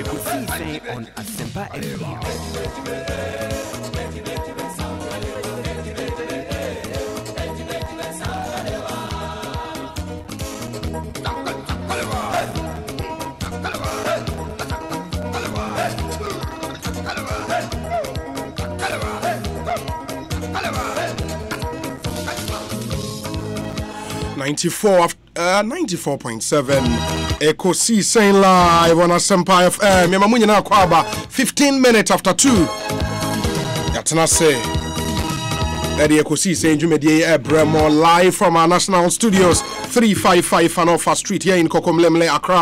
Ekosiisen on Asempa FM. 94.7 Ekosiisen live on Asempa FM. Yamamunye na kwaba 15 minutes after 2. Yatena say Eddie Ekosiisen Jumedie Ebremo live from our national studios 355 Fanofa Street here in Kokomlemle, Accra.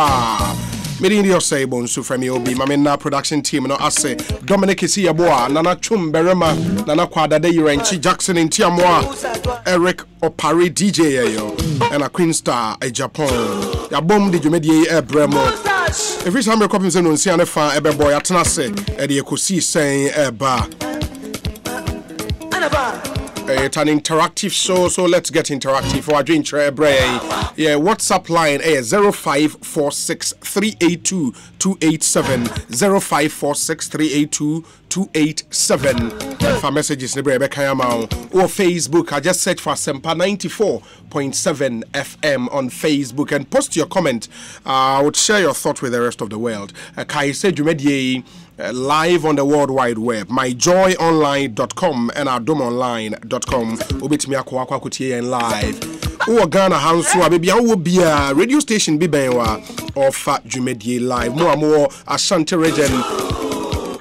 Merindio say bonsu from Obi Mamena production team no ase Dominic Isiaboa Nana Chum Berema Nana Kwada de Yurenchi Jackson in Tiamoa Eric Opari DJ yo and a Queen Star a Japan ya bomb di Jumedie Ebremo every time you copy say no see an fa ebe boy atena se Eddie Ekosiisen eba. It's an interactive show, so let's get interactive for our drink. Yeah, WhatsApp line is 0546382287 0546382287. For messages, or Facebook, I just search for Asempa 94.7 FM on Facebook and post your comment. I would share your thought with the rest of the world. Kai said you made live on the World Wide Web, myjoyonline.com and adomonline.com. Ubitimi akwa kutie en live. O Ghana Hanso baby an wo bia radio station bi benwa ofa Jumedie live. More Ashanti region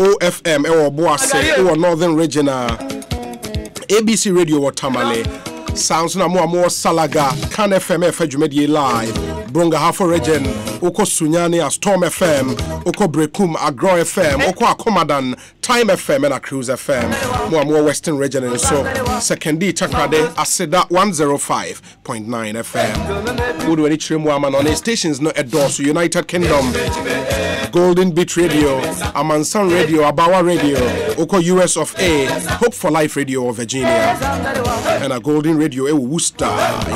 OFM e Boase o Northern region ABC radio wa Tamale. Sounds na more Salaga Kan FM e Jumedie live. Bronga Hafo region Oko Sunyani a Storm FM Oko Brekum Agro FM Oko Akomadan Time FM and a Cruise FM more Western region and so Sekendi Takrade Aseda 105.9 FM Would when it's Rimwaman on the stations no endorse United Kingdom Golden Beach Radio Amansan Radio Abawa Radio Oko US of A Hope for Life Radio of Virginia and a Golden Radio Worcester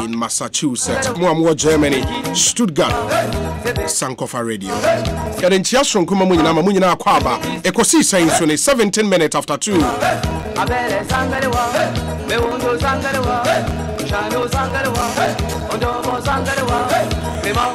in Massachusetts more Germany Stuttgart Sankofa Radio. Yadin Chiasron Kuma Munina Kwaba, Ekosiisen so 17 minutes after 2.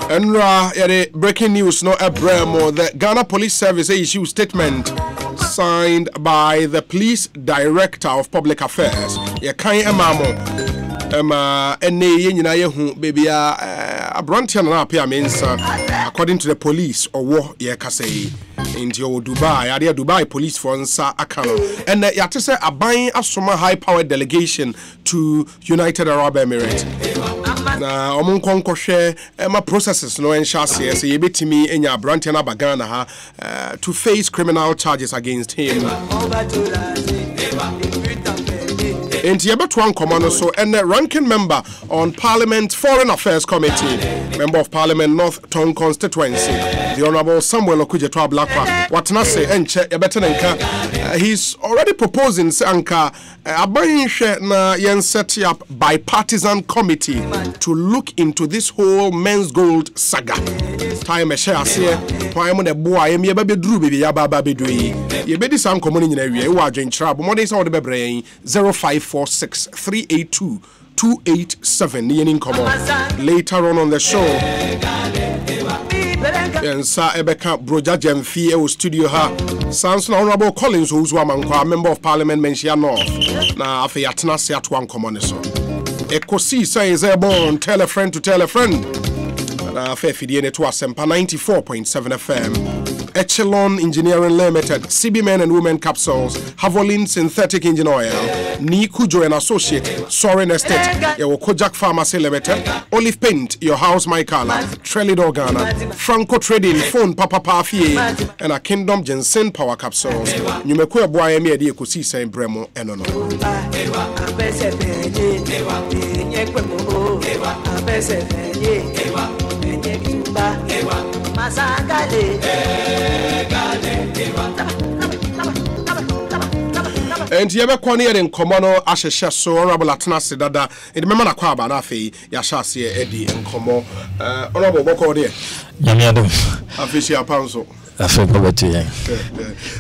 Enra yade breaking news no Ebremo. The Ghana Police Service issued statement signed by the Police Director of Public Affairs. Yakai Emamo. Ene yenyina yehu baby abrantia na apia mensa according to the police or war ye kase into Dubai area Dubai police for nsa akano and yate say aban asoma high power delegation to United Arab Emirates na omunkonko hwe ma processes no enshase say yebetimi enya abrantia na bagana ha to face criminal charges against him. Enti yebetwa nkomo so and the ranking member on Parliament Foreign Affairs Committee, Member of Parliament North Tongue Constituency, the Honorable Samuel Okudzeto Ablakwa. Watna say enche yebetenenka. He's already proposing anka abayinhwe na yen set up bipartisan committee to look into this whole Menzgold Saga. Time share here. Why am the boy am yeba bedru baby yaba bedu yi. Yebedi sam komoni nyina wie wa adwentra bo modern say the bebre 0546 382 287 yen come later on the show. Yensa Ebeka Broja Jemfi e studio ha. Sans Honorable Collins who's member of Parliament Menchia North. Na afi yatna se atwan komone so. Ekosiisen is airborne, tell a friend to tell a friend. Na afi fidie ne to Asempa 94.7 FM. Echelon Engineering Limited, CB Men and Women Capsules, Havolin Synthetic Engine Oil, Nikujo and Associate, Soren Estate, your Kojak Pharmacy Limited, Olive Paint, Your House My Color, Trelid Organa, Franco Trading, Phone Papa Pafie, and a Kingdom Jensen Power Capsules. Numekwe Boye Me de Ekosiisen Bremo Enono. And yebe kwani eden komono ahehye so honorable atenase dada e de mema na kwa aba na afei ya hyase edi enkomo honorable boko de nyame adom afisi apanso afa bobati yan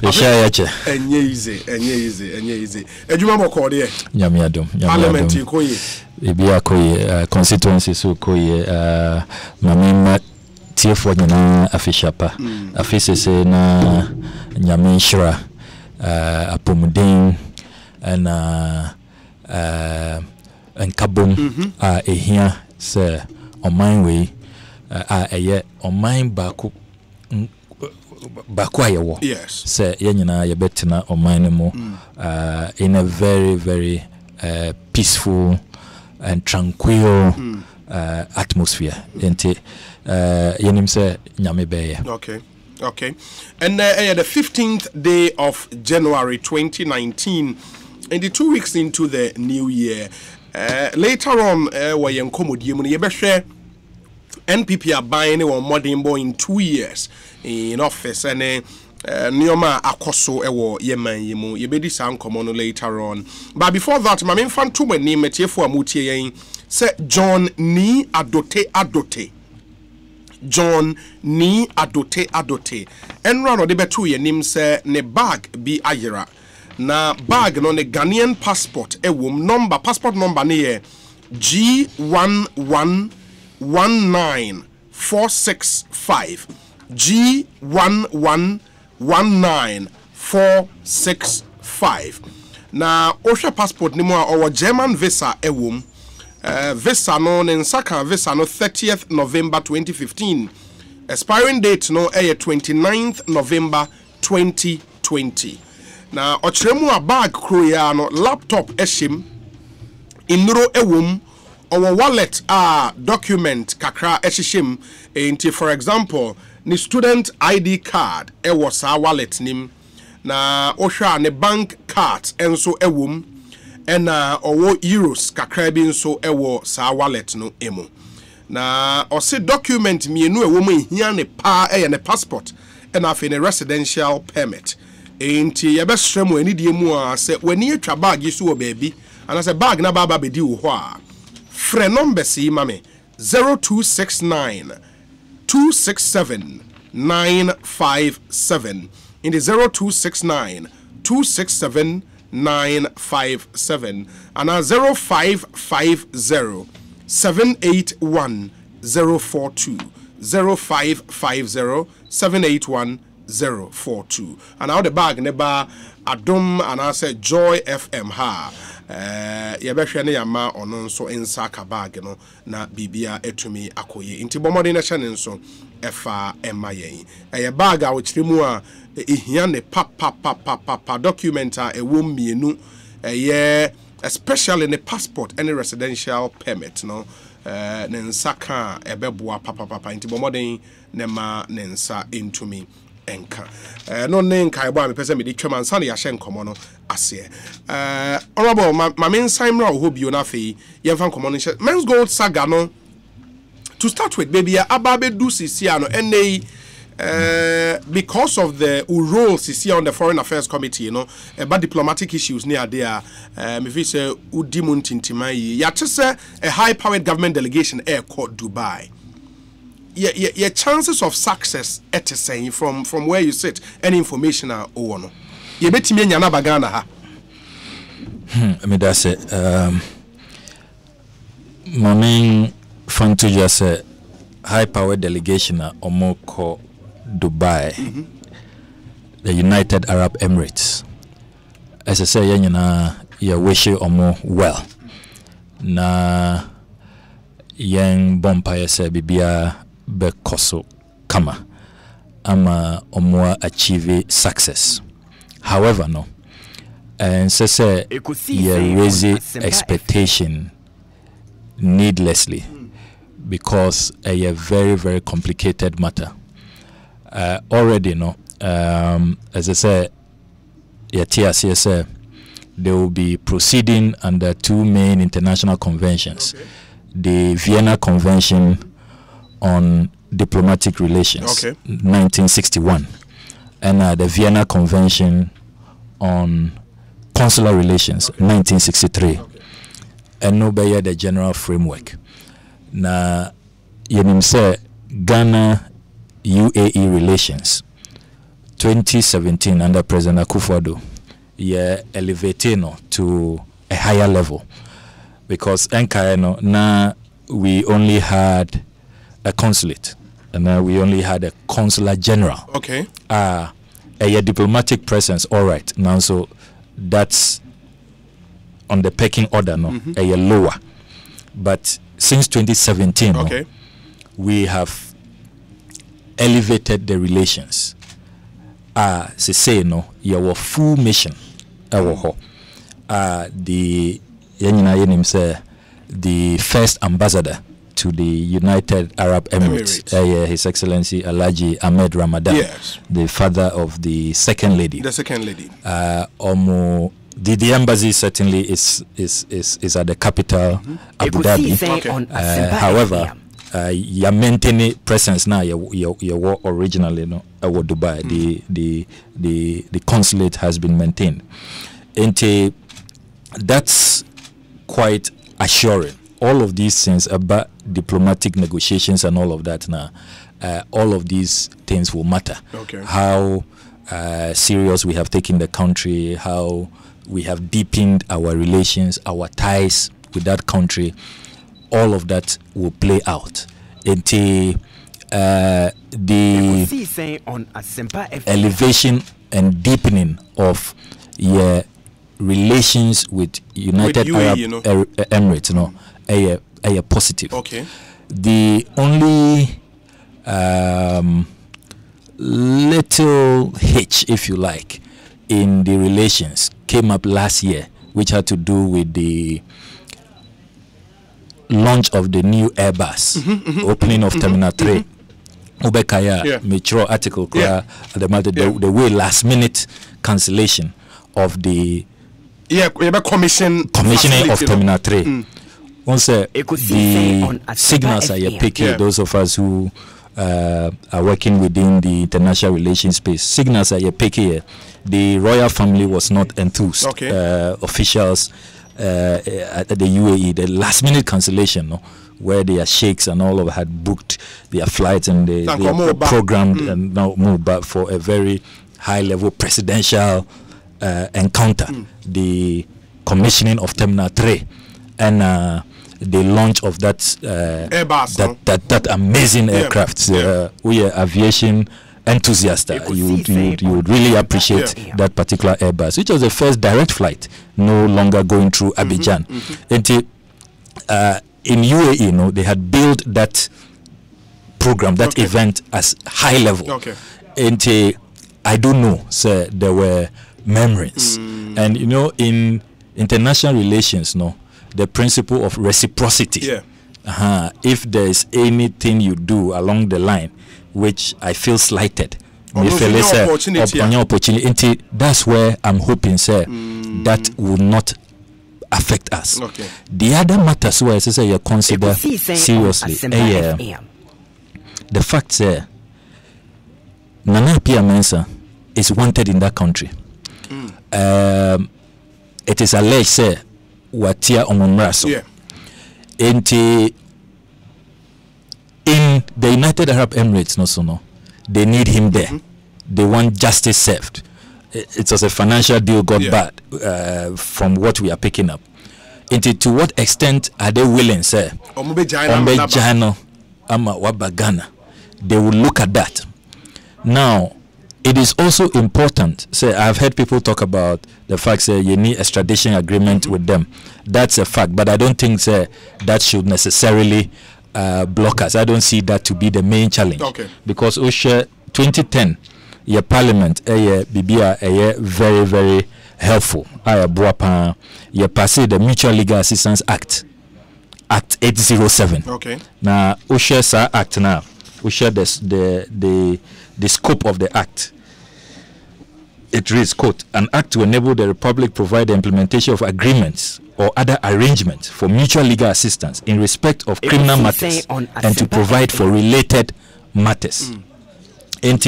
ye share che enye easy ejuma boko de nyame adom parliament koyi ebi akoyi constituency so koyi mamema tiefo nyina afishapa afisese na nyame shira apomuden na enkabom ehia se oman we eye oman baako ayewo se yenyina yebetena oman mu in a very very peaceful and tranquil atmosphere ente yenim se nyame beye. Okay. And the 15th day of January 2019, and the 2 weeks into the new year, later on, where you share NPP are buying one modern boy in 2 years in office, and Nioma Akoso ewo yeman yimu yebedi san komono later on. But before that, my main fan 2 when name metiefo amutie yen se John ni adote. John ni adote enra no de betu ye nim se ne bag bi ayera na bag no ne Ghanaian passport ewom passport number ne ye G1119465 G1119465 na ohwe passport ni mu a owo German visa ewom visa no nsaka visa no 30th November 2015 expiring date no 29th November 2020 na ochiremu a bag kroya no laptop eshim inuro ewom our wallet document kakra eshishim enti for example ni student ID card was our wallet nim na ohwa ne bank card enso ewom ena owo euros kakra bi nso ewo sa wallet no emu na ose document mienu ewom ehia ne pa ne passport ena afi ne residential permit enti yebesremu anidie mu a se wani atwa bag yi so wo baabi ana se bag na baba bedi wo ho a frɛ number si mame 0269 267 957 in the 0269 267 957 and 0550 781 042 0550 781 042 and now the bag neba adom and I said Joy FM ha yebehwe ne yama ono nso insaka bag no na bibia etumi akoye inti bomode na chane nso efa ema yen bag a wochirimu a ehia ne pa document a ewom mienu especially in the passport and residential permit no ne nsaka ebeboa papa inti bomode ne ma ne nsa into me enka no ne nkai bo a me pese me di twema nsa na ya hye nkomo no ase honorable ma men simra ho bio na fe yemfa nkomo no Menzgold Saga no to start with baby ababe do sisia no ene because of the role sisia on the Foreign Affairs Committee, you know, about diplomatic issues near there, me fi say udimun tintimai ya tse a high powered government delegation air court Dubai. Your chances of success at saying from where you sit, any information are no. You bet me nyana bagana ha. I mean that's it. My main fun to just say high powered delegation omoko Dubai, the United Arab Emirates. As I say, you wish you well. Na yang bompire say bibia be koso kama ama achieve success. However, no, and say you raise expectation needlessly because a very, very complicated matter. Already, no, as I said, they will be proceeding under two main international conventions. Okay. The Vienna Convention on Diplomatic Relations, 1961, and the Vienna Convention on Consular Relations, 1963. And no better the general framework. Now, you say Ghana UAE relations 2017 under President Akufo-Addo elevating to a higher level because now we only had a consulate and now we only had a consular general. Okay. A diplomatic presence, all right. Now so that's on the pecking order, no, a lower. But since 2017, okay, we have elevated the relations. Say no, your full mission. The first ambassador to the United Arab Emirates. His Excellency Alhaji Ahmed Ramadan, yes, the father of the second lady. The second lady. The embassy certainly is at the capital, Abu Dhabi. Okay. However, your maintaining presence now, your originally no, Dubai. The consulate has been maintained, and that's quite assuring. All of these things about diplomatic negotiations and all of that now, all of these things will matter. Okay. How serious we have taken the country, how we have deepened our relations, our ties with that country, all of that will play out until the elevation and deepening of your relations with United Arab Emirates, a positive. Okay. The only little hitch, if you like, in the relations came up last year, which had to do with the launch of the new Airbus, opening of Terminal 3. Ubekaya, mature article, the way last minute cancellation of the commissioning of Terminal 3. Once the signals are picking, those of us who are working within the international relations space, signals are picking. The royal family was not enthused. Okay. Officials at the UAE, the last minute cancellation, where their sheikhs and all of had booked their flights and they programmed and now moved back for a very high level presidential encounter. The commissioning of Terminal 3 and the launch of that Airbus, that amazing aircraft. We are aviation enthusiasts. You would really appreciate that particular Airbus, which was the first direct flight, no longer going through Abidjan. In UAE, they had built that program, that event as high level. Okay. And I don't know, sir, there were memories. And in international relations, the principle of reciprocity. If there is anything you do along the line which I feel slighted, opportunity. That's where I'm hoping, sir, that will not affect us. Okay. The other matters where you consider seriously, the fact, sir, Nana Pia Mensah is wanted in that country. It is alleged, sir, Watia Omomraso. Yeah. In the United Arab Emirates, no, they need him there. They want justice served. It was a financial deal got bad from what we are picking up. To what extent are they willing, sir? They will look at that. Now, it is also important. Say, I've heard people talk about the fact that you need extradition agreement with them. That's a fact, but I don't think that should necessarily block us. I don't see that to be the main challenge. Okay. Because OSHA 2010, your parliament, BBA, very, very helpful. You passed the Mutual Legal Assistance Act 807. Okay. Now, OSHA Act now. OSHA the scope of the act. It reads, quote, an act to enable the Republic provide the implementation of agreements or other arrangements for mutual legal assistance in respect of criminal matters and to provide for related matters. And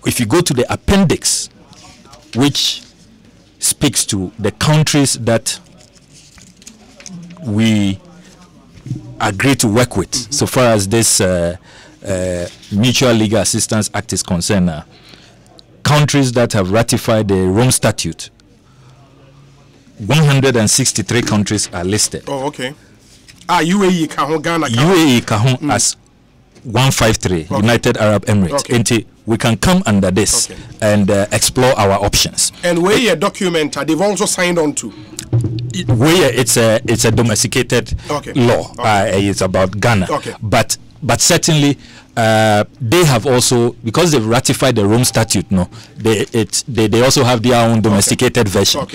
if you go to the appendix, which speaks to the countries that we agree to work with, so far as this Mutual Legal Assistance Act is concerned, countries that have ratified the Rome Statute, 163 countries are listed. Oh, okay. UAE Kahon Ghana. UAE Kahon as 153, okay. United Arab Emirates. Okay. We can come under this and explore our options. And where your document they've also signed on to? Where it's a domesticated law. It's about Ghana. But certainly they have also, because they've ratified the Rome Statute, they also have their own domesticated version.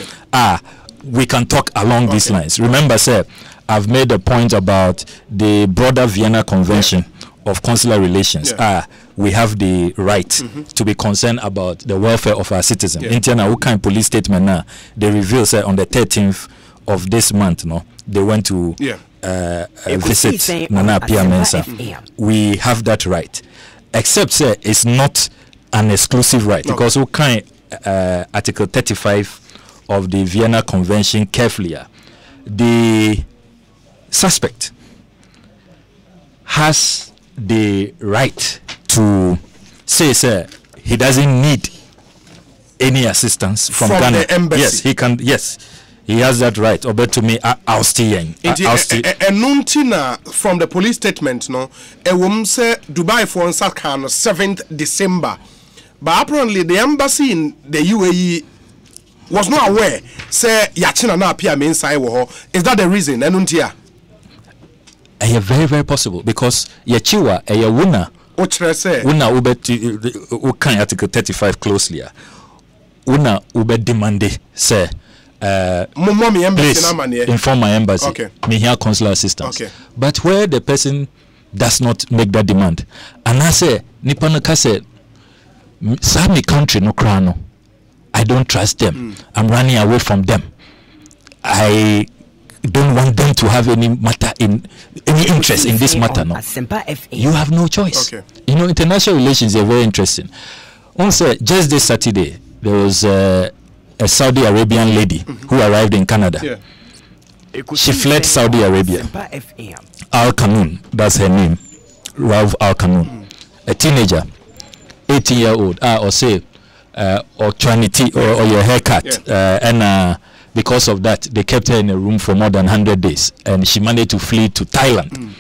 We can talk along these lines. Remember, sir, I've made a point about the broader Vienna Convention of Consular Relations. We have the right to be concerned about the welfare of our citizens. Indiana, what kind of police statement now? They reveal, sir, on the 13th of this month, they went to visit Nana Pia Mensah. We have that right. Except, sir, it's not an exclusive right. Because what kind Article 35 of the Vienna Convention carefully, the suspect has the right to say, sir, he doesn't need any assistance from Ghana. The embassy. Yes, he can. Yes, he has that right. Or to me, Nuntina from the police statement, a woman said Dubai for Sakhan 7th December, but apparently the embassy in the UAE was not aware. Say Yachina na Pia Mensah. Is that the reason? Enuntia. Very, very possible because Yachiwa wuna ube can Article 35 closely. Una ube demande say please inform my embassy. Me here consular assistance. But where the person does not make that demand, and I say Nipano Kase Sami country no krano. I don't trust them. I'm running away from them. I don't want them to have any interest in this matter. No, you have no choice. International relations are very interesting. Also, just this Saturday, there was a Saudi Arabian lady who arrived in Canada. She fled Saudi Arabia. Al Qanun, that's her name, Rauf Al Qanun, a teenager, 18-year-old, or say, or Trinity, or your haircut, and because of that, they kept her in a room for more than 100 days, and she managed to flee to Thailand.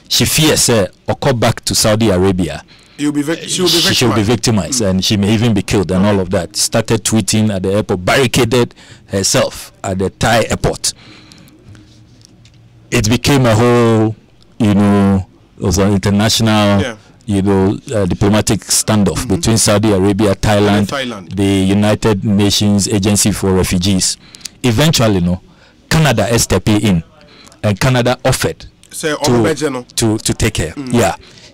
She fears, or come back to Saudi Arabia. She will be victimized, and she may even be killed, and all of that. Started tweeting at the airport, barricaded herself at the Thai airport. It became a whole, it was an international, diplomatic standoff between Saudi Arabia, Thailand, the United Nations Agency for Refugees. Eventually, Canada stepped in, and Canada offered to take her.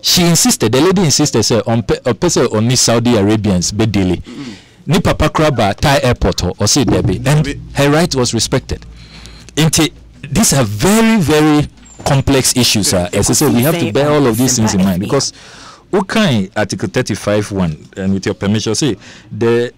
She insisted, the lady insisted, say, on person on Saudi Arabians, bedili. Ni papa kraba Thai airport or say Debbie. And her right was respected. These are very, very complex issues, as I say, we have to bear all of these things in mind, because okay, Article 35(1), and with your permission, say the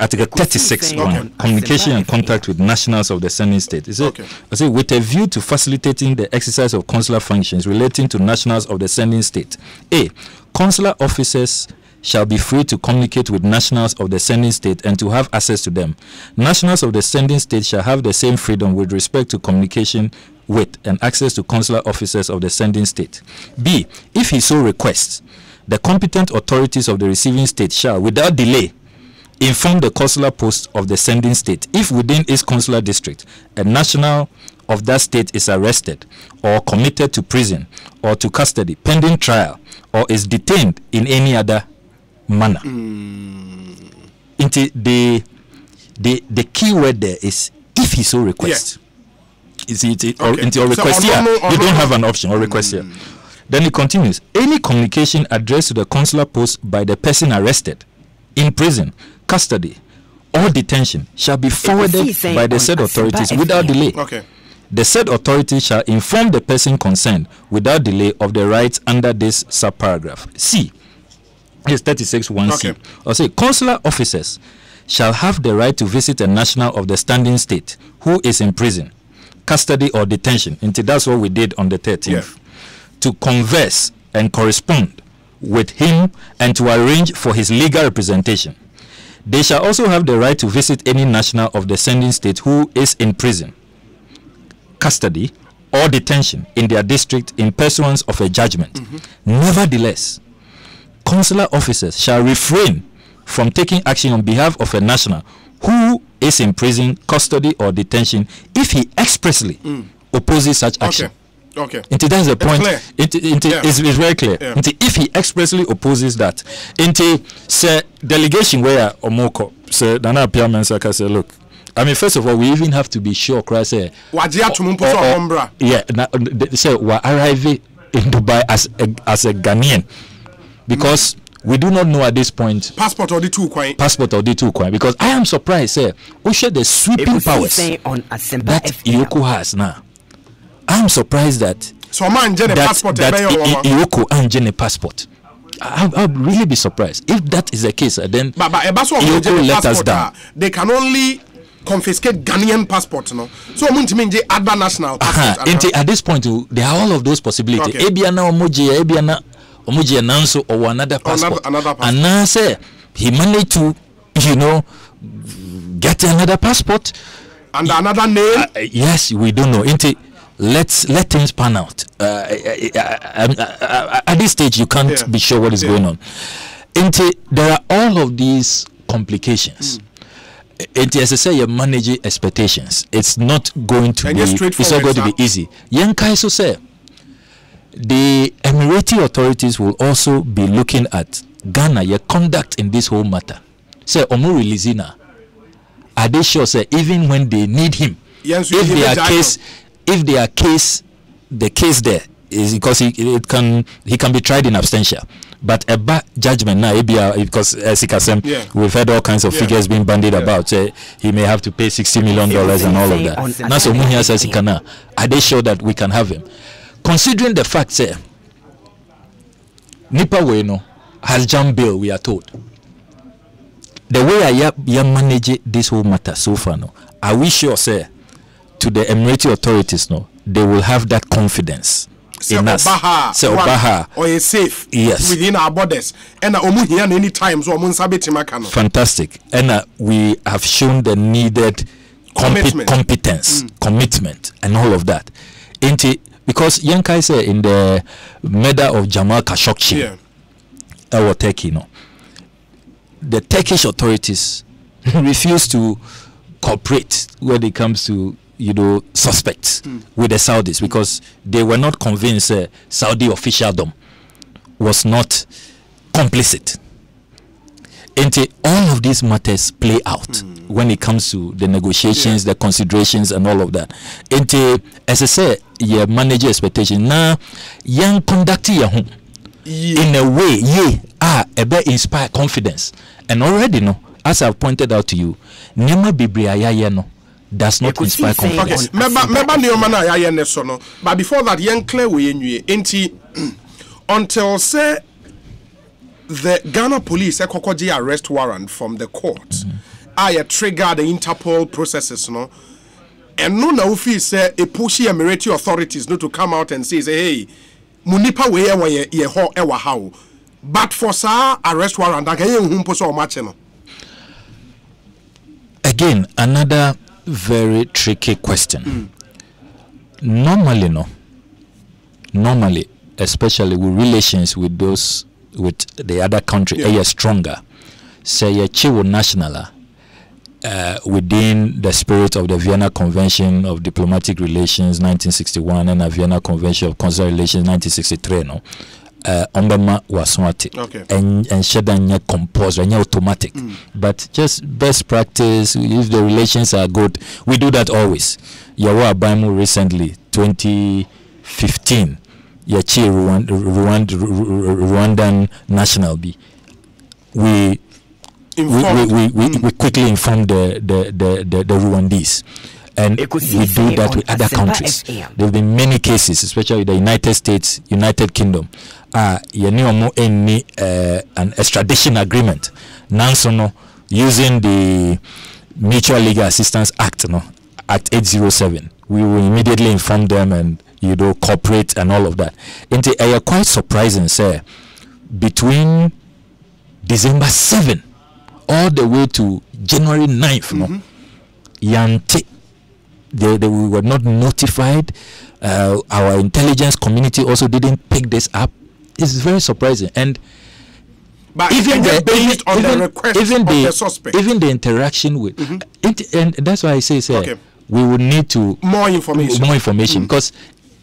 Article 36(1), communication and contact with nationals of the sending state. Is it? I say with a view to facilitating the exercise of consular functions relating to nationals of the sending state. A. Consular officers shall be free to communicate with nationals of the sending state and to have access to them. Nationals of the sending state shall have the same freedom with respect to communication with and access to consular officers of the sending state. B. If he so requests, the competent authorities of the receiving state shall, without delay, inform the consular post of the sending state if within its consular district a national of that state is arrested or committed to prison or to custody pending trial or is detained in any other manner. Into the key word there is if he so requests. Is it or into your request here? You don't have an option or request here. Then it continues. Any communication addressed to the consular post by the person arrested in prison, custody, or detention shall be forwarded by the said authorities without delay. The said authority shall inform the person concerned without delay of the rights under this subparagraph. C. It's 36(1)(c). Or say consular officers shall have the right to visit a national of the standing state who is in prison, custody, or detention. And that's what we did on the 13th. To converse and correspond with him and to arrange for his legal representation. They shall also have the right to visit any national of the sending state who is in prison, custody, or detention in their district in pursuance of a judgment. Nevertheless, consular officers shall refrain from taking action on behalf of a national who is in prison, custody, or detention if he expressly opposes such action. Into that's the point. It's very clear. If he expressly opposes that, into say delegation where Omoko say Nana Piamensa say, look, I mean, first of all, we even have to be sure, Christ say, say we arrive in Dubai as a Ghanaian, because we do not know at this point passport or the two coin, because I am surprised, say, we share the sweeping powers that Iyoko has now. I'm surprised that Iyoko and passport. I'll really be surprised if that is the case. Then Iyoko let us down. They can only confiscate Ghanaian passports, no. So other national passports. At this point, there are all of those possibilities. Ebiana Omuji Nanso or another passport. And now say he managed to, get another passport and another name. Yes, we don't know. Let things pan out. At this stage, you can't be sure what is going on. There are all of these complications. As I say, you manage expectations. It's not going to be. It's not going to be easy. Yankai so say the Emirati authorities will also be looking at Ghana, your conduct in this whole matter. Say Omuri Lizina, are they sure? Say even when they need him, if their case, the case there is because he can be tried in absentia, but a bad judgment now, because we've heard all kinds of figures being bandied about. Say he may have to pay $60 million and all of that. Now, so Munya says are they sure that we can have him? Considering the fact, say Nipa Weno has jumped bail, we are told. The way I manage this whole matter so far, no, are we sure, say, to the Emirati authorities, no, they will have that confidence in us. Say Obaha or is safe within our borders. And any time so fantastic. And we have shown the needed competence, commitment, and all of that. Because Yankai say in the medal of Jamal Khashoggi, our Turkey, the Turkish authorities refuse to cooperate when it comes to suspects with the Saudis, because they were not convinced Saudi officialdom was not complicit. And all of these matters play out when it comes to the negotiations, the considerations, and all of that. And as I say, you manage expectation. Now, young conduct in a way, a bit inspire confidence. And already, no, as I've pointed out to you, Nema Bibriaya no does not inspire confidence. Okay, but before that, young clear way until say the Ghana police a arrest warrant from the court. I trigger the Interpol processes, no. And no now feel say a pushy Emirati authorities not to come out and say, hey, munipa we ye ho ewa how. But for sa arrest warrant, again, another very tricky question. Normally, especially with relations with those with the other country, are stronger. Say a chiwo national within the spirit of the Vienna Convention of Diplomatic Relations 1961 and the Vienna Convention of Consular Relations 1963, no. Ombama waswati and shedanya compulsory and automatic, but just best practice. If the relations are good, we do that always. Yawa Baimu recently 2015 Yachi Rwandan national B. We quickly inform the Rwandese. And we do that with other countries. There have been many cases, especially the United States, United Kingdom. Any an extradition agreement. Nansono using the Mutual Legal Assistance Act, Act 807. We will immediately inform them and cooperate and all of that. And they are quite surprising, sir. Between December 7 all the way to January 9th, Yante. They were not notified. Our intelligence community also didn't pick this up. It's very surprising. And but even the suspect, even the interaction with and that's why I say, we would need to more information. Because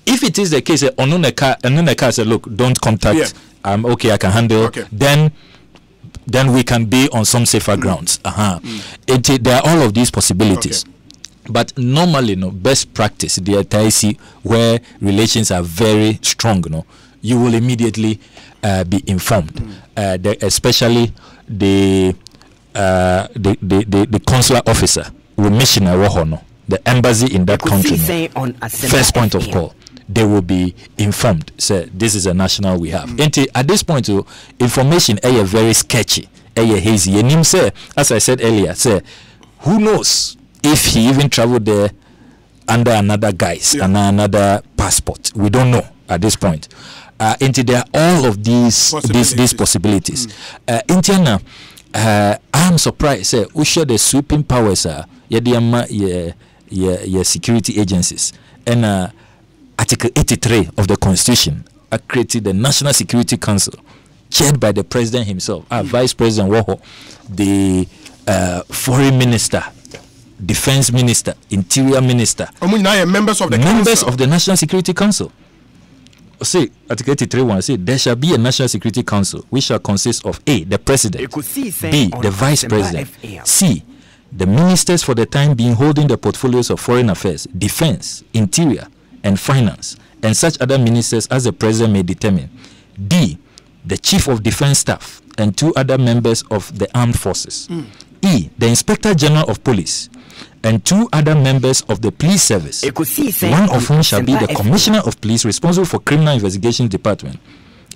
if it is the case, Onuneka said, look, don't contact. Okay, I can handle. Then we can be on some safer grounds. There are all of these possibilities. But normally, best practice, the TIC, where relations are very strong, you will immediately be informed. Especially the consular officer, the missionary, the embassy in that country. First point of call, they will be informed. Say, this is a national we have. At this point, information is very sketchy, hazy. And say, as I said earlier, say, who knows if he even traveled there under another guise, another passport. We don't know at this point. There are all of these possibilities. I'm surprised. We share the sweeping powers. Your security agencies. And Article 83 of the Constitution created the National Security Council, chaired by the President himself, Vice President Woho, the Foreign Minister, Defense Minister, Interior Minister, members of the National Security Council. Say Article 83:1 say there shall be a National Security Council which shall consist of A, the President, B, the Vice President, C, the ministers for the time being holding the portfolios of Foreign Affairs, Defense, Interior, and Finance, and such other ministers as the President may determine. D, the Chief of Defense Staff and 2 other members of the Armed Forces. E, the Inspector General of Police and 2 other members of the Police Service, one of whom shall be the Commissioner of Police responsible for Criminal Investigations Department.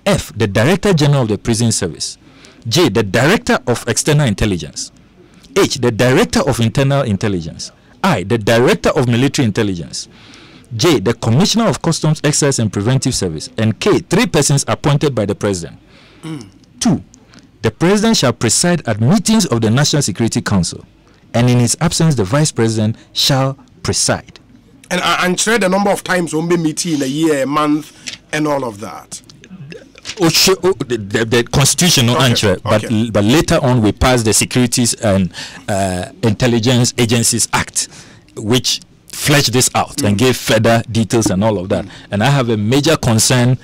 F, the Director General of the Prison Service. J, the Director of External Intelligence. H, the Director of Internal Intelligence. I, the Director of Military Intelligence. J, the Commissioner of Customs, Excise and Preventive Service. And K, 3 persons appointed by the President. 2, the President shall preside at meetings of the National Security Council, and in his absence, the Vice President shall preside. And share the number of times we'll be meeting in a year, a month, and all of that. The constitutional answer, but later on we passed the Securities and Intelligence Agencies Act, which fleshed this out and gave further details and all of that. And I have a major concern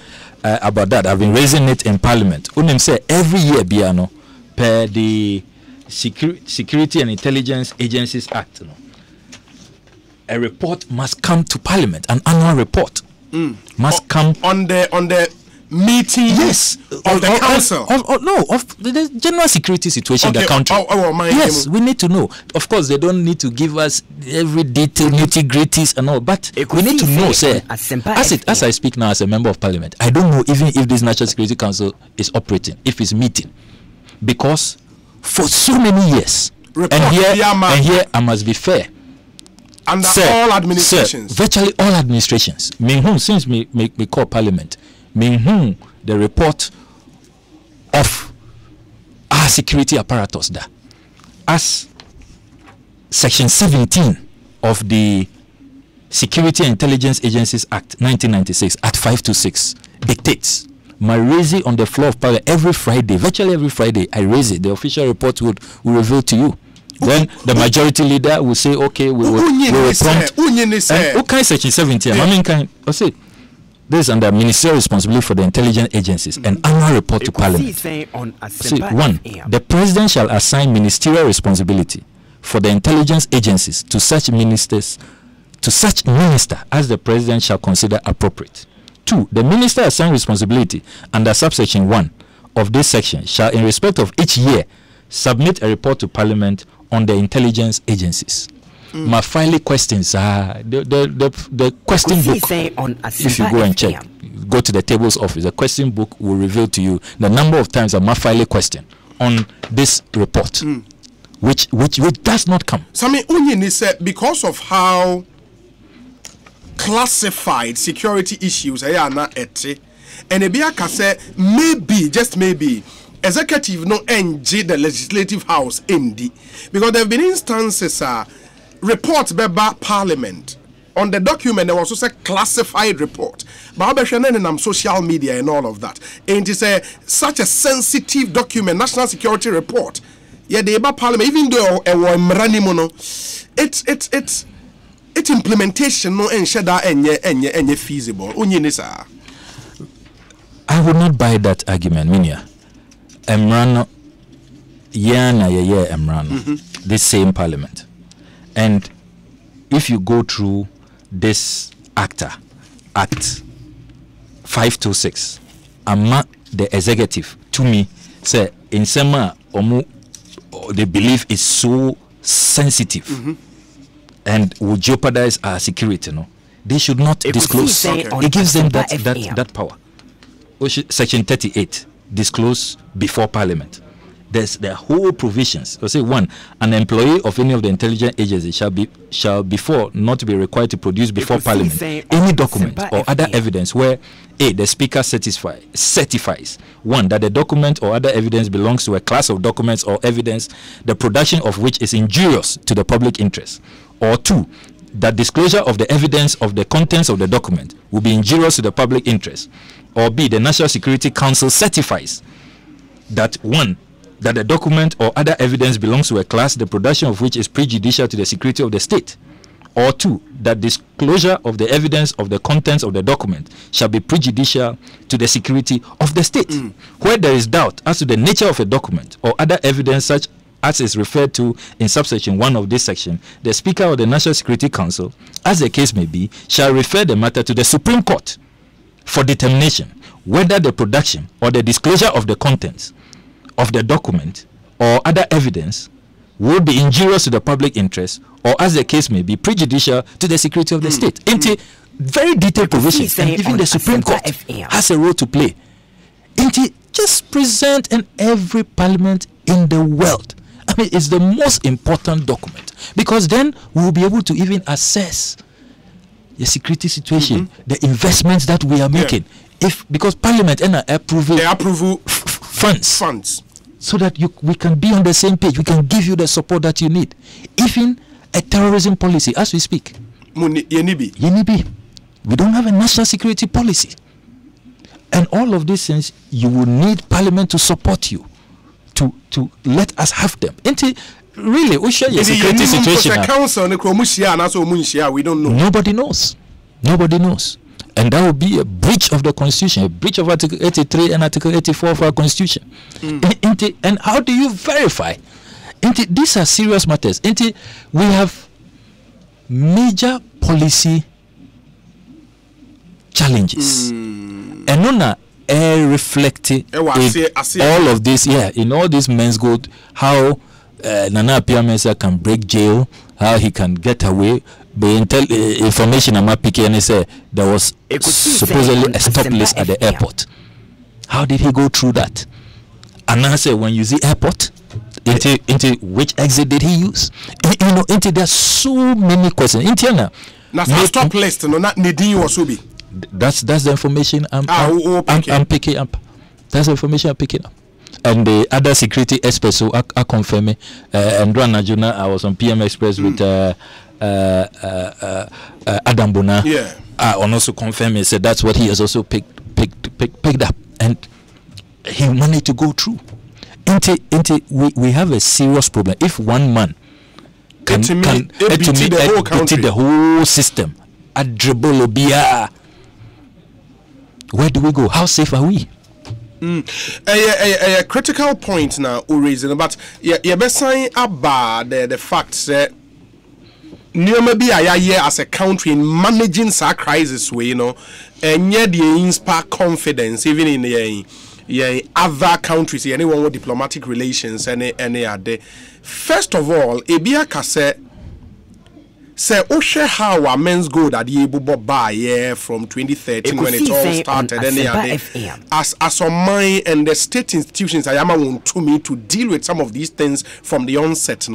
about that. I've been raising it in Parliament. Unim say every year, Biano, per the Security and Intelligence Agencies Act, a report must come to Parliament. An annual report must come on the meeting. Yes, of the council. Of the general security situation in the country. Yes, we need to know. Of course, they don't need to give us every detail, nitty-gritties and all, but we need to know, sir. As I speak now as a member of Parliament, I don't know even if this National Security Council is operating, if it's meeting, because for so many years, and here I must be fair. Under all administrations. Sir, virtually all administrations. Since we call Parliament, the report of our security apparatus there. As Section 17 of the Security and Intelligence Agencies Act 1996 at 526 dictates. My raise it on the floor of Parliament every Friday, virtually every Friday, I raise it. The official report will reveal to you. Then the majority leader will say, okay, we will prompt. Okay, Section 17. I mean, this is under ministerial responsibility for the intelligence agencies, an annual report to Parliament. See, 1, the President shall assign ministerial responsibility for the intelligence agencies to such minister as the President shall consider appropriate. 2, the minister assigned responsibility under subsection 1 of this section shall, in respect of each year, submit a report to Parliament on the intelligence agencies. My final questions are the question book. If you go and check, go to the table's office, the question book will reveal to you the number of times a final question on this report, which does not come. Sami Unyini said because of how classified security issues are not and Ebiaka said maybe, just maybe, executive no NG the legislative house MD, because there have been instances reports by Parliament on the document. There was also a classified report but social media and all of that, and it is such a sensitive document, national security report. Yeah, the Parliament, even though it's implementation no ensure and feasible. I would not buy that argument, Minya. Emrano, this same Parliament. And if you go through this Act 526, the executive, to me, say, in Sema, they believe is so sensitive and will jeopardize our security. No, they should not disclose. It gives them that power. Section 38. Disclose before Parliament. There's the whole provisions. So say 1, an employee of any of the intelligence agency shall before not be required to produce before Parliament any document or other evidence where the Speaker certifies 1, that the document or other evidence belongs to a class of documents or evidence the production of which is injurious to the public interest, or 2, that disclosure of the evidence of the contents of the document will be injurious to the public interest, or B, the National Security Council certifies that 1, that the document or other evidence belongs to a class the production of which is prejudicial to the security of the state, or 2, that disclosure of the evidence of the contents of the document shall be prejudicial to the security of the state. Where there is doubt as to the nature of a document or other evidence such as is referred to in subsection 1 of this section, the Speaker of the National Security Council, as the case may be, shall refer the matter to the Supreme Court for determination whether the production or the disclosure of the contents of the document or other evidence would be injurious to the public interest, or as the case may be, prejudicial to the security of the state. Into very detailed provisions, and even the Supreme Court has a role to play. Into just present in every parliament in the world. I mean, it's the most important document, because then we will be able to even assess the security situation, the investments that we are making. Because Parliament approve funds. So that we can be on the same page. We can give you the support that you need. Even a terrorism policy, as we speak. Yenibi. We don't have a national security policy. And all of these things, you will need Parliament to support you, to let us have them. Really, we share your security situation. We don't know. Nobody knows. And that would be a breach of the Constitution, a breach of Article 83 and Article 84 of our Constitution. And how do you verify These are serious matters. We have major policy challenges. And nona reflecting all of this, in all this Menzgold, how Nana Piamesa can break jail, how he can get away. The information I'm picking and say there was supposedly a stop list at the airport. How did he go through that? And I say, when you see airport, into which exit did he use? There's so many questions. Now stop list, no, not Nidin or Subi. That's the information I'm picking up. That's the information I'm picking up. And the other security experts who are confirming. And Najuna, I was on PM Express with Adam Bona. And also confirming, said that's what he has also picked up, and he managed to go through. We have a serious problem. If one man can the whole system, where do we go? How safe are we? A critical point now, reason, but you're saying about the fact that maybe as a country in managing such crisis way, and yet they inspire confidence even in other countries, anyone with diplomatic relations, any other. First of all, Ebiaka say Oshe how our Menzgold at the able buy from 2013 when it all started, any other as on mine and the state institutions I am want to me to deal with some of these things from the onset,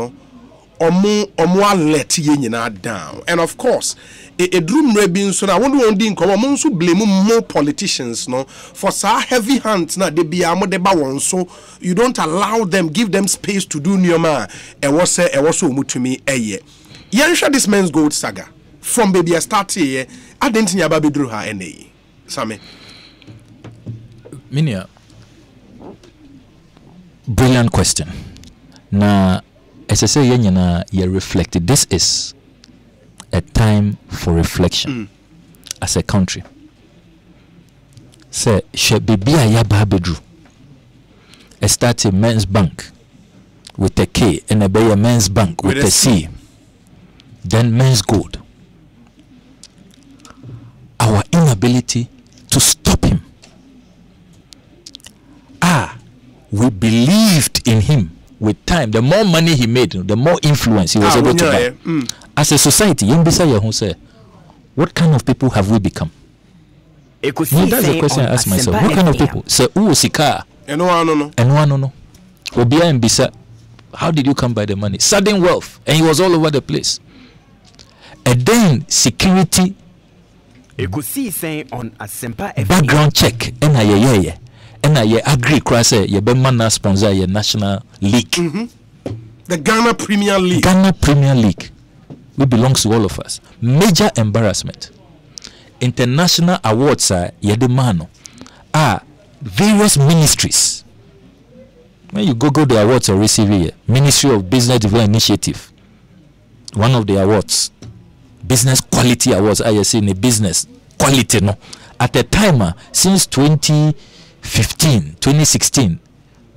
Omo let yena down. And of course, a drum rebin so I want to come so blame more politicians for so heavy hands na de bia mo de ba won so you don't allow them, give them space to do nyoma e was so mutumi eye. Yansha this Menzgold Saga from baby I start here I didn't know about bedru ha ene. Same. Minia, brilliant question. Na as I say, you reflected. This is a time for reflection as a country. Say, should be a bedru. I start a men's bank with a K and a men's bank with a C. Then Menzgold. Our inability to stop him. We believed in him. With time, the more money he made, the more influence he was able to get. As a society, what kind of people have we become? That's the question I ask myself. What kind of people? Say, Sika. No. Obia and Bisa. How did you come by the money? Sudden wealth, and he was all over the place. And then security, Ekosiisen on Asempa background check, and I agree, Krase, you be man sponsor your national league. The Ghana Premier League. Ghana Premier League. It belongs to all of us. Major embarrassment. International awards are yedemano. Various ministries. When you go the awards are receiving here. Ministry of Business Development Initiative. One of the awards. Business Quality Awards. I see in the business quality. No. At the time, since 2016,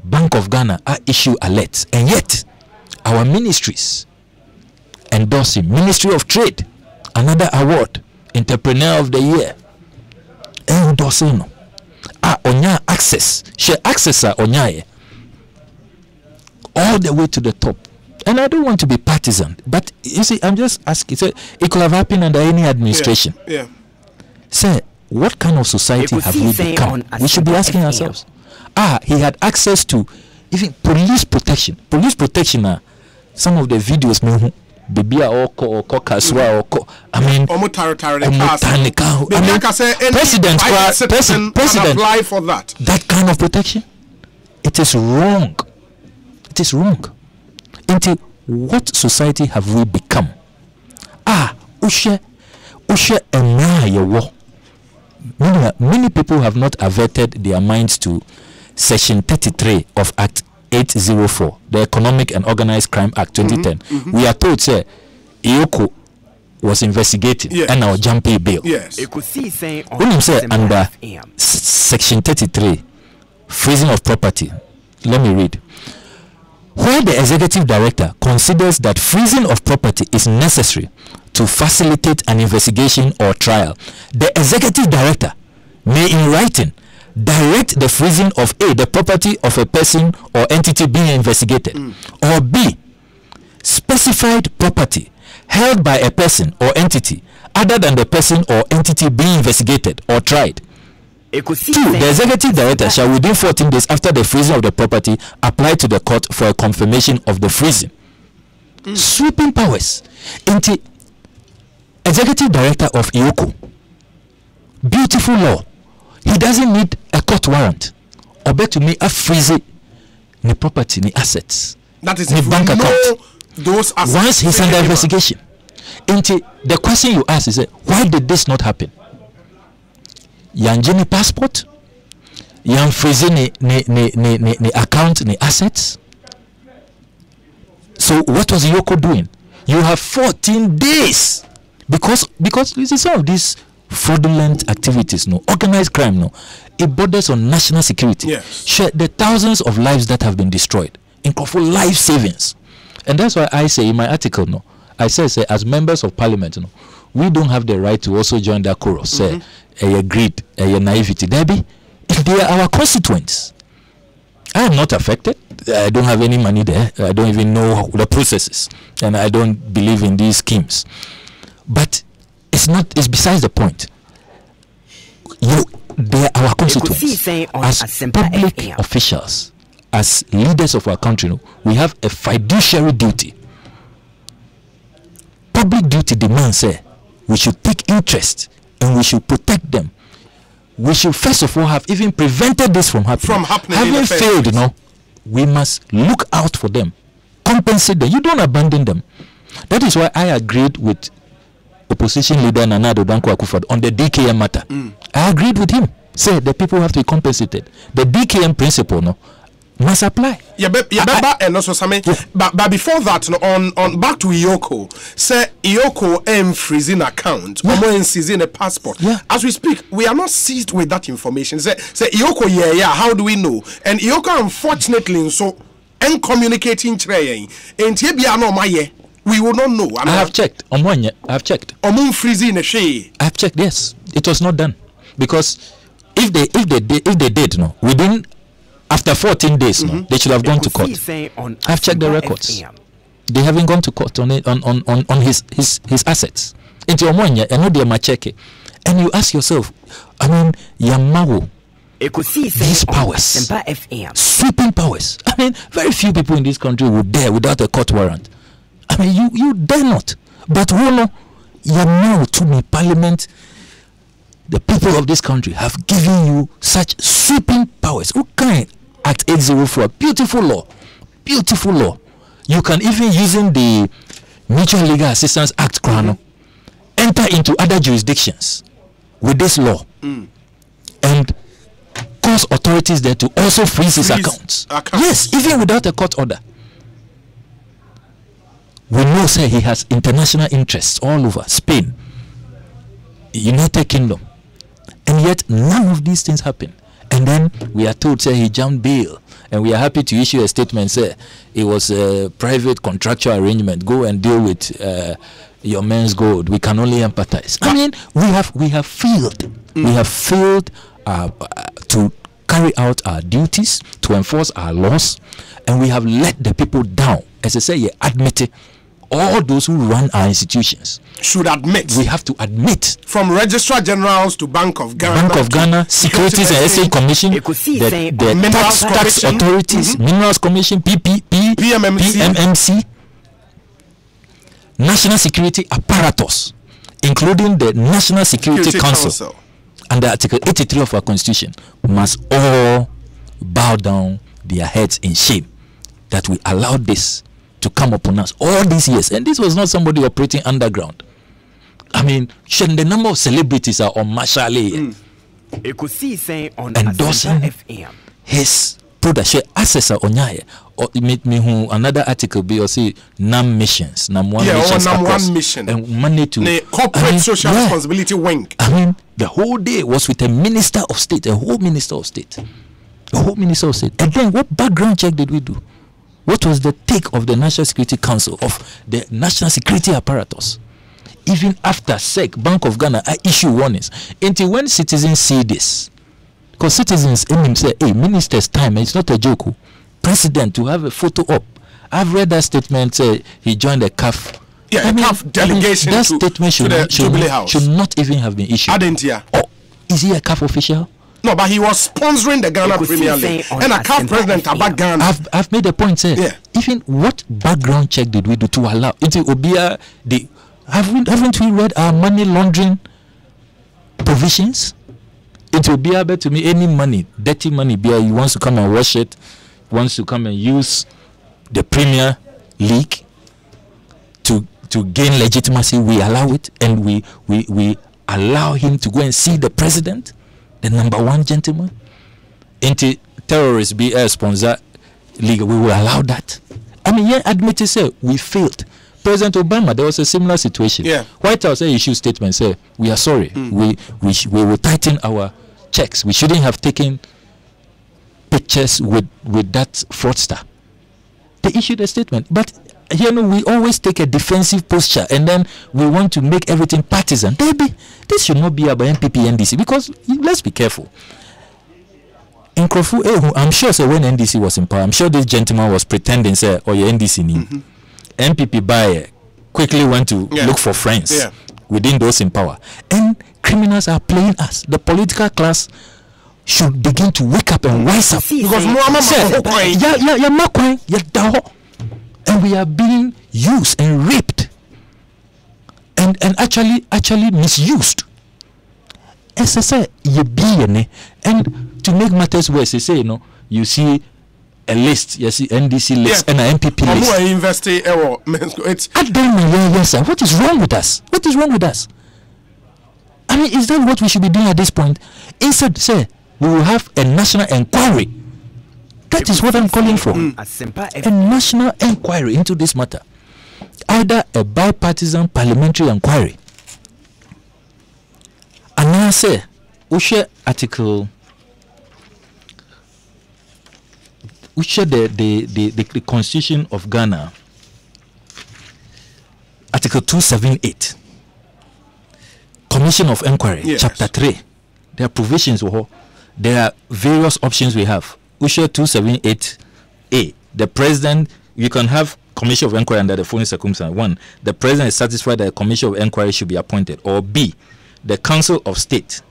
Bank of Ghana issue alerts, and yet our ministries endorsing Ministry of Trade, another award, Entrepreneur of the Year, endorsing onya access, share access onya all the way to the top. And I don't want to be partisan, but you see, I'm just asking. It could have happened under any administration. Say, what kind of society have we become? We should be asking ourselves. He had access to even police protection. Police protection some of the videos baby or kaswa or I mean president apply for that. That kind of protection. It is wrong. It is wrong. Into what society have we become? Ushe many people have not averted their minds to Section 33 of Act 804, the Economic and Organized Crime Act 2010. We are told, sir, Ioko was investigating and now jumping bail. When you say under Section 33, freezing of property, let me read. Where the executive director considers that freezing of property is necessary to facilitate an investigation or trial, the executive director may in writing direct the freezing of A, the property of a person or entity being investigated, or B, specified property held by a person or entity other than the person or entity being investigated or tried. 2. The executive director shall within 14 days after the freezing of the property apply to the court for a confirmation of the freezing. Sweeping powers. Into executive director of Ioko. Beautiful law. He doesn't need a court warrant. Or bet to me a freeze the property, the assets. That is the bank account. Those assets. Once he's under investigation. Into the question you ask is why did this not happen? Yanjini passport, yan freezing ni account ni assets. So what was Yoko doing? You have 14 days because this is some of these fraudulent activities, no organized crime, no. It borders on national security. Yes. Share the thousands of lives that have been destroyed, including life savings, and that's why I say in my article, no, I say as members of parliament, no, we don't have the right to also join that chorus. Say, greed, naivety, Debbie, they are our constituents. I am not affected. I don't have any money there. I don't even know the processes, and I don't believe in these schemes. But it's not. It's besides the point. They are our constituents. As public officials, as leaders of our country, we have a fiduciary duty. Public duty demands we should take interest and we should protect them. We should first of all have even prevented this from happening. Having failed, we must look out for them, compensate them. You don't abandon them. That is why I agreed with opposition leader Nana Addo Dankwa Akufo-Addo on the DKM matter. I agreed with him. Say the people have to be compensated. The DKM principle, must apply. And also but before that, on back to Ioko, say Ioko freezing account, or seizing a passport. As we speak, we are not seized with that information. Say Ioko, how do we know? And Ioko, unfortunately, so communicating train, and we will not know. I have checked. I have checked. Freezing a shade. I have checked. Yes, it was not done because if they did, within. After 14 days, they should have gone to court. I've checked the records. They haven't gone to court on his assets. And you ask yourself, I mean, Yamawo, these powers, sweeping powers. I mean, very few people in this country would dare without a court warrant. I mean, you dare not. But Yamawo to me, Parliament. The people of this country have given you such sweeping powers. Okay, Act 804, beautiful law. You can even using the Mutual Legal Assistance Act, enter into other jurisdictions with this law and cause authorities there to also freeze his accounts. Yes, even without a court order. We know, he has international interests all over Spain, United Kingdom. And yet none of these things happen. And then we are told he jumped bail, and we are happy to issue a statement it was a private contractual arrangement. Go and deal with your Menzgold. We can only empathize. I mean, we have failed. We have failed to carry out our duties, to enforce our laws, and we have let the people down. As I say, admit it. All those who run our institutions should admit. We have to admit. From Registrar Generals to Bank of Ghana, Securities and Exchange Commission, the tax authorities, Minerals Commission, PMMC, National Security Apparatus, including the National Security Council, under Article 83 of our Constitution, must all bow down their heads in shame that we allowed this to come upon us all these years. And this was not somebody operating underground. I mean, the number of celebrities are on Marshall endorsing his product. Access Onyaye or me another article be or say NAM missions, NAM one mission, and money to the corporate social responsibility wing. I mean, the whole day was with a minister of state, a whole minister of state, and then what background check did we do? What was the take of the National Security Council, of the national security apparatus? Even after SEC, Bank of Ghana, I issue warnings. Until when citizens see this, because citizens say, hey, minister's time, it's not a joke. President to have a photo up. I've read that statement. He joined the CAF. Yeah, CAF delegation. That statement should not even have been issued. Or is he a CAF official? No, but he was sponsoring the Ghana Premier League and a CAF president about Ghana. I've made a point. Even what background check did we do to allow into Obia? Haven't we read our money laundering provisions? It will be able to me any money, dirty money, he wants to come and wash it, wants to come and use the Premier League to gain legitimacy. We allow it, and we allow him to go and see the president, the number one gentleman. Anti-terrorists be a sponsor league. We will allow that. I mean, yeah, admit it, say we failed. President Obama, there was a similar situation. Yeah. White House issued statement, say we are sorry. We will tighten our checks. We shouldn't have taken pictures with that fraudster. They issued a statement, but we always take a defensive posture, and then we want to make everything partisan. Baby, this should not be about NPP, NDC, because let's be careful. In Krofu, I'm sure, when NDC was in power, I'm sure this gentleman was pretending, say, oh, your NDC need. NPP buyer quickly went to look for friends within those in power, and criminals are playing us. The political class should begin to wake up and wise up, because and we are being used and raped and actually misused. As I say, and to make matters worse, they say, you see a list, you see NDC list and an MPP list. What is wrong with us? What is wrong with us? I mean, is that what we should be doing at this point? Instead, say, we will have a national inquiry. That is what I'm calling for. A national inquiry into this matter. Either a bipartisan parliamentary inquiry. And I say, we share article, we share the Constitution of Ghana, Article 278, Commission of Inquiry, Chapter 3. There are provisions. There are various options we have. Usha 278A. The president, you can have commission of inquiry under the following circumstance. 1, the president is satisfied that a commission of inquiry should be appointed. Or B, the Council of State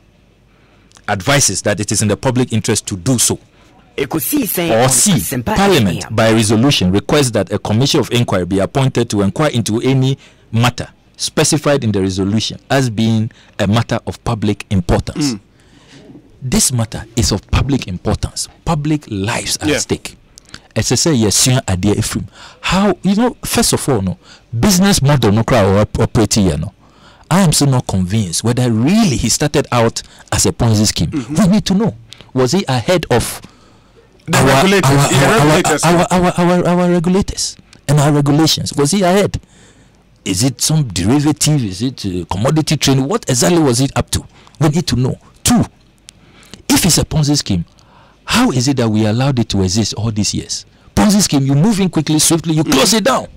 advises that it is in the public interest to do so. Or C, Parliament by resolution requests that a commission of inquiry be appointed to inquire into any matter specified in the resolution as being a matter of public importance. This matter is of public importance. Public lives are at stake. As I say, yes, how, first of all, business model no crowd operating, I am still not convinced whether really he started out as a Ponzi scheme. We need to know. Was he ahead of our regulators and our regulations? Was he ahead? Is it some derivative? Is it commodity trading? What exactly was it up to? We need to know. 2, if it's a Ponzi scheme, how is it that we allowed it to exist all these years? Ponzi scheme, you move in quickly, swiftly, you close it down.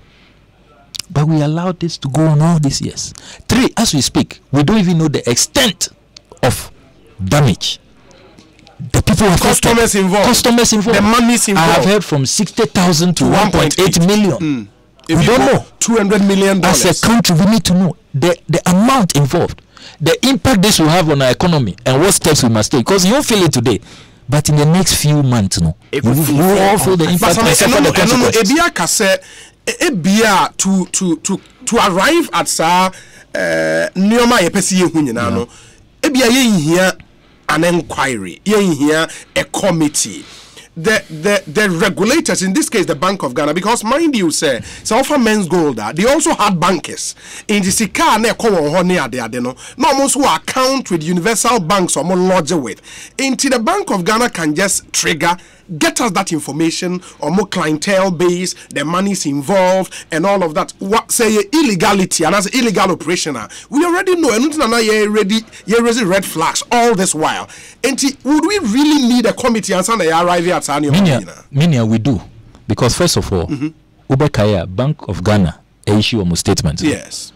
But we allowed this to go on all these years. 3, as we speak, we don't even know the extent of damage. The people have customers involved. The money is involved. I have heard from 60,000 to 1.8 million. We don't know. $200 million. As a country, we need to know the amount involved, the impact this will have on our economy, and what steps we must take. Because you don't feel it today, but in the next few months, we will all feel the impact and suffer the consequences. To arrive at Nioma Epesi Hunyano, here an inquiry, here a committee. The regulators, in this case the Bank of Ghana, because mind you say so for Menzgold, they also had bankers in the Sika ne no almost who account with universal banks or more lodge with into the Bank of Ghana can just trigger, get us that information or more clientele base, the money's involved and all of that. What say illegality and as illegal operation, we already know and raising red flags all this while. And would we really need a committee and Sunday arrive at Minia, we do. Because first of all, Ubekaya, Bank of Ghana, issue a statement. Yes.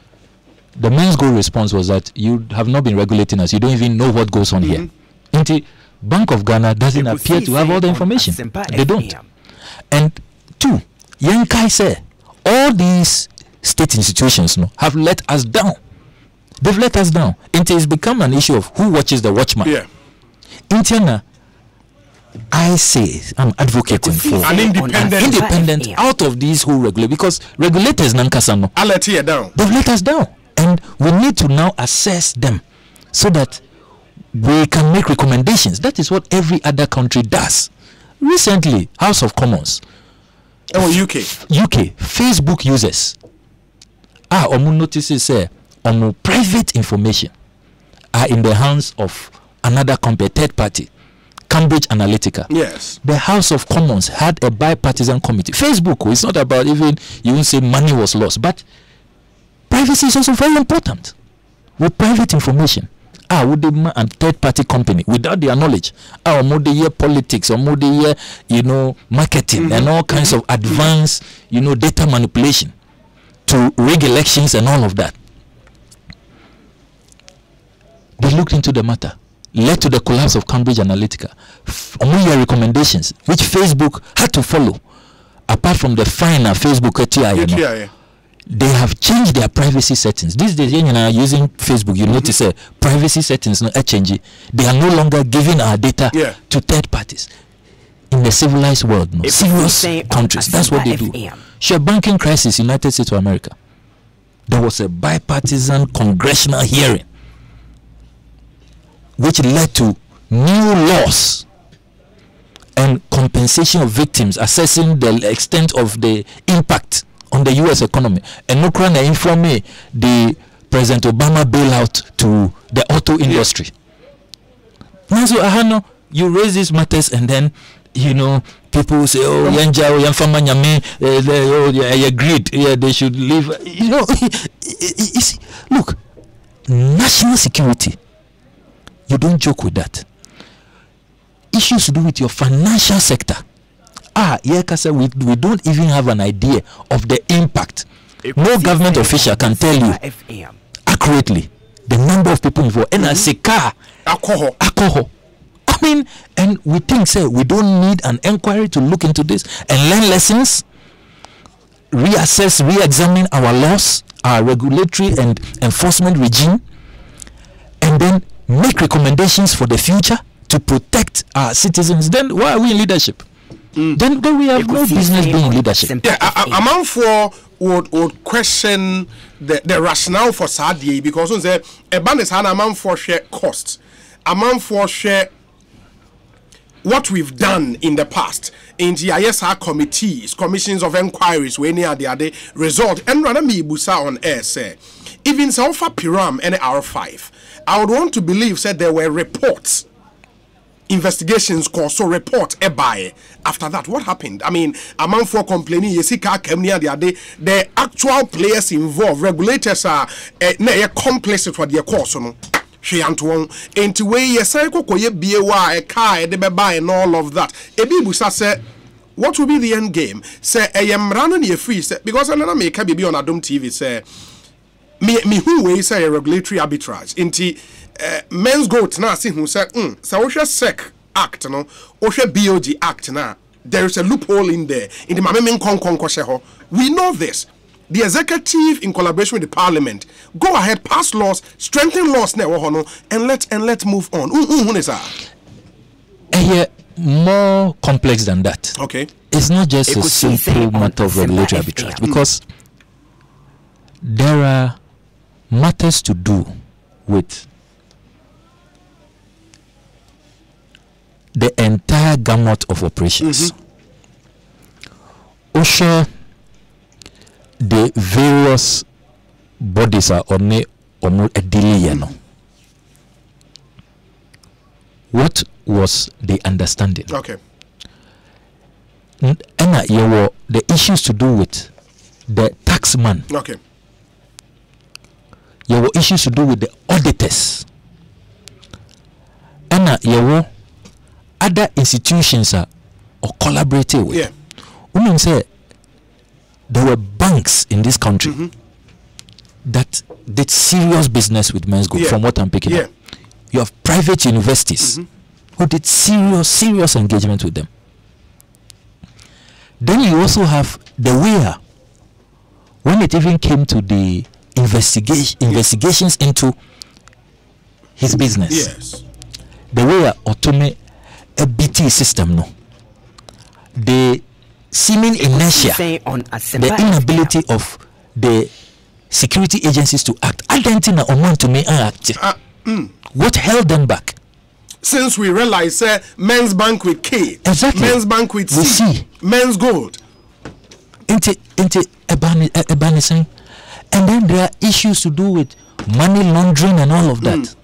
The Menzgold response was that you have not been regulating us. You don't even know what goes on here. Inti, Bank of Ghana doesn't appear to have all the information. They don't. And two, Yankai say, all these state institutions have let us down. They've let us down. It's become an issue of who watches the watchman. Yeah. Intiana, I say I'm advocating for an independent out of these who regulate, because regulators nankasano. I'll let you down. They've let us down, and we need to now assess them so that we can make recommendations. That is what every other country does. Recently, House of Commons. UK Facebook users notices say private information are in the hands of another third party, Cambridge Analytica. Yes. The House of Commons had a bipartisan committee. Facebook, it's not about even, you won't say money was lost, but privacy is also very important. With private information, would the and third party company without their knowledge, more the year politics, or more the year, marketing and all kinds of advanced, data manipulation to rig elections and all of that. They looked into the matter, led to the collapse of Cambridge Analytica. Among your recommendations, which Facebook had to follow, apart from the fine Facebook they have changed their privacy settings. These days, using Facebook, you notice privacy settings change. They are no longer giving our data to third parties. In the civilized world, serious countries, that's what they do. Share banking crisis, United States of America. There was a bipartisan congressional hearing which led to new laws and compensation of victims, assessing the extent of the impact on the U.S. economy. And no crane inform me the President Obama bailout to the auto industry. Now, so you raise these matters, and then people say, "Oh, I agreed. Yeah, they should leave." Look, national security. You don't joke with that. Issues to do with your financial sector. We don't even have an idea of the impact. No government official can tell you accurately the number of people involved. And as a car, alcohol. I mean, and we think, we don't need an inquiry to look into this and learn lessons, reassess, re-examine our laws, our regulatory and enforcement regime, and then make recommendations for the future to protect our citizens. Then why are we in leadership? Then we have no business being in leadership. Amount for would question the rationale for Sadia, because on the ban is an amount for share costs, amount for share what we've done in the past in the ISR committees, commissions of inquiries, when they are the result. And rather me busa on air say, even Alpha Piram and R5, I would want to believe said there were reports. Investigations cause so report by after that. What happened? I mean, among for complaining, the actual players involved, regulators are complicit for their course. She Antoine into way yes, I could be a car, the baby, and all of that. Ebibusa said, what will be the end game? Say, I am running your free because another make a baby on Adom TV. Say, me who way say a regulatory arbitrage into. Menzgold na see who said, so SEC Act, no, BOG Act na. There is a loophole in there. In the Mamemen Konkon. We know this. The executive, in collaboration with the parliament, go ahead, pass laws, strengthen laws, and let's move on. More complex than that. Okay. It's not just a simple matter of regulatory arbitrage, because there are matters to do with the entire gamut of operations. OSHA, the various bodies are on a delay. What was the understanding? Okay. And the issues to do with the taxman. Okay. There were issues to do with the auditors. And other institutions are collaborating with. women say there were banks in this country that did serious business with Menzgold, from what I'm picking up. You have private universities who did serious engagement with them. Then you also have the WEA. When it even came to the investigations into his business, the WEA automate a BT system, no. The seeming inertia, the inability of the security agencies to act. Argentina on to me act. What held them back? Since we realize Men's Bank with K, exactly. Men's Bank with C, Menzgold. Into Ebanising. And then there are issues to do with money laundering and all of that.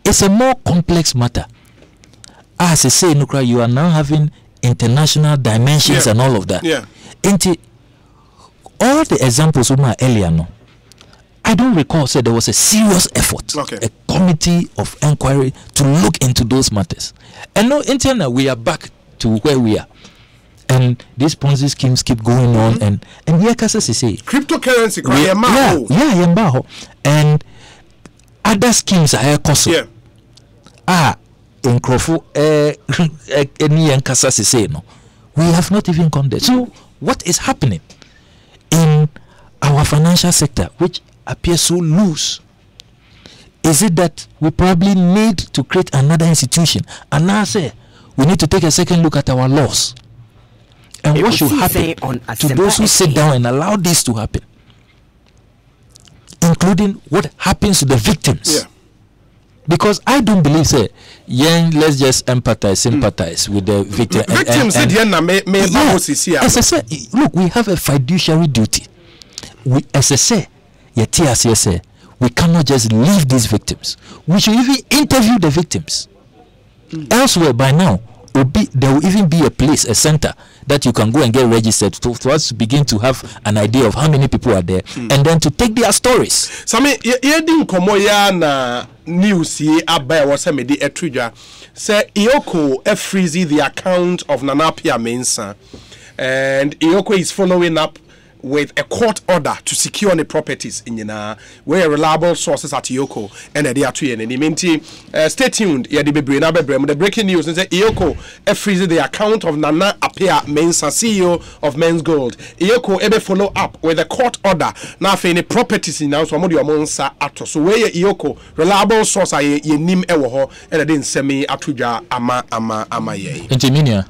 It's a more complex matter. As I say, Nukra, you are now having international dimensions and all of that. All the examples we made earlier, no, I don't recall there was a serious effort, a committee of inquiry to look into those matters. And now, now we are back to where we are. And these Ponzi schemes keep going on, and here Kasa say cryptocurrency, and other schemes are also. In Krofu, we have not even gone there. So, what is happening in our financial sector, which appears so loose? Is it that we probably need to create another institution? And now say we need to take a second look at our laws and what should happen to those who sit down and allow this to happen, including what happens to the victims. Because I don't believe, let's just sympathize with the victim. As I said, look, we have a fiduciary duty. As I say, we cannot just leave these victims. We should even interview the victims. Elsewhere, by now, there will even be a place, a center that you can go and get registered for us to begin to have an idea of how many people are there, and then to take their stories. Sami, yedin komoya na news ye abai wasa medi etruja say Iyoko freeze the account of Nanapia Mensah, and Iyoko is following up with a court order to secure the properties in where reliable sources at Iyoko and the atu and menti. Stay tuned. The breaking news is that Iyoko freeze the account of Nana Apia Mensah, CEO of Menzgold. Iyoko ebe follow up with a court order now for any properties in house. Wamodi Amonsa ato. So where Iyoko reliable source ye nim ewoho and I didn't send me atuja ama ye. Intiminia.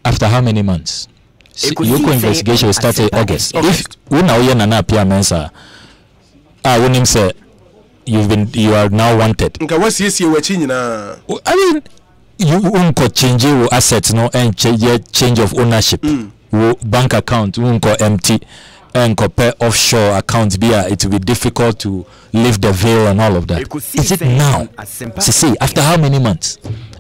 After how many months? Iyoko investigation started August. If we now hear Nana Apia Mensah, when him say you are now wanted. I mean, you won't change your assets, no, and change of ownership. Bank account won't go empty, and compare offshore accounts. It will be difficult to lift the veil and all of that. Is it now? See, after how many months?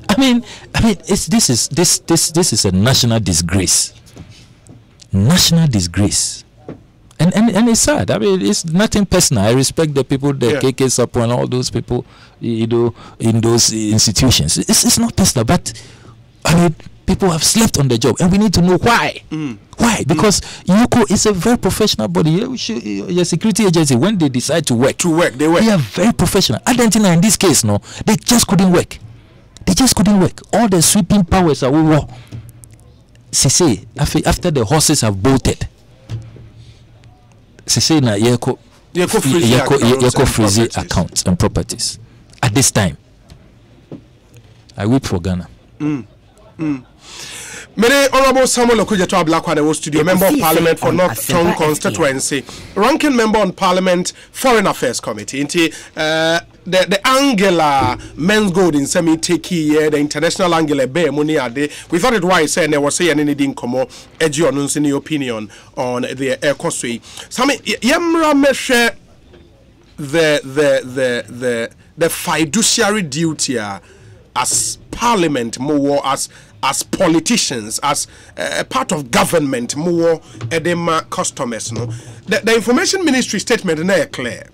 I mean, this is a national disgrace. National disgrace, and it's sad. I mean, it's nothing personal. I respect the people, the KK Sapo and all those people, in those institutions. It's not personal, but I mean, people have slept on the job, and we need to know why. Why? Because Iyoko is a very professional body. Your security agency, when they decide to work, they are very professional. Argentina, in this case, no, they just couldn't work. All the sweeping powers are war. Say after the horses have bolted, say na Iyoko freeze accounts and properties. At this time, I weep for Ghana. Many Honorable Samuel Okudzeto Ablakwa, the studio member of Parliament for North Tongue constituency, ranking member on Parliament Foreign Affairs Committee. The Angela Menzgold in semi take here, the international Angela Bear money are there. We thought it wise and there was saying anything come edgy on any opinion on the Ekosiisen. Sami Yemra measure the fiduciary duty as Parliament more as politicians, as part of government more edema customers. No, the Information Ministry statement is clear.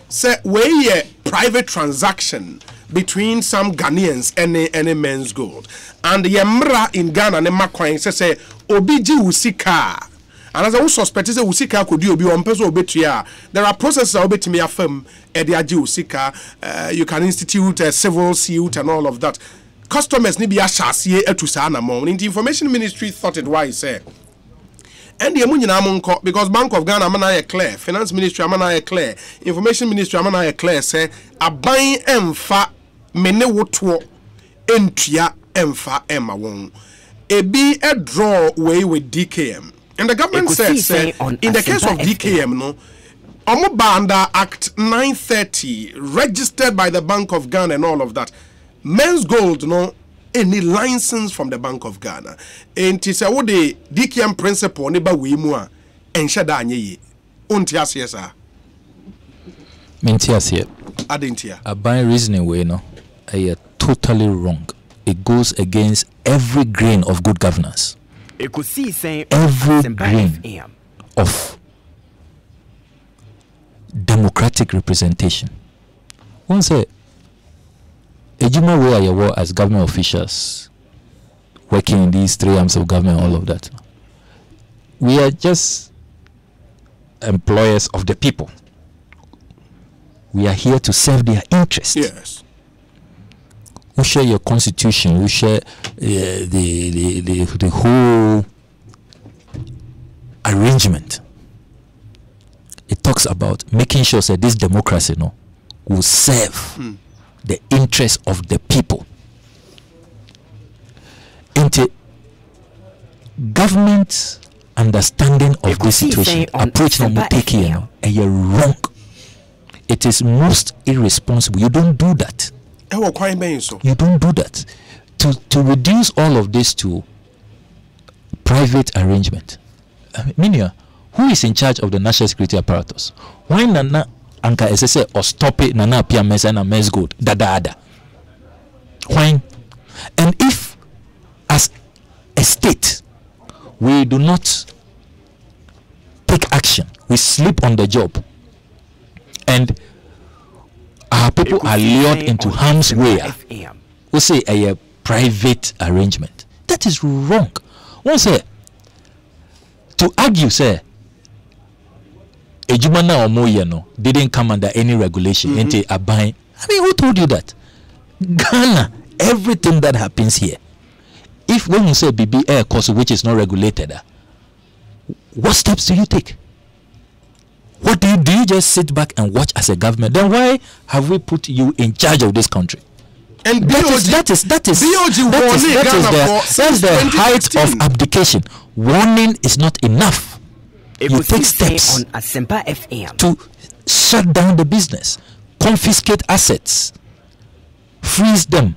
Say where a private transaction between some Ghanaians and any Menzgold. And the Yemra in Ghana ne makwan say obiji usika. And as I suspect is usika could you be on person obetia. There are processes obetimi affirm ediaji usika. You can institute a civil suit and all of that. Customers ni be ashasiye etusana mom. In the information ministry thought it wise say. And the Amunyina Monko, because Bank of Ghana amana clear, Finance Ministry amana clear, Information Ministry amana clear say a buying emfa mene woto entua emfa ema won. E be a draw way with DKM. And the government said say in the case of DKM no Omobanda Act 930 registered by the Bank of Ghana and all of that. Menzgold no any license from the Bank of Ghana. And it is a what the DKM principle neba we mua and shada nye untias yesa. Mintias here. Adintia. A by reasoning way no, totally wrong. It goes against every grain of good governance. Ekosiisen every Asempa grain FM. of democratic representation. One say Ejima where you were as government officials working in these three arms of government, all of that. We are just employers of the people. We are here to serve their interests. Yes. We share your constitution. We share the whole arrangement. It talks about making sure that this democracy will serve the interests of the people. Into government understanding of this situation, approach no take here, and you're wrong. It is most irresponsible. You don't do that. You don't do that. To reduce all of this to private arrangement. Minia, who is in charge of the national security apparatus? Why Nana Anka SSA or stop it Nana Pia Mesa and Menzgold Dada? Why? And if as a state we do not take action, we sleep on the job, and our people are lured into harm's way, we say a private arrangement. That is wrong. One say to argue, say Ejumana or Moyano didn't come under any regulation into a buying. I mean, who told you that? Ghana, everything that happens here. If when you say BB air course which is not regulated, what steps do you take? What do you just sit back and watch as a government? Then why have we put you in charge of this country? And that is the height of abdication. Warning is not enough. You take steps on Asempa FM to shut down the business, confiscate assets, freeze them,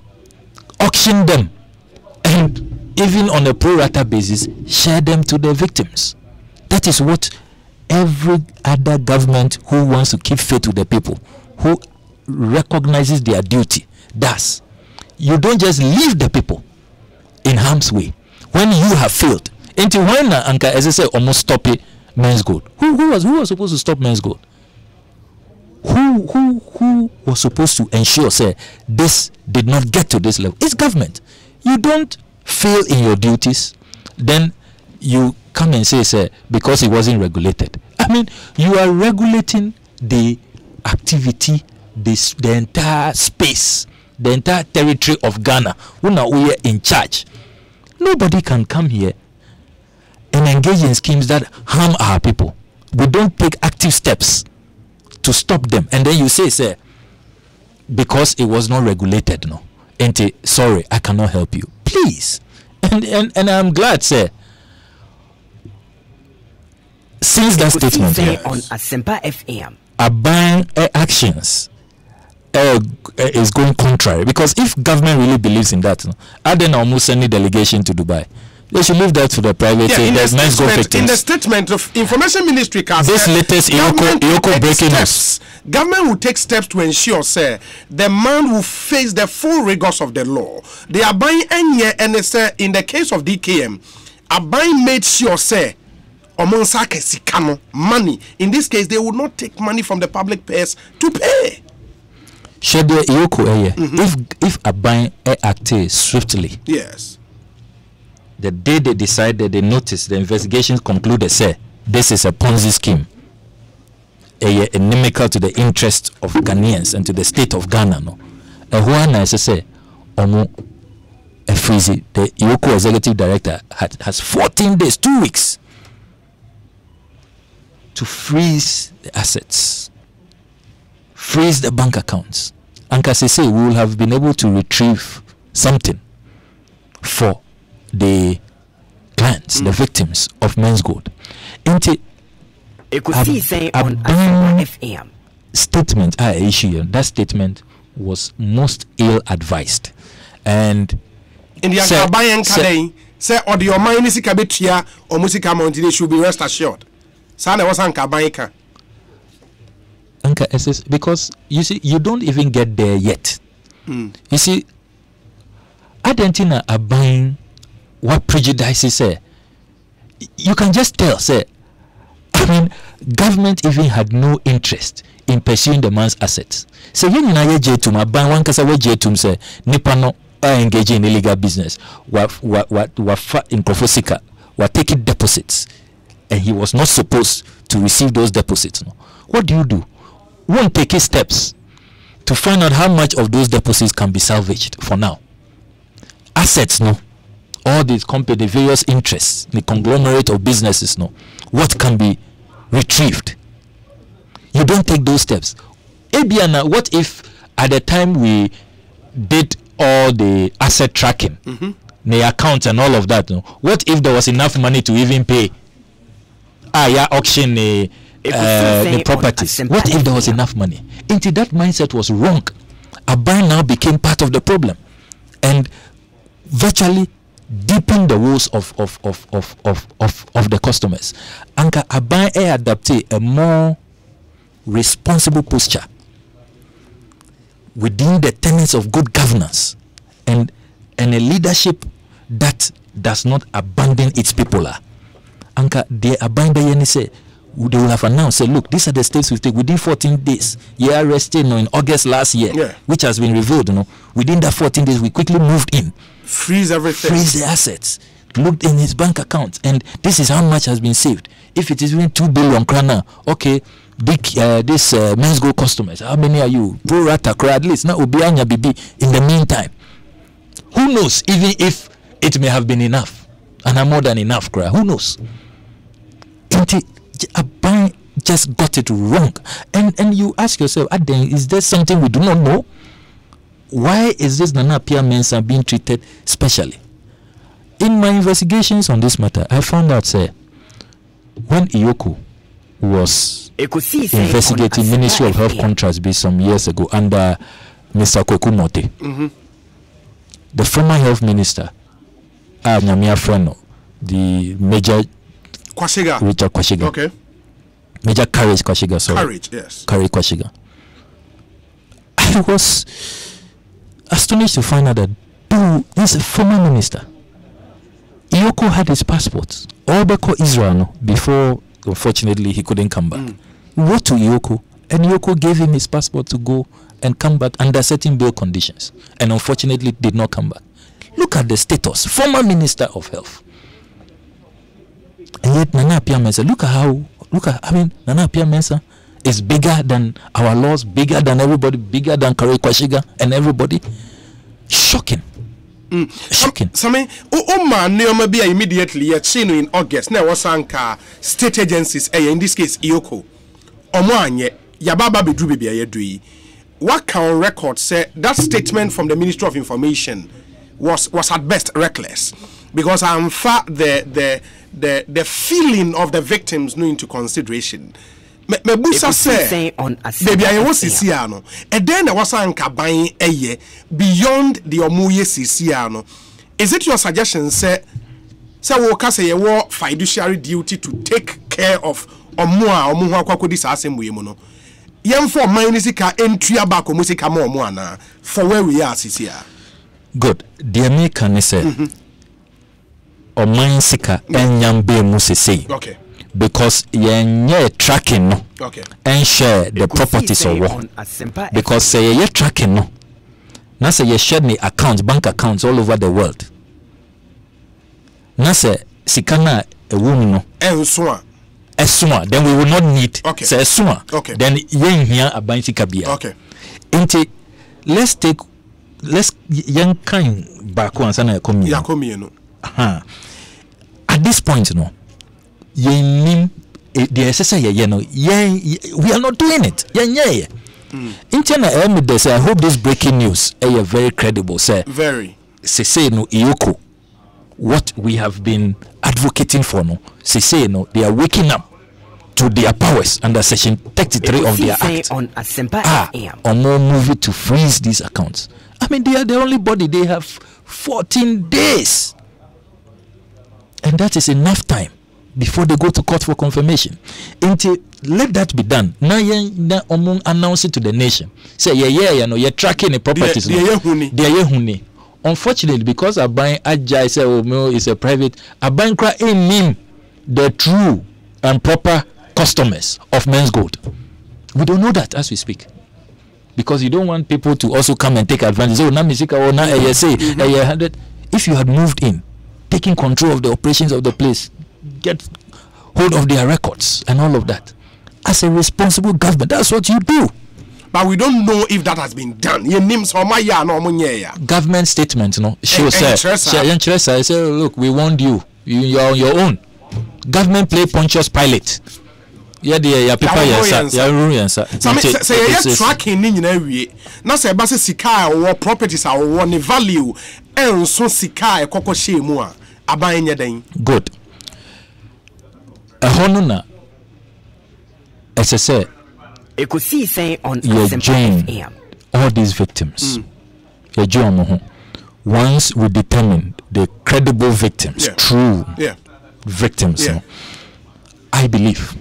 auction them, and even on a pro rata basis, share them to the victims. That is what every other government who wants to keep faith with the people, who recognizes their duty, does. You don't just leave the people in harm's way when you have failed. Until when Anka as I say almost stop it Menzgold. Who was supposed to stop Menzgold? Who was supposed to ensure say this did not get to this level? It's government. You don't fail in your duties, then you come and say because it wasn't regulated. I mean, you are regulating the activity, the entire space, the entire territory of Ghana. We are in charge. Nobody can come here and engage in schemes that harm our people. We don't take active steps to stop them, and then you say because it was not regulated, sorry, I cannot help you. Please. And I'm glad, since that statement on Asempa FM, Aban actions is going contrary, because if government really believes in that, I then almost send a delegation to Dubai. They should leave that to the private. In the statement of Information Ministry, this latest Yoko breaking news. Government will take steps to ensure, the man will face the full rigors of the law. They are buying any and in the case of DKM, Aban made sure, money. In this case, they would not take money from the public payers to pay. Should Iyoko if Aban acted swiftly. Yes. The day they decided, they noticed, the investigations concluded, say, this is a Ponzi scheme, inimical to the interest of Ghanaians and to the state of Ghana. No, I say, Freezy, the Iyoko executive director, has 14 days, 2 weeks, to freeze the assets, freeze the bank accounts. And as I say, we will have been able to retrieve something for the clients, the victims of Menzgold. Ekosiisen on Asempa FM. Statement I issue. That statement was most ill-advised, and in the Akabayan Kadei, say, or the Omani Sikabetia or Musika Mountain, they should be rest assured. Sana was Ankabaika. Anka, because you see, you don't even get there yet. You see, Argentina are buying what prejudices say. You can just tell, say, I mean, government even had no interest in pursuing the man's assets. So you know, Jetum, a ban one kasa Jetum say, Nipano are engaging in illegal business. What in Kofosika, were taking deposits, and he was not supposed to receive those deposits. No. What do? Won't take steps to find out how much of those deposits can be salvaged for now. Assets, no. All these company, various interests, the conglomerate of businesses, no. What can be retrieved? You don't take those steps. Ebiana, what if at the time we did all the asset tracking, the accounts and all of that, no? What if there was enough money to even pay auction the properties? What if there was enough money? Until that mindset was wrong, Aban now became part of the problem and virtually deepened the woes of the customers. Anka Aban adapted a more responsible posture within the tenets of good governance and a leadership that does not abandon its people. Anka they abandon say they will have announced, say, look, these are the steps we take within 14 days. You arrested in August last year, which has been revealed. Within that 14 days, we quickly moved in, freeze everything, freeze the assets, looked in his bank account, and this is how much has been saved. If it is even 2 billion krana, okay, big this Menzgold customers, how many are you? Pro rata, at least now Obianya Bibi. In the meantime, who knows? Even if it may have been enough, and more than enough, who knows? Aban just got it wrong, and you ask yourself, Aden, is there something we do not know? Why is this Nana Pia Mensah being treated specially? In my investigations on this matter, I found out, say, when Iyoko was investigating Ministry of Health contracts some years ago under Mr. Kwekumote, the former health minister, Nyamia Freno, the Major Kwashiga. Richard Kwashiga. Okay. Major Courage Kwashiga, sorry. Courage, yes. Courage Kwashiga. I was astonished to find out that he's a former minister. Iyoko had his passport. Obeko Israel before, unfortunately, he couldn't come back. He wrote to Iyoko, and Iyoko gave him his passport to go and come back under certain bail conditions, and unfortunately did not come back. Look at the status. Former Minister of Health. And yet Nana Pia Mensah, Nana Pia Mensah is bigger than our laws, bigger than everybody, bigger than Kare Kwashiga and everybody. Shocking. Shocking. Same, neoma be immediately in August. Now was anka state agencies, in this case Iyoko. Omwanye yababa bedru bibia yedui. What can record say that statement from the Ministry of Information was at best reckless, because I'm far the feeling of the victims no into consideration. Mebusa say baby I was sisiano and then there was anka buying beyond the omuye sisiano. Is it your suggestion say we can say a fiduciary duty to take care of omuha kwako this assembly no yem for minisika entry back musika mo ana for where we are sisia. Good. The American say Omansika enyambe musese. Okay. because you're tracking no. Okay. And share the properties of one. Because say you're tracking no. Now say you share the accounts, bank accounts all over the world. Now say sikana a woman no. Esuma, then we will not need say esuma. Okay. Then yen here a bank kabia. Okay. Let's young kind back once and I come here. No. At this point, no, the SSA, we are not doing it. I hope this breaking news is very credible, sir. Very. Say no, Iyoko, what we have been advocating for, no, say no, they are waking up to their powers under Section 33 of their Act. On Asempa or more movie to freeze these accounts. I mean, they are the only body. They have 14 days. And that is enough time before they go to court for confirmation. Until let that be done. Now you announce it to the nation. Say, you're tracking the properties. Unfortunately, because I buy Ajay, say, it's a private, I buy the true and proper customers of Menzgold. We don't know that as we speak. Because you don't want people to also come and take advantage. Oh, now if you had moved in, taking control of the operations of the place, get hold of their records and all of that. As a responsible government, that's what you do. But we don't know if that has been done. Government statement, no. She say, look, we warned you. You're on your own. Government play Pontius Pilate. People say tracking in every now say basi sika or properties are one value and so sika koko shemu aban den. Good. A honuna as I say Ekosiisen on Asempa all these victims. Once we determine the credible victims, true victims, I believe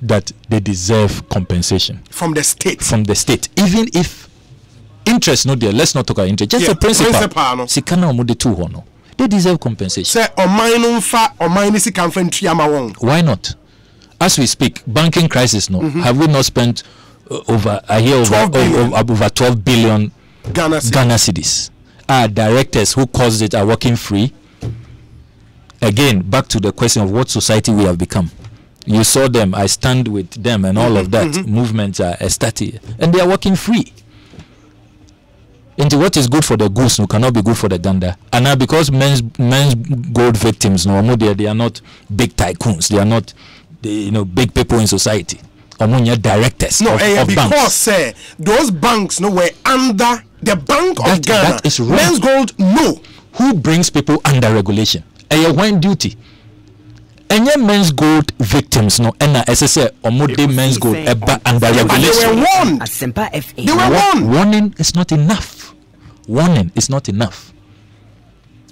that they deserve compensation from the state. Even if interest not there, let's not talk about interest. Just the principal. Sikana omude tu hono. They deserve compensation. Say why not? As we speak, banking crisis no. Have we not spent over 12 billion Ghana cedis? Our directors who caused it are working free. Again, back to the question of what society we have become. You saw them, I stand with them and all of that. Movements are static and they are working free. Into what is good for the goose no cannot be good for the gander. And now because men's gold victims no they are not big tycoons, they are not big people in society. Directors of because banks. Those banks were under the Bank of Ghana. That is wrong. Menzgold who brings people under regulation? When duty. Any Menzgold victims no SSA omude Menzgold under regulation. They were warned. They were warned. Warning is not enough. Warning is not enough.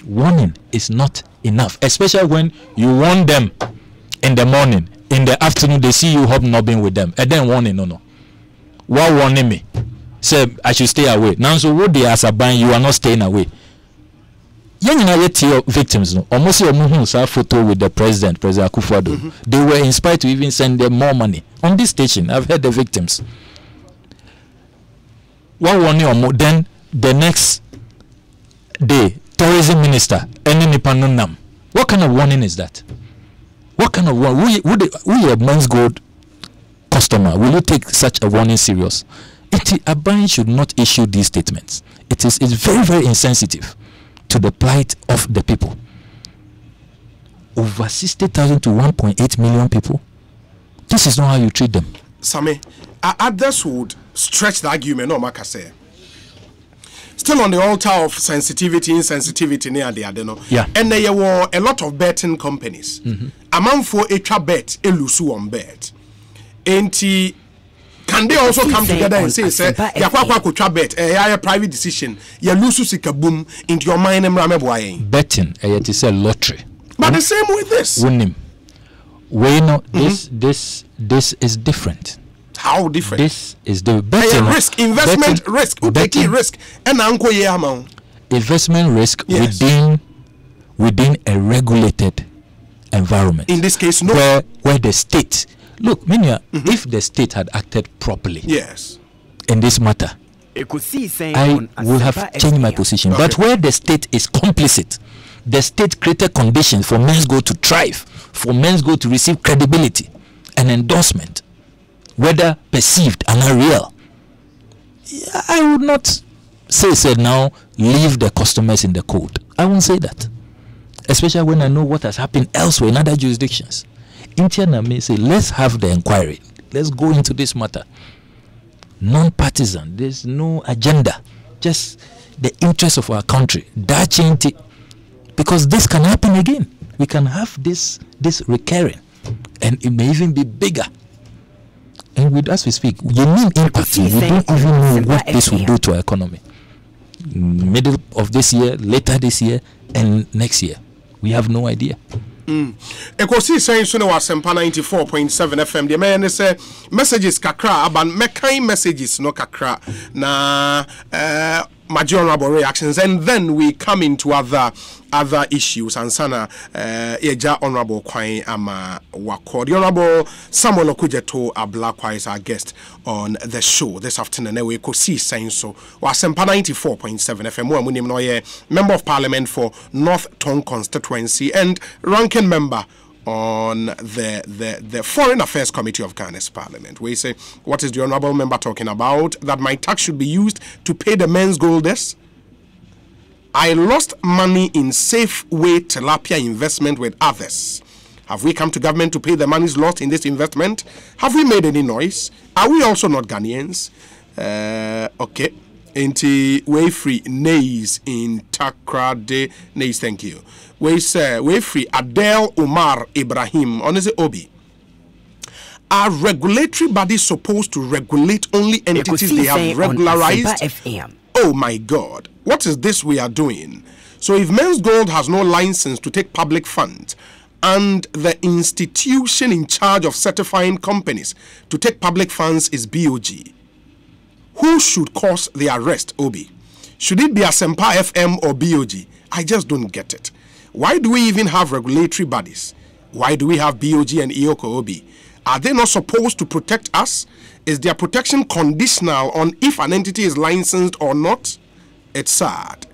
Warning is not enough, especially when you warn them in the morning. In the afternoon, they see you hobnobbing with them, and then warning no. Why warning me? Say I should stay away. Now so what they as a ban, you are not staying away. Your victims no almost your photo with the President Akufo-Addo. They were inspired to even send them more money on this station. I've heard the victims. One warning or more, then the next day, tourism minister nam. What kind of warning is that? What kind of warning? We a Menzgold customer, will you take such a warning serious? A bank should not issue these statements. It's very, very insensitive to the plight of the people. Over 60,000 to 1.8 million people. This is not how you treat them. Same, others would stretch the argument, no Makase. Still on the altar of insensitivity near the Adeno. Yeah. And there were a lot of betting companies. A man for a bet, a lusu on bet. Can they also come together and say, Yakwa bet, a private decision, ya lusu sika boom into your mind and rameboy? Betting, it is a lottery. But the same with this. This is different. How different? This is the betting risk, investment risk, betting risk, and investment risk within a regulated environment. In this case, no. Where the state, look, Minya, if the state had acted properly, yes, in this matter, I would have changed my position. Okay. But where the state is complicit, the state created conditions for Menzgold to thrive, for Menzgold to receive credibility and endorsement, whether perceived and unreal. I would not say now leave the customers in the cold. I won't say that, especially when I know what has happened elsewhere in other jurisdictions. Intiana may say, let's have the inquiry. Let's go into this matter. Non-partisan. There's no agenda. Just the interest of our country. That change it. Because this can happen again. We can have this recurring. And it may even be bigger. And with as we speak, you mean impact. We don't even know what this will do to our economy. Middle of this year, later this year, and next year. We have no idea. Ekosiisen so no Asempa 94.7 FM. The man say messages kakra aban mekai messages no kakra na majorable reactions, and then we come into other issues. And sana eja honorable kwai ama wako. The honorable Samuel Okudzeto Ablakwa is our guest on the show this afternoon. We Ekosiisen so Asempa 94.7 FM. Mo amunim no ye member of parliament for North Tongue constituency and ranking member on the Foreign Affairs Committee of Ghana's Parliament. We say, what is the honorable member talking about? That my tax should be used to pay the Menzgolders. I lost money in Safeway tilapia investment with others. Have we come to government to pay the monies lost in this investment? Have we made any noise? Are we also not Ghanaians? Okay. Inti way free nays in Takrade nays, thank you. We say way free Adel Umar Ibrahim honestly Obi. Are regulatory bodies supposed to regulate only entities they have regularized? Oh my God, what is this we are doing? So if Menzgold has no license to take public funds, and the institution in charge of certifying companies to take public funds is BOG, who should cause the arrest, Obi? Should it be Asempa FM or BOG? I just don't get it. Why do we even have regulatory bodies? Why do we have BOG and EOCO, Obi? Are they not supposed to protect us? Is their protection conditional on if an entity is licensed or not? It's sad.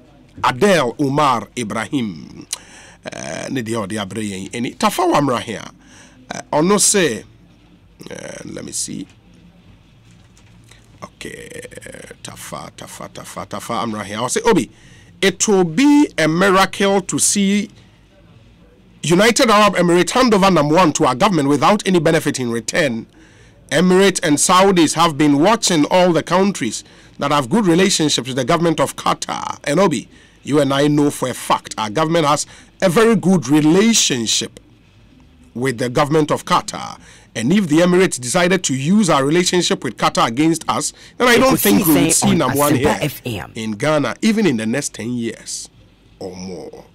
Adel Umar Ibrahim. Tafa Wamra here. Ono say, let me see. Okay, Tafa Amra here. I'll say, Obi, it will be a miracle to see United Arab Emirates hand over number one to our government without any benefit in return. Emirates and Saudis have been watching all the countries that have good relationships with the government of Qatar. And Obi, you and I know for a fact our government has a very good relationship with the government of Qatar. And if the Emirates decided to use our relationship with Qatar against us, then I don't think we will see number one here in Ghana, even in the next 10 years or more.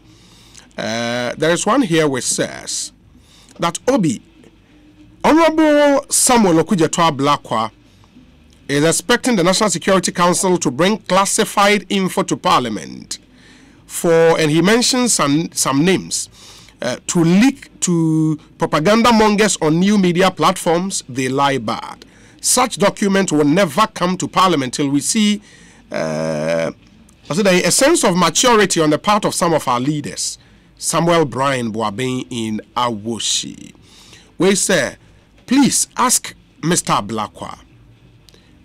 There is one here which says that Obi, Honorable Samuel Okudzeto Ablakwa is expecting the National Security Council to bring classified info to Parliament and he mentions some names, to leak to propaganda mongers on new media platforms. They lie bad. Such documents will never come to Parliament till we see a sense of maturity on the part of some of our leaders. Samuel Brian Boabin in Awoshi. We say, please ask Mr. Ablakwa,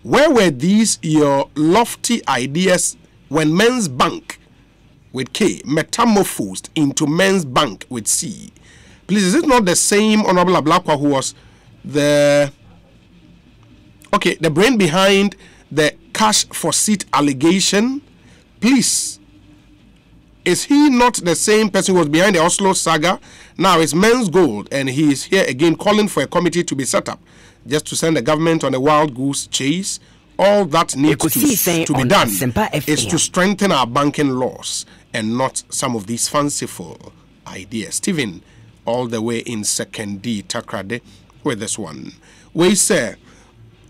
where were these your lofty ideas when Men's Bank with K metamorphosed into Men's Bank with C? Please, is it not the same Honorable Ablakwa who was the brain behind the cash for seat allegation? Please, is he not the same person who was behind the Oslo Saga? Now it's Menzgold, and he is here again calling for a committee to be set up just to send the government on a wild goose chase. All that needs to be done is to strengthen our banking laws and not some of these fanciful ideas. Stephen, all the way in 2nd D, Takrade, with this one. We say,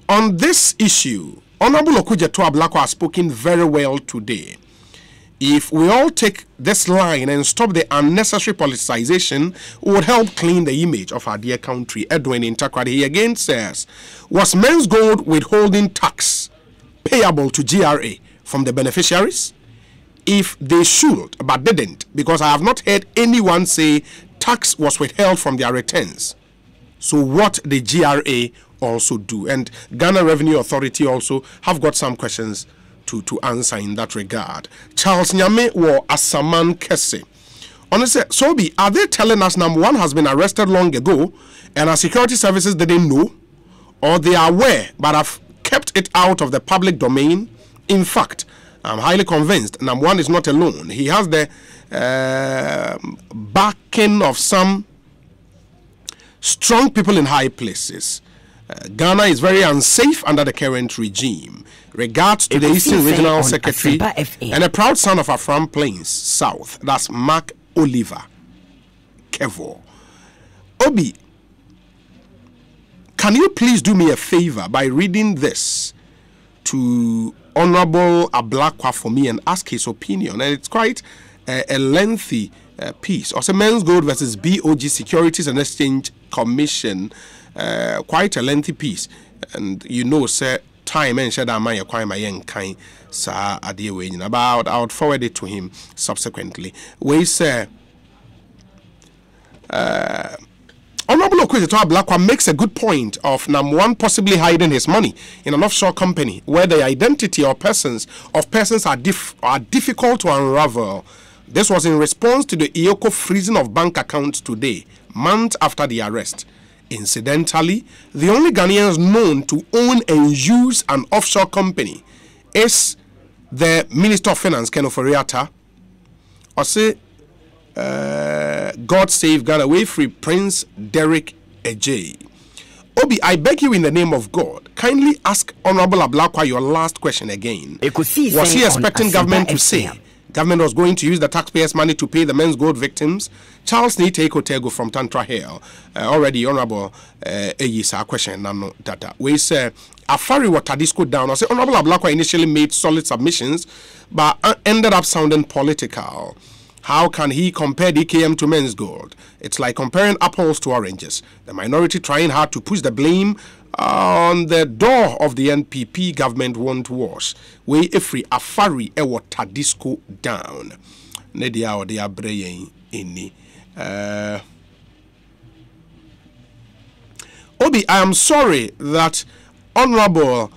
on this issue, Honorable Okudzeto Ablakwa has spoken very well today. If we all take this line and stop the unnecessary politicization, it would help clean the image of our dear country. Edwin in Takrady, he again says, was Menzgold withholding tax payable to GRA from the beneficiaries? If they should, but didn't, because I have not heard anyone say tax was withheld from their returns. So what the GRA also do? And Ghana Revenue Authority also have got some questions to answer in that regard. Charles Nyame or Asaman Kese. Honestly, Sobi, are they telling us number one has been arrested long ago and our security services didn't know? Or they are aware but have kept it out of the public domain? In fact, I'm highly convinced number one is not alone. He has the backing of some strong people in high places. Ghana is very unsafe under the current regime. Regards to the Eastern Regional Secretary and a proud son of Afram Plains South. That's Mark Oliver Kevo. Obi, can you please do me a favor by reading this to Honorable Ablakwa for me and ask his opinion? And it's quite a lengthy piece. Also, Menzgold versus BOG Securities and Exchange Commission. Quite a lengthy piece. And you know, sir, time and shada my acquire my young kind, sir, about I would forward it to him subsequently. We say, Honorable Okudzeto Ablakwa makes a good point of number one, possibly hiding his money in an offshore company where the identity or persons are difficult to unravel. This was in response to the Iyoko freezing of bank accounts today, months after the arrest. Incidentally, the only Ghanaians known to own and use an offshore company is the Minister of Finance, Ken Oforiatta. Or say, God save Ghana, way free Prince Derek Ejay. Obi, I beg you in the name of God, kindly ask Honorable Ablakwa your last question again. Was he expecting government to say government was going to use the taxpayers' money to pay the Menzgold victims? Charles Nite Kotego from Tantra Hill. Already, Honorable Eyisa question, Nano Data. We say, Afari Watadisco down. I say, Honorable Ablakwa initially made solid submissions, but ended up sounding political. How can he compare DKM to Menzgold? It's like comparing apples to oranges. The minority trying hard to push the blame on the door of the NPP government won't wash. We ifri afari ewo tadisco down. Nedia or the abreye ini. Obi, I am sorry that Honorable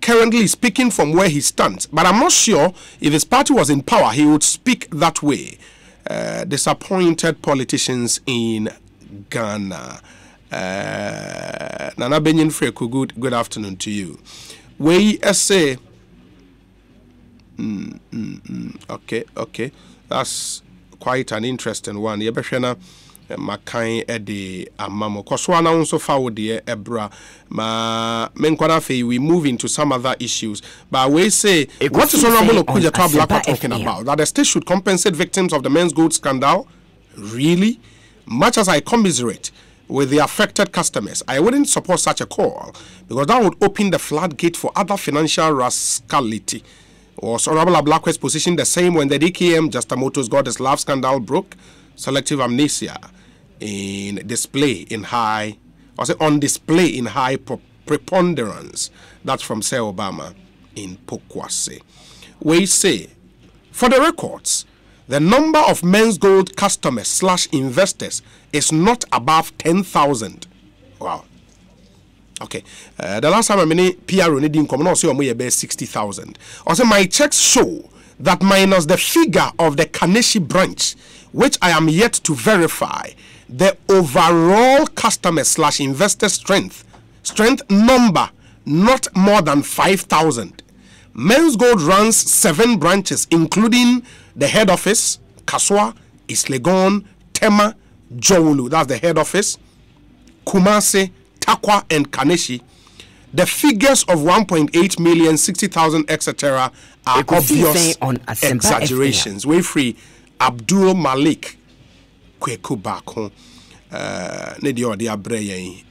currently speaking from where he stands, but I'm not sure if his party was in power he would speak that way. Disappointed politicians in Ghana. Nana Benyin Freku, good afternoon to you. We say okay, that's quite an interesting one. Yebeshana Makai Edi Amamo Koswana also found the Ebra Ma Menkwana we move into some other issues. But we say what is Honorable Okudzeto Ablakwa talking about? That the state should compensate victims of the Menzgold scandal? Really? Much as I commiserate with the affected customers, I wouldn't support such a call because that would open the floodgate for other financial rascality. Was Honorable Ablakwa's position the same when the DKM Justamoto's got his love scandal broke? Selective amnesia on display in high preponderance. That's from Sir Obama in Pokwase. We say, for the records, the number of Menzgold customers / investors is not above 10,000. Wow. Okay. The last time I mean PR didn't come, also about 60,000. Also, my checks show that minus the figure of the Kaneshi branch, which I am yet to verify, the overall customer / investor strength number not more than 5,000. Menzgold runs 7 branches, including the head office, Kaswa, Islegon, Tema, Jowulu, that's the head office, Kumasi, Takwa, and Kaneshi. The figures of 1.8 million, 60,000, etc. are obvious exaggerations. We free Abdul Malik Kweku Bako Nedio de Abreye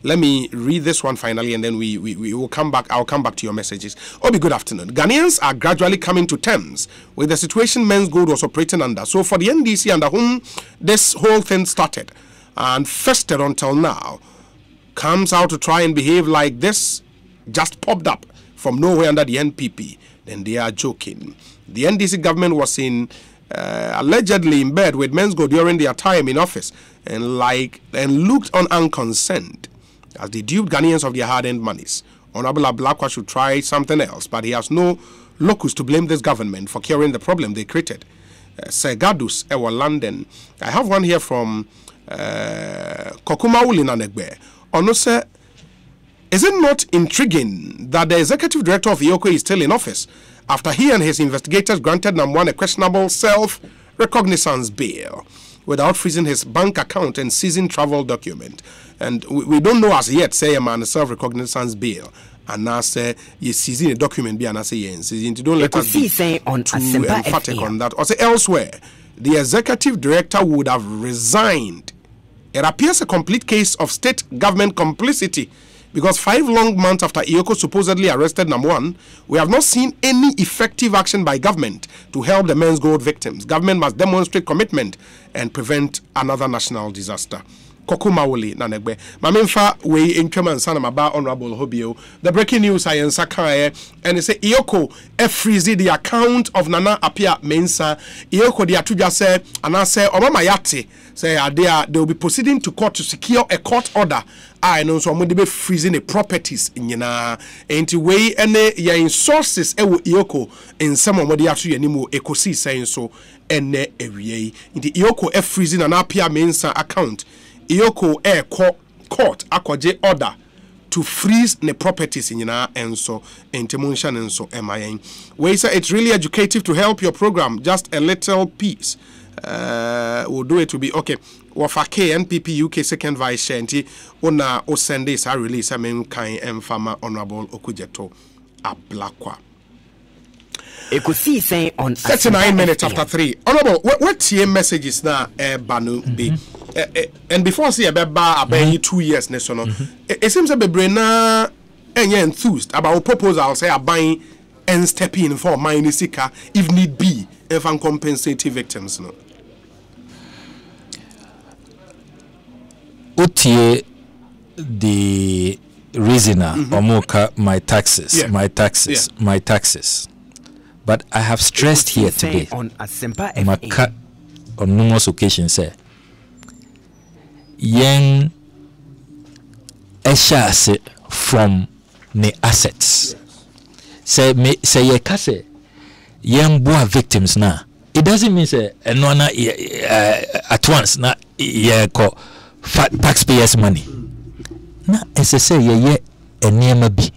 Let me read this one finally, and then we will come back. I'll come back to your messages. Obi, good afternoon. Ghanaians are gradually coming to terms with the situation Menzgold was operating under. So for the NDC under whom this whole thing started and festered until now, comes out to try and behave like this just popped up from nowhere under the NPP, then they are joking. The NDC government was allegedly in bed with Menzgold during their time in office and looked on unconcerned as they duped Ghanaians of their hard-earned monies. Honorable Ablakwa should try something else, but he has no locus to blame this government for curing the problem they created. Sir Gadus Ewa London. I have one here from Kokumauli Nanegbe. Ono sir, is it not intriguing that the executive director of Ioko is still in office after he and his investigators granted Namwan a questionable self-recognizance bail without freezing his bank account and seizing travel document? And we don't know as yet, say a man self-recognizance bail. And now say you seizing a document, be and I say yes. Don't let us be too emphatic on that. Or say elsewhere, the executive director would have resigned. It appears a complete case of state government complicity, because 5 long months after Ioko supposedly arrested Namwan, we have not seen any effective action by government to help the Menzgold victims. Government must demonstrate commitment and prevent another national disaster. Kokumawoli Nanegbe. Mamemfa we in Chairman Sanamaba Honorable Hobio. The breaking news I in Sakaye and they say Ioko freeze the account of Nana Apia Mensa. Ioko the Atuja say and I say Obama Yati say they will be proceeding to court to secure a court order. I know so I'm going to be freezing the properties in Yana and to way any in sources Ioko in some of the actually anymore Ekosiisen so and area in the Ioko freezing an Apia Mensa account. Ioko court akwaje order to freeze the properties in Yana and so intimuntion and so MIN. We say it's really educative to help your program. Just a little piece. We'll do it to be okay. Wafake NPP UK second vice chair ona osende sa release amen kan emfama Honorable Okudzeto Ablakwa. Ekosiisen on 39 minutes after 3. Honorable, what your messages now banu be? And before I say about 2 years national, it seems a bebrena enthused about proposal say buying and step in for mine seeker if need be if uncompensated victims no. Utie the reasoner omoka my taxes. But I have stressed here today on Asempa on numerous occasions say yen eshase from the assets. Say ye kase yen boa victims na. It doesn't mean say enona at once na ye ko taxpayers money. Na say ye enema bi.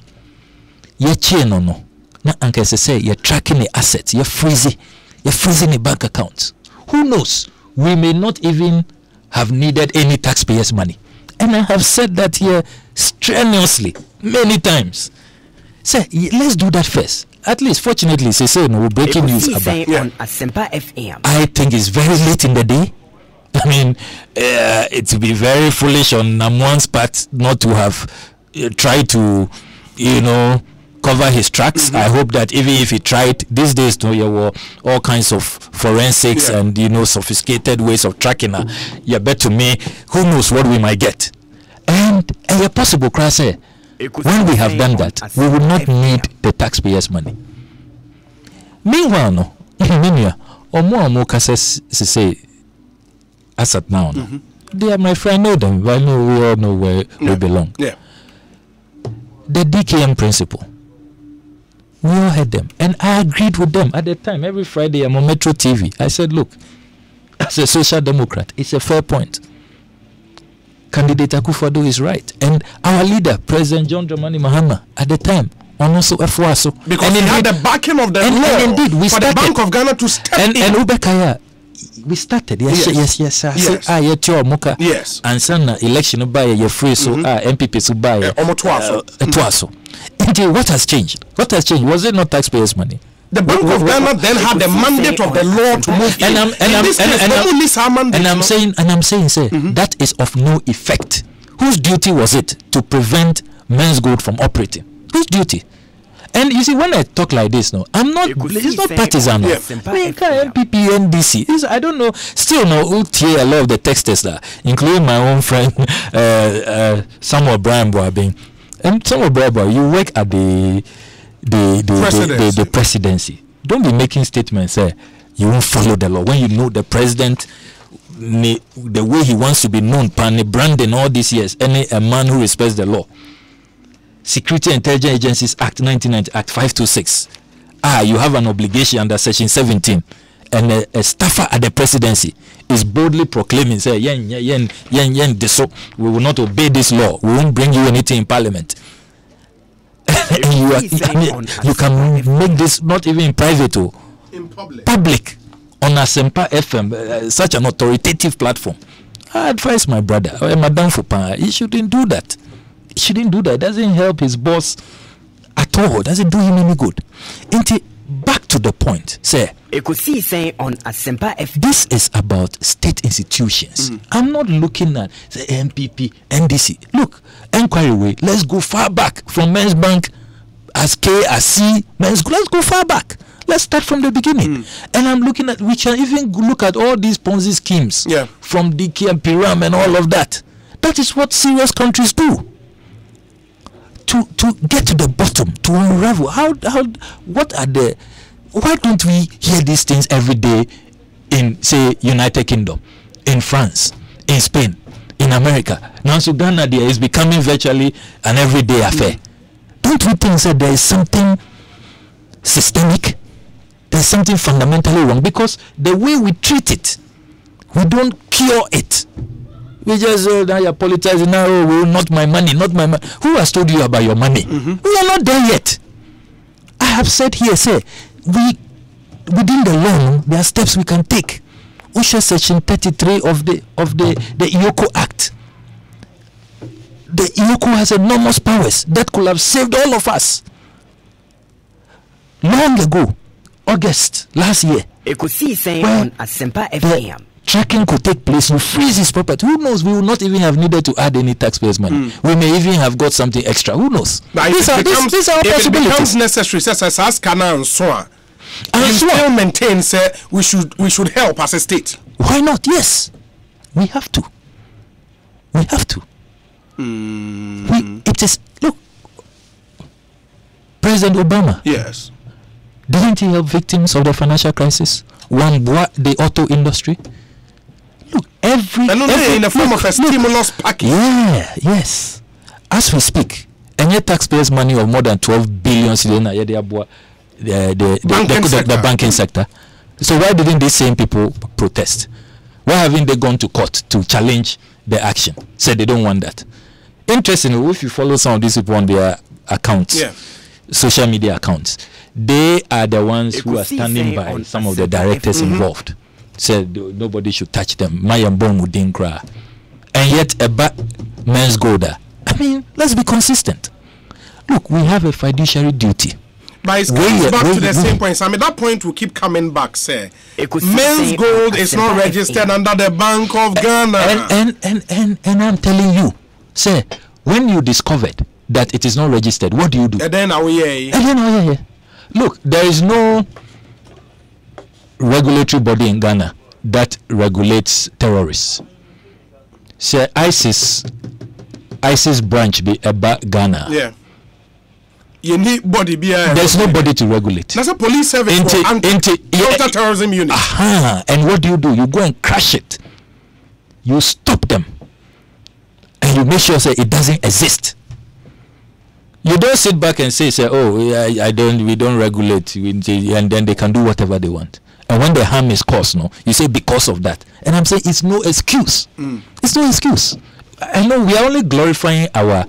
Ye chie no. Na anke say you're tracking the assets, you're freezing the bank accounts. Who knows? We may not even have needed any taxpayers' money. And I have said that here strenuously many times. Say, let's do that first. At least, fortunately, say no breaking news about. On Asempa FM. I think it's very late in the day. I mean, it would be very foolish on Namwan's part not to have tried to, cover his tracks. I hope that even if he tried these days, there were all kinds of forensics and sophisticated ways of tracking her. You bet to me, who knows what we might get. And a possible crash when we have done that, we will not need the taxpayers' money. Meanwhile, no, or more say as at now, they are my friend. I know them. I know we all know where we belong. Yeah. The DKM principle. We all heard them, and I agreed with them at the time. Every Friday, I'm on Metro TV. I said, look, as a social democrat, it's a fair point. Candidate Akufo-Addo is right. And our leader, President John Dramani Mahama, at the time, also FWASO. Because he had the backing of the law and indeed, we started. The Bank of Ghana to step in. And Ubekaya, we started. Yes. Yes. And sana election buy your free so MPP so buy twaso. What has changed? Was it not taxpayers' money? The Bank of Ghana then had the mandate of the law to move and I'm saying, that is of no effect Whose duty was it to prevent Menzgold from operating? Whose duty? And you see, when I talk like this, no, I'm not. It's not partisan. Yeah. MPP, NDC. I don't know. Still, no. UTA, a lot of the texters there, including my own friend Samuel Brian Boabing. And Samuel Brian, you work at the presidency. Don't be making statements. You won't follow the law when you know the president. The way he wants to be known, branding all these years, a man who respects the law. Security and Intelligence Agencies Act 1990, Act 526. You have an obligation under Section 17, and a staffer at the presidency is boldly proclaiming, say, we will not obey this law. We won't bring you anything in Parliament. You can make this not even in private or in public on Asempa FM, such an authoritative platform. I advise my brother, Madame Fupin, he shouldn't do that. He shouldn't do that. It doesn't help his boss at all. It doesn't do him any good. Back to the point, say, Ekosiisen on Asempa FM. This is about state institutions. I'm not looking at the MPP, NDC. Look, Inquiry Way, let's go far back from Men's Bank, as K, as C, Men's. Let's go far back. Let's start from the beginning. And I'm looking at, we can even look at all these Ponzi schemes from DK and Piram and all of that. That is what serious countries do. To get to the bottom, to unravel. Why don't we hear these things every day in, say, United Kingdom, in France, in Spain, in America? Now, so Ghana there is becoming virtually an everyday affair. Don't we think that there is something systemic? There's something fundamentally wrong, because the way we treat it, we don't cure it. We just now you're politicizing now. Not my money, not my money. Who has told you about your money? We are not there yet. I have said here, say, within the law, there are steps we can take. OSHA Section 33 of the IOCO Act. The IOCO has enormous powers that could have saved all of us. Long ago, August last year, Ekosiisen on Asempa FM. Tracking could take place, you freeze his property. Who knows? We will not even have needed to add any taxpayers' money. We may even have got something extra. Who knows? These are possibilities. If it becomes necessary, says as Kana and so on, you still maintain, say, we should help as a state. Why not? Yes, we have to. We have to. It is, look, President Obama. Yes. Didn't he help victims of the financial crisis? The auto industry. Look, every in the form of a stimulus package. Yeah, yes. As we speak, any taxpayers' money of more than 12 billion the banking sector. So why didn't these same people protest? Why haven't they gone to court to challenge the action? Said they don't want that. Interestingly, if you follow some of these people on their accounts, social media accounts, they are the ones who are standing by some of the directors involved. Said nobody should touch them. Mayambon wouldn't cry. And yet a Menzgold. I mean, let's be consistent. Look, we have a fiduciary duty. But it's back to the same point. I mean, that point will keep coming back, sir. Menzgold is not registered under the Bank of Ghana. And I'm telling you, sir, when you discovered that it is not registered, what do? And then look, there is no regulatory body in Ghana that regulates terrorists. Say ISIS branch be about Ghana. Yeah. You need body be there's nobody to regulate. That's a police service for counter-terrorism unit. And what do? You go and crash it. You stop them. And you make sure say it doesn't exist. You don't sit back and say, we don't regulate, and then they can do whatever they want. And when the harm is caused, you say because of that. And I'm saying it's no excuse. It's no excuse. I know we are only glorifying our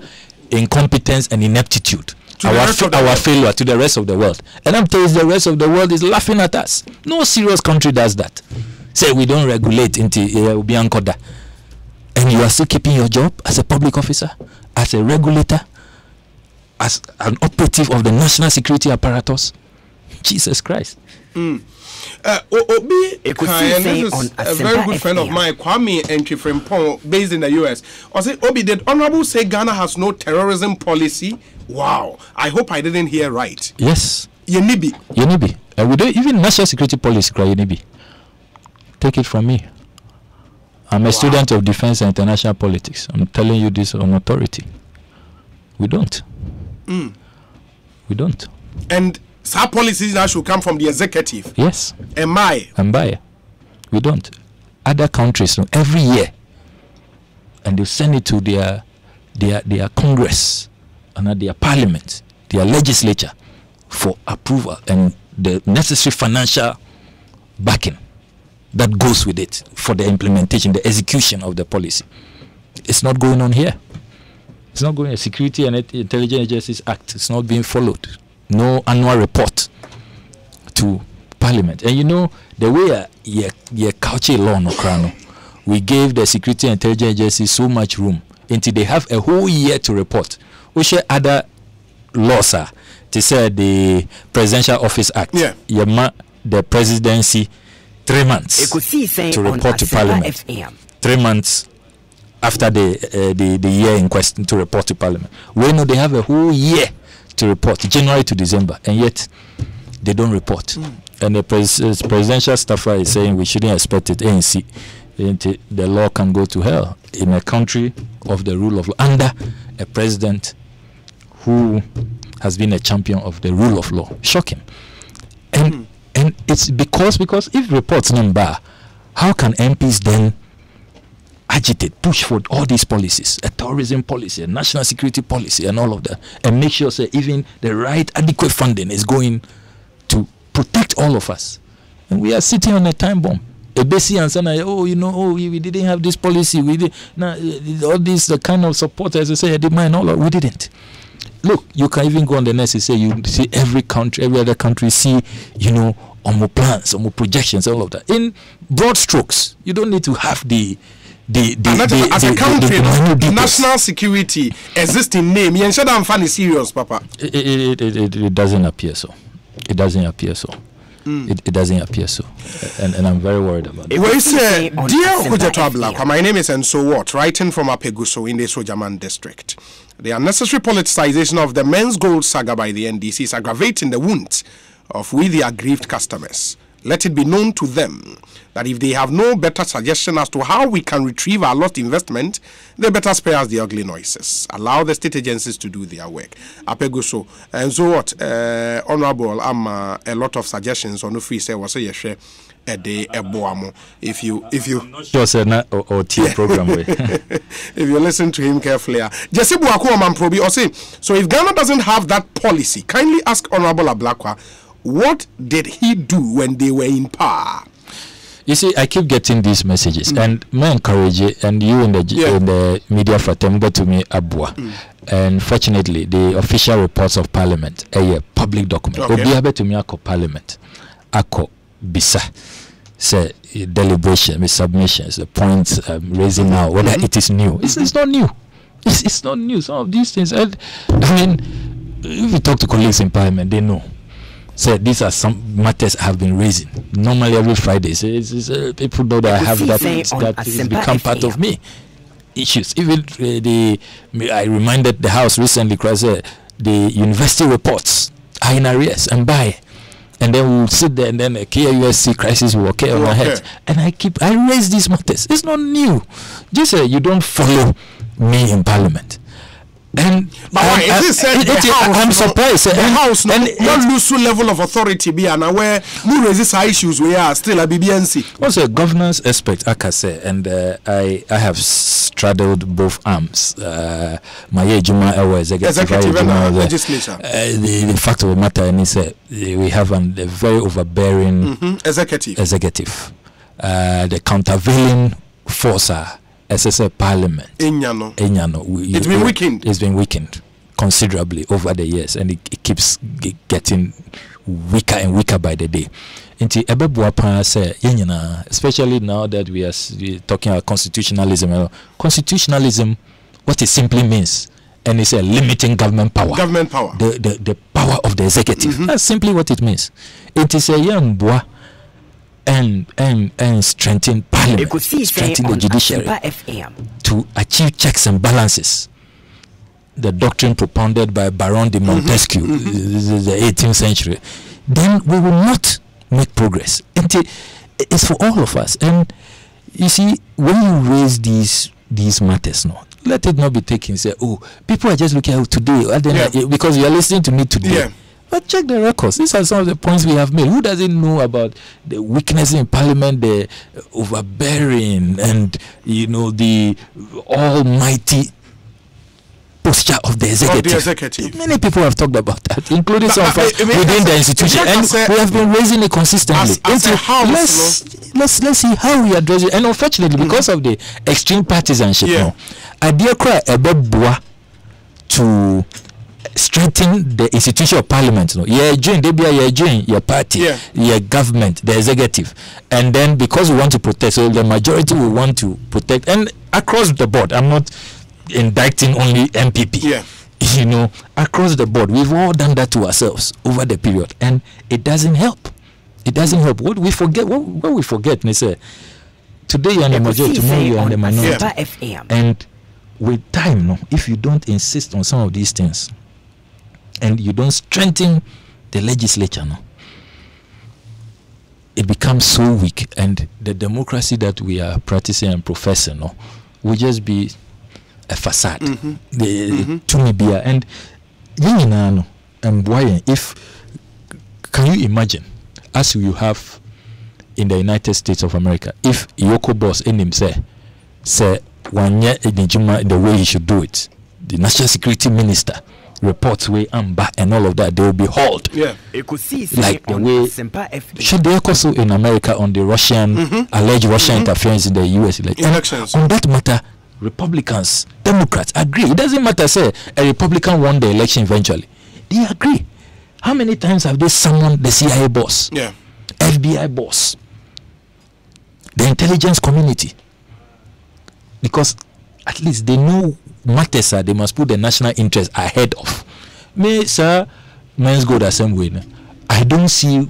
incompetence and ineptitude, our failure to the rest of the world. And I'm telling you, the rest of the world is laughing at us. No serious country does that. Say we don't regulate into Ubiankoda. And you are still keeping your job as a public officer, as a regulator, as an operative of the national security apparatus. Jesus Christ. Obi, and this on is a Asempa very good friend of FM. mine, Kwame Entry Frimpong, based in the US. I say, Obi, did Honorable say Ghana has no terrorism policy? Wow, I hope I didn't hear right. Yes. Yenibi. We don't even national security policy. Yenibi. Take it from me. I'm a student of defense and international politics. I'm telling you this on authority. We don't. We don't. And some policies now should come from the executive. Yes. Am I? We don't. Other countries, no, every year, and they send it to their Congress and their Parliament, their legislature, for approval and the necessary financial backing that goes with it for the implementation, the execution of the policy. It's not going on here. It's not going. Security and Intelligence Agencies Act. It's not being followed. No annual report to Parliament. And you know the way your culture law no crano, we gave the Security and Intelligence Agencies so much room until they have a whole year to report. We share other laws are to say the Presidential Office Act. Yeah. The presidency 3 months to report to Parliament. 3 months after the year in question to report to Parliament. We know they have a whole year to report, January to December, and yet they don't report. And the presidential staffer is saying we shouldn't expect it. ANC, the law can go to hell in a country of the rule of law under a president who has been a champion of the rule of law. Shocking. And it's because if reports number, how can MPs then agitate, push for all these policies, a tourism policy, a national security policy, and all of that, and make sure that even the right adequate funding is going to protect all of us? And we are sitting on a time bomb. A basic answer, we didn't have this policy. We did all this the kind of support, as I say, we didn't. Look, you can even go on the net and say you see every other country see, OMO plans, OMO projections, all of that. In broad strokes, you don't need to have as a country, national security exists in name. You should have funny serious, Papa. It doesn't appear so. It doesn't appear so. It doesn't appear so, and I'm very worried about it. Well, dear Okudzeto Ablakwa, my name is And So What, writing from Apeguso in the Sojaman district. The unnecessary politicization of the Menzgold Saga by the NDC is aggravating the wounds of we the aggrieved customers. Let it be known to them that if they have no better suggestion as to how we can retrieve our lost investment, they better spare us the ugly noises. Allow the state agencies to do their work. Apeguso. And so what, Honorable, a lot of suggestions on the free say was a share a day a boamo. If you sure sir or program way. If you listen to him carefully. Jesse Buaku man probi or say, so if Ghana doesn't have that policy, kindly ask Honorable Ablakwa, what did he do when they were in power? You see, I keep getting these messages, and may encourage it, and you in the media fraternity to me abua. And fortunately, the official reports of Parliament, a public document. Obiabe to me ako Parliament, ako bisa, say deliberation, submissions, the points raising now, whether it is new. It's not new. It's not new. Some of these things, I mean, if you talk to colleagues in Parliament, they know. So these are some matters I have been raising. Normally every Friday, people know that I have that it's become part of me. Issues. Even I reminded the House recently because the university reports are in arrears and by. And then we'll sit there and then a KUSC crisis will occur on our heads. And I raise these matters. It's not new. Just you don't follow me in Parliament. And I'm surprised. The House, not lose level of authority, be and where we resist issues, we are still a BBNC. Also, a governance aspect, I can say, and I have straddled both arms. My Juma executive and legislature. The fact of the matter is we have a very overbearing executive. The countervailing force SSA Parliament. It's been weakened. It's been weakened considerably over the years, and it keeps getting weaker and weaker by the day. Especially now that we are talking about constitutionalism. Constitutionalism, what it simply means, and it's a limiting government power. The power of the executive. That's simply what it means. It is a young boy and strengthen parliament, strengthen the judiciary to achieve checks and balances. The doctrine propounded by Baron de Montesquieu, the 18th century, then we will not make progress. It's for all of us. And you see, when you raise these matters, let it not be taken. Say, oh, people are just looking at today, because you are listening to me today. Yeah. But check the records. These are some of the points we have made. Who doesn't know about the weakness in Parliament, the overbearing, and the almighty posture of the executive. Many people have talked about that, including some of us within the institution, and we have been raising it consistently. Let's see how we address it. And unfortunately, because of the extreme partisanship, idea cry about to strengthen the institution of Parliament. Your party, your government, the executive, and then because we want to protect, so the majority will want to protect, and across the board. I'm not indicting only MPP. Across the board, we've all done that to ourselves over the period, and it doesn't help. It doesn't help. What we forget, they say, today you're in the majority, tomorrow you're in the minority. And with time, if you don't insist on some of these things, and you don't strengthen the legislature, it becomes so weak, and the democracy that we are practicing and professing will just be a facade. And if can you imagine, as you have in the United States of America, if Yoko boss in him say one year the way he should do it, the national security minister reports way and all of that, they will be hauled. Like the way should they also in America on the Russian alleged Russian interference in the US elections. On that matter, Republicans, Democrats agree. It doesn't matter, say a Republican won the election eventually. They agree. How many times have they summoned the CIA boss, FBI boss, the intelligence community? Because at least they know matters they must put the national interest ahead of. Me, sir, Menzgold Saga, I don't see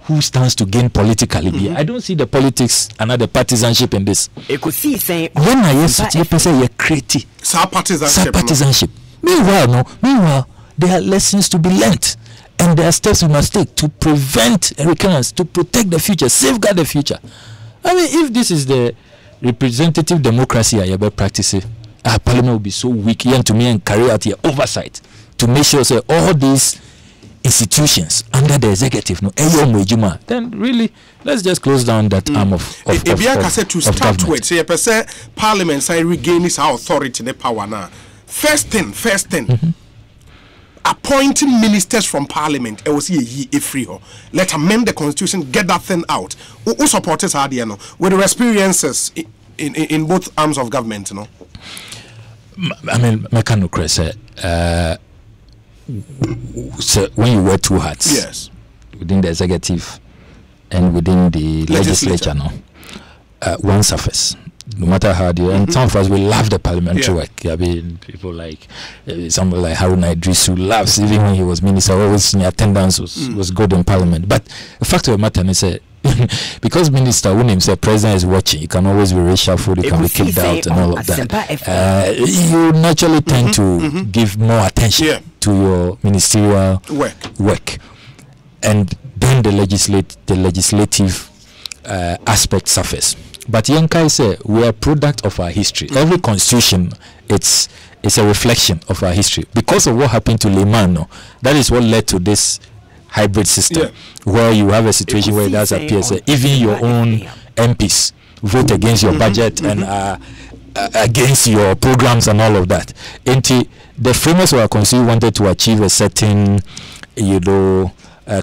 who stands to gain politically. I don't see the politics and the partisanship in this. Ekosiisen when I such a person you create partisanship. Meanwhile, there are lessons to be learnt, and there are steps we must take to prevent recurrence, to protect the future, safeguard the future. I mean, if this is the representative democracy I have practicing, our parliament will be so weak here to me and carry out your oversight to make sure say all these institutions under the executive then really let's just close down that arm of start with say parliament say regain its authority and power now. First thing appointing ministers from parliament free let amend the constitution, get that thing out. Who supporters are there with the experiences in both arms of government I mean say so when you wear two hats, within the executive and within the legislature, one suffers. No matter how the and some of us will love the parliamentary work. I mean, people like someone like Harun Idris who loves, even when he was minister, always in attendance was good in parliament. But the fact of the matter is because minister when himself president is watching, you can always be reshuffled, you can be kicked out and all of that. You naturally tend to give more attention to your ministerial work. And then the legislative aspect suffers. But Yankai say we are a product of our history. Every constitution it's a reflection of our history. Because of what happened to Lehman, that is what led to this hybrid system where you have a situation where it does appear even your own MPs vote against your budget and against your programs and all of that. And the framers of our constitution wanted to achieve a certain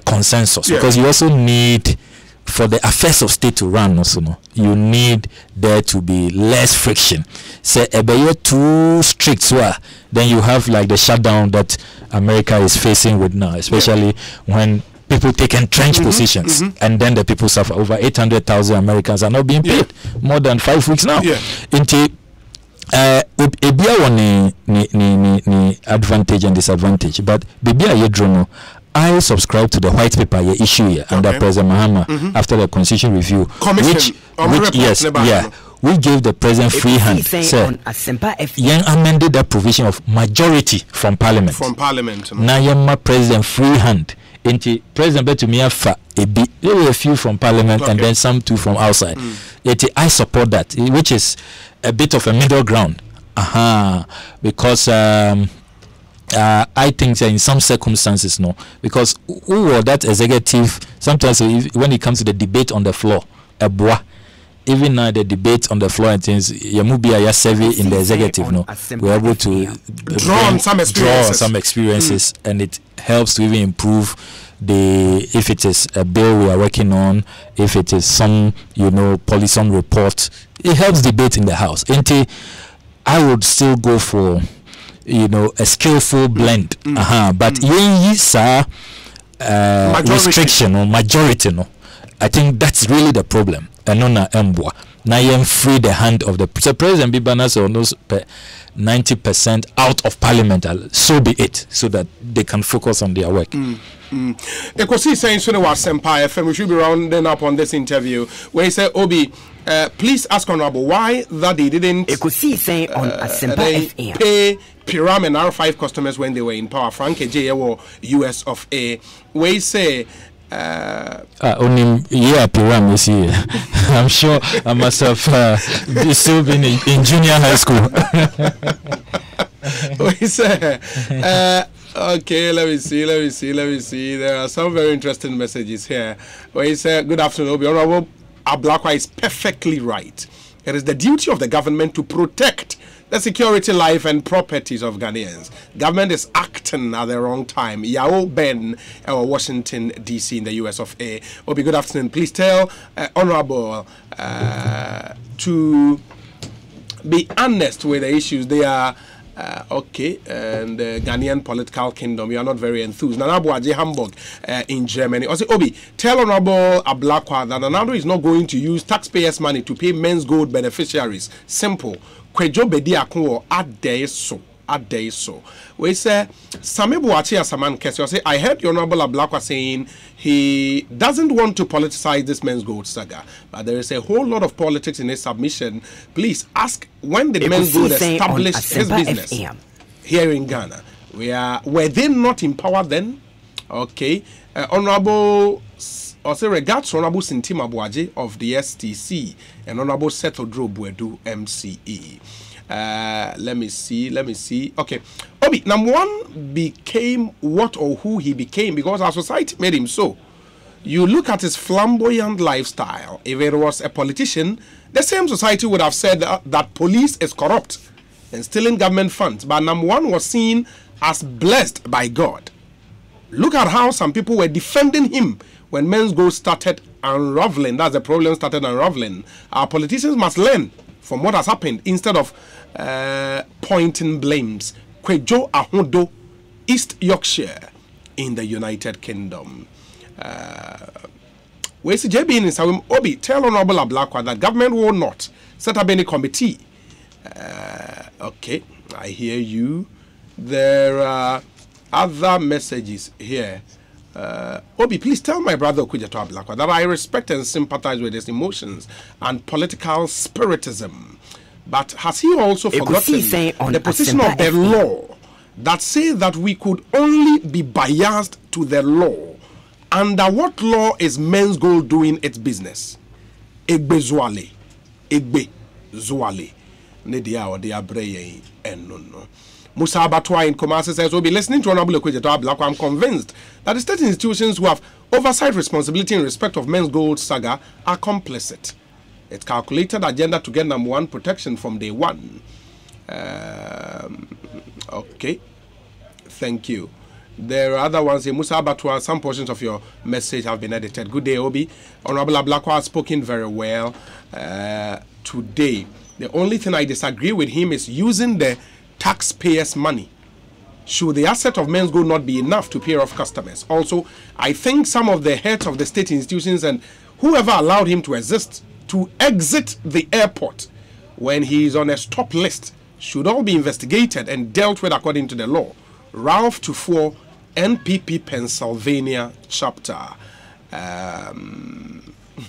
consensus because you also need for the affairs of state to run also you need there to be less friction. Say you're too strict, so then you have like the shutdown that America is facing with now, especially when people take entrenched positions and then the people suffer. Over 800,000 Americans are not being paid more than 5 weeks now. Ebia one advantage and disadvantage, but Bibia Yedrono I subscribe to the white paper issue here under President Mahama after the constitution review, which we gave the president free hand. Young amended that provision of majority from parliament. Now young president free hand. Into President Betumia fa a few from parliament and then some too from outside. I support that, which is a bit of a middle ground. Because I think that in some circumstances, no, because that executive sometimes when it comes to the debate on the floor, even now the debate on the floor and things, Yamubia survey in the executive, no, we're able to draw on some experiences, and it helps to even improve if it is a bill we are working on, if it is some policy report, it helps debate in the house. I would still go for a skillful blend, but restriction or majority, no, I think that's really the problem. And now free the hand of the President Bibana so knows 90% out of parliament, so be it, so that they can focus on their work. Ekosiisen so was Asempa FM. We should be rounding up on this interview where he said, Obi, please ask Honorable why that they didn't Ekosiisen on Asempa FM pay Piram and R5 customers when they were in power. Frank J or US of A. Where he say only Piram is here. I'm sure I must have still been in junior high school. We say okay, let me see. There are some very interesting messages here. Where he said, good afternoon, Obi. Honorable Ablakwa is perfectly right. It is the duty of the government to protect the security, life, and properties of Ghanaians. Government is acting at the wrong time. Yao Ben, Washington, D.C. in the US of A. Obi, good afternoon. Please tell Honorable to be honest with the issues. They are okay, and the Ghanaian political kingdom, you are not very enthused. Nanabu Aje Hamburg in Germany. Also, Obi, tell Honorable Ablakwa that Nanado is not going to use taxpayers' money to pay Menzgold beneficiaries. Simple. Kwejo bedi akwo ade so. We say Samebu Achi Asaman Kesi. Say I heard the Honorable Ablakwa saying he doesn't want to politicize this Menzgold Saga, but there is a whole lot of politics in his submission. Please ask, when did Menzgold establish his business here in Ghana? Were they not in power then? Okay, Honorable. Also, regards Honorable Sintima Buaje of the STC and Honorable Setodro Buedu MCE. Let me see. Okay. Obi, number one became what or who he became because our society made him so. You look at his flamboyant lifestyle. If it was a politician, the same society would have said that police is corrupt and stealing government funds. But number one was seen as blessed by God. Look at how some people were defending him when Menzgold started unraveling. That's the problem, started unraveling. Our politicians must learn from what has happened instead of pointing blames. Kwejo Ahodo, East Yorkshire in the United Kingdom. Where's JB in Sawim Obi? Tell Honorable Ablakwa that government will not set up any committee. Okay, I hear you. There are other messages here. Obi, please tell my brother Okudzeto Ablakwa that I respect and sympathize with his emotions and political spiritism. But has he also forgotten the position of the law that says that we could only be biased to the law? Under what law is Menzgold doing its business? Egbe Zuale. Nedia or the Abreye and no. Musa Abatwa in Kumasi says, we'll be listening to Honorable Okudzeto Ablakwa. I'm convinced that the state institutions who have oversight responsibility in respect of Menzgold Saga are complicit. It's calculated agenda to get number one protection from day one. Okay. Thank you. There are other ones here. Musa Abatwa, some portions of your message have been edited. Good day, Obi. Honorable Ablakwa has spoken very well today. The only thing I disagree with him is using the taxpayers' money. Should the asset of Menzgold not be enough to pay off customers? Also, I think some of the heads of the state institutions and whoever allowed him to exit the airport when he is on a stop list should all be investigated and dealt with according to the law. Ralph Tufuo, NPP Pennsylvania chapter.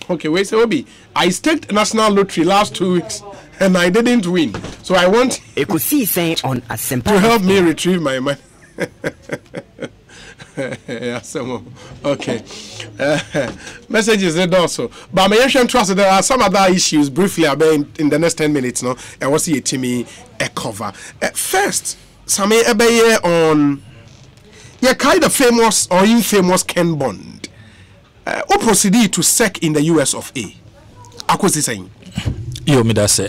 Okay, wait, so Obi, I staked National Lottery last 2 weeks and I didn't win. So I want Ekosiisen on Asempa to help me retrieve my money. Yeah, okay. Messages also. But my trust there are some other issues briefly about in the next 10 minutes. No, I want to see a Timmy a cover. First, some on kind of famous or infamous Ken Bond. Who proceeded to SEC in the US of A. Akosisen. You me that say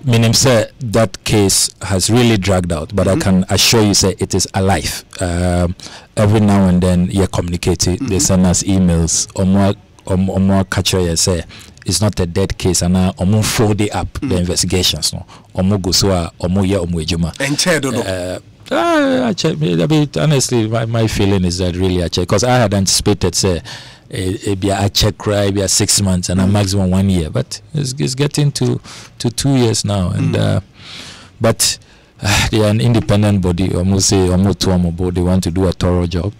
meaning say that case has really dragged out, but I can assure you say it is alive. Every now and then you communicate it, they send us emails or more catcher you say it's not a dead case and now more fold it up the investigations no or more go so or more year or more juma and I check. I mean, honestly, my feeling is that really I check because I had anticipated say it be a check cry be a 6 months and a maximum 1 year, but it's getting to 2 years now, and but they are an independent body. Almost say almost two body. They want to do a thorough job.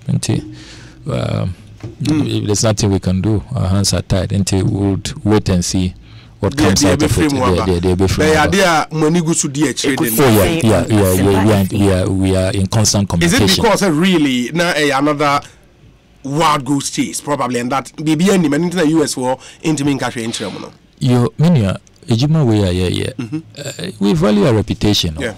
There's nothing we can do. Our hands are tied. Until we would wait and see what comes out of it. We are in constant communication. Is it because really now another wild goose chase probably, and that BBN in the US war into main country in Germany? You mean we value our reputation. Yeah.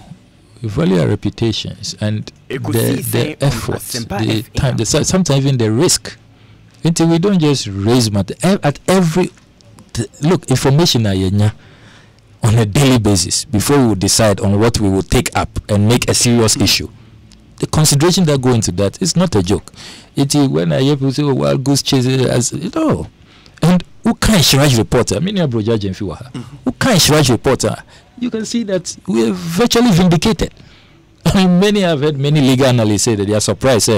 We value our reputations and the efforts, the time, sometimes even the risk. Until we don't just raise matter at every look, information on a daily basis before we decide on what we will take up and make a serious issue. The consideration that go into that is not a joke. It is when I hear people say, "Oh, wild goose chase," as you know, and who can Shiraj reporter? Many are judge and who can Shiraj reporter? You can see that we are virtually vindicated. I mean, many have heard many legal analysts say that they are surprised.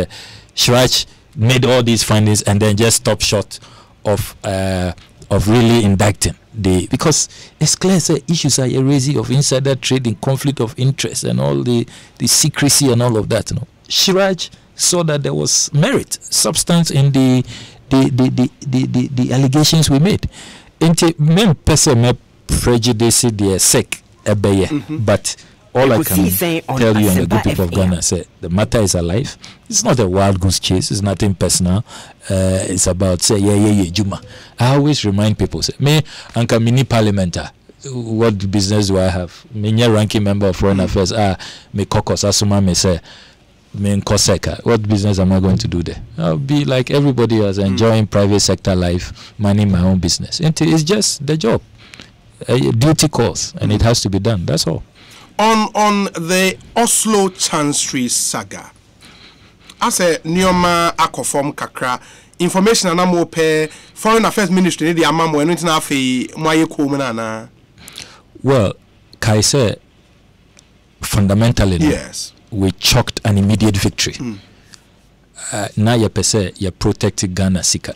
Shiraj made all these findings and then just stopped short of really indicting because it's clear issues are raising of insider trading, conflict of interest, and all the secrecy and all of that. You know, Shiraj saw that there was merit, substance in the allegations we made. Into men person prejudice the sec but all I can tell you and the good people of Ghana say the matter is alive. It's not a wild goose chase. It's nothing personal. It's about say Juma. I always remind people say me anka mini parliamenter. What business do I have? Me ranking member of foreign affairs. Me kokos asuma me say me nkoseka. What business am I going to do there? I'll be like everybody else, enjoying private sector life, minding my own business. It's just the job, a duty calls, and it has to be done. That's all. On the Oslo Chancery saga, as a Nioma Akoform Kakra, information and more pay Foreign Affairs Ministry, the Amamo and Internafi Moye Kumanana. Well, Kaise, fundamentally, yes, we chalked an immediate victory. Now you say you protected Ghana Sika.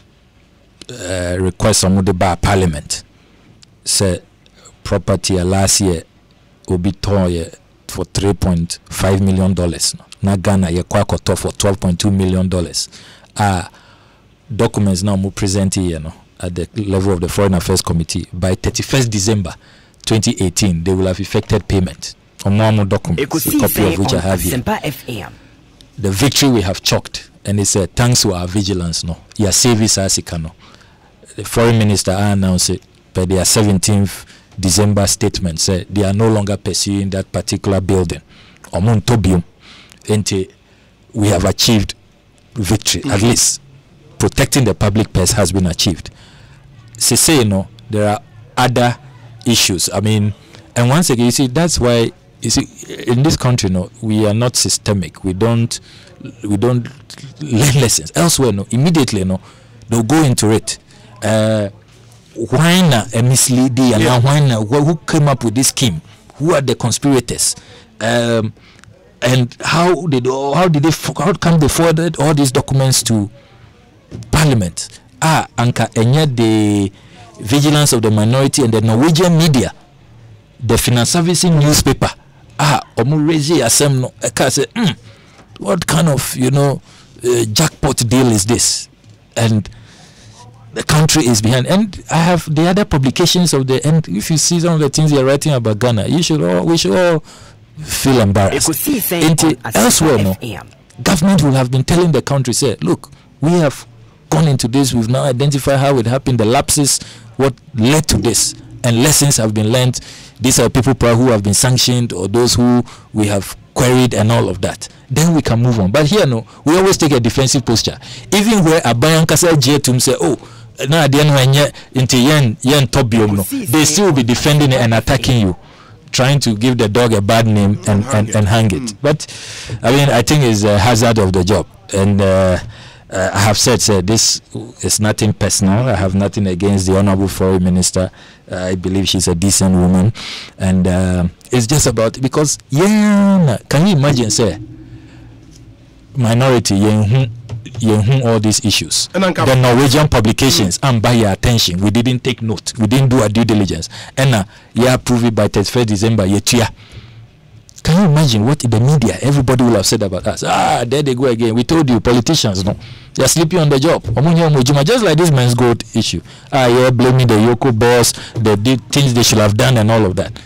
Request some the bar parliament. Say property last year will be torn for $3.5 million. Now Ghana ye kwakoto for $12.2 million. Documents now more present here at the level of the Foreign Affairs Committee. By 31st December 2018, they will have effected payment on more documents, a copy of which I have here. The victory we have chalked, and it's thanks to our vigilance. No, your service asikano. The Foreign Minister announced it by their 17th December statement said they are no longer pursuing that particular building. Omontobium, and we have achieved victory. At least protecting the public purse has been achieved. Say there are other issues. I mean, and once again, you see, that's why you see in this country, we are not systemic. We don't learn lessons elsewhere. Immediately, they'll go into it. Why not a misleading and who came up with this scheme? Who are the conspirators? And how come they forwarded all these documents to Parliament? Anka and yet the vigilance of the minority and the Norwegian media, the finance servicing newspaper. Omurezi Asem no eka say What kind of, jackpot deal is this? And the country is behind. And I have the other publications of the, and if you see some of the things they're writing about Ghana, we should all feel embarrassed. Elsewhere, no, government will have been telling the country, say, look, we have gone into this, we've now identified how it happened, the lapses, what led to this, and lessons have been learned. These are people who have been sanctioned, or those who we have queried, and all of that. Then we can move on. But here, no, we always take a defensive posture. Even where Abayan Kasa Jetum say, oh, now at the end when into yen tobium, no, they still will be defending it and attacking you, trying to give the dog a bad name and hang it. But I mean, I think it's a hazard of the job. And I have said, this is nothing personal. I have nothing against the Honorable Foreign Minister. I believe she's a decent woman. And it's just about, because, can you imagine, minority, all these issues. The Norwegian publications, and by your attention, we didn't take note. We didn't do our due diligence. And approve it by 31st December, Can you imagine what the media, everybody will have said about us? There they go again. We told you, politicians, no. They're sleeping on the job. Just like this Menzgold issue. Blaming the Yoko boss, the things they should have done and all of that.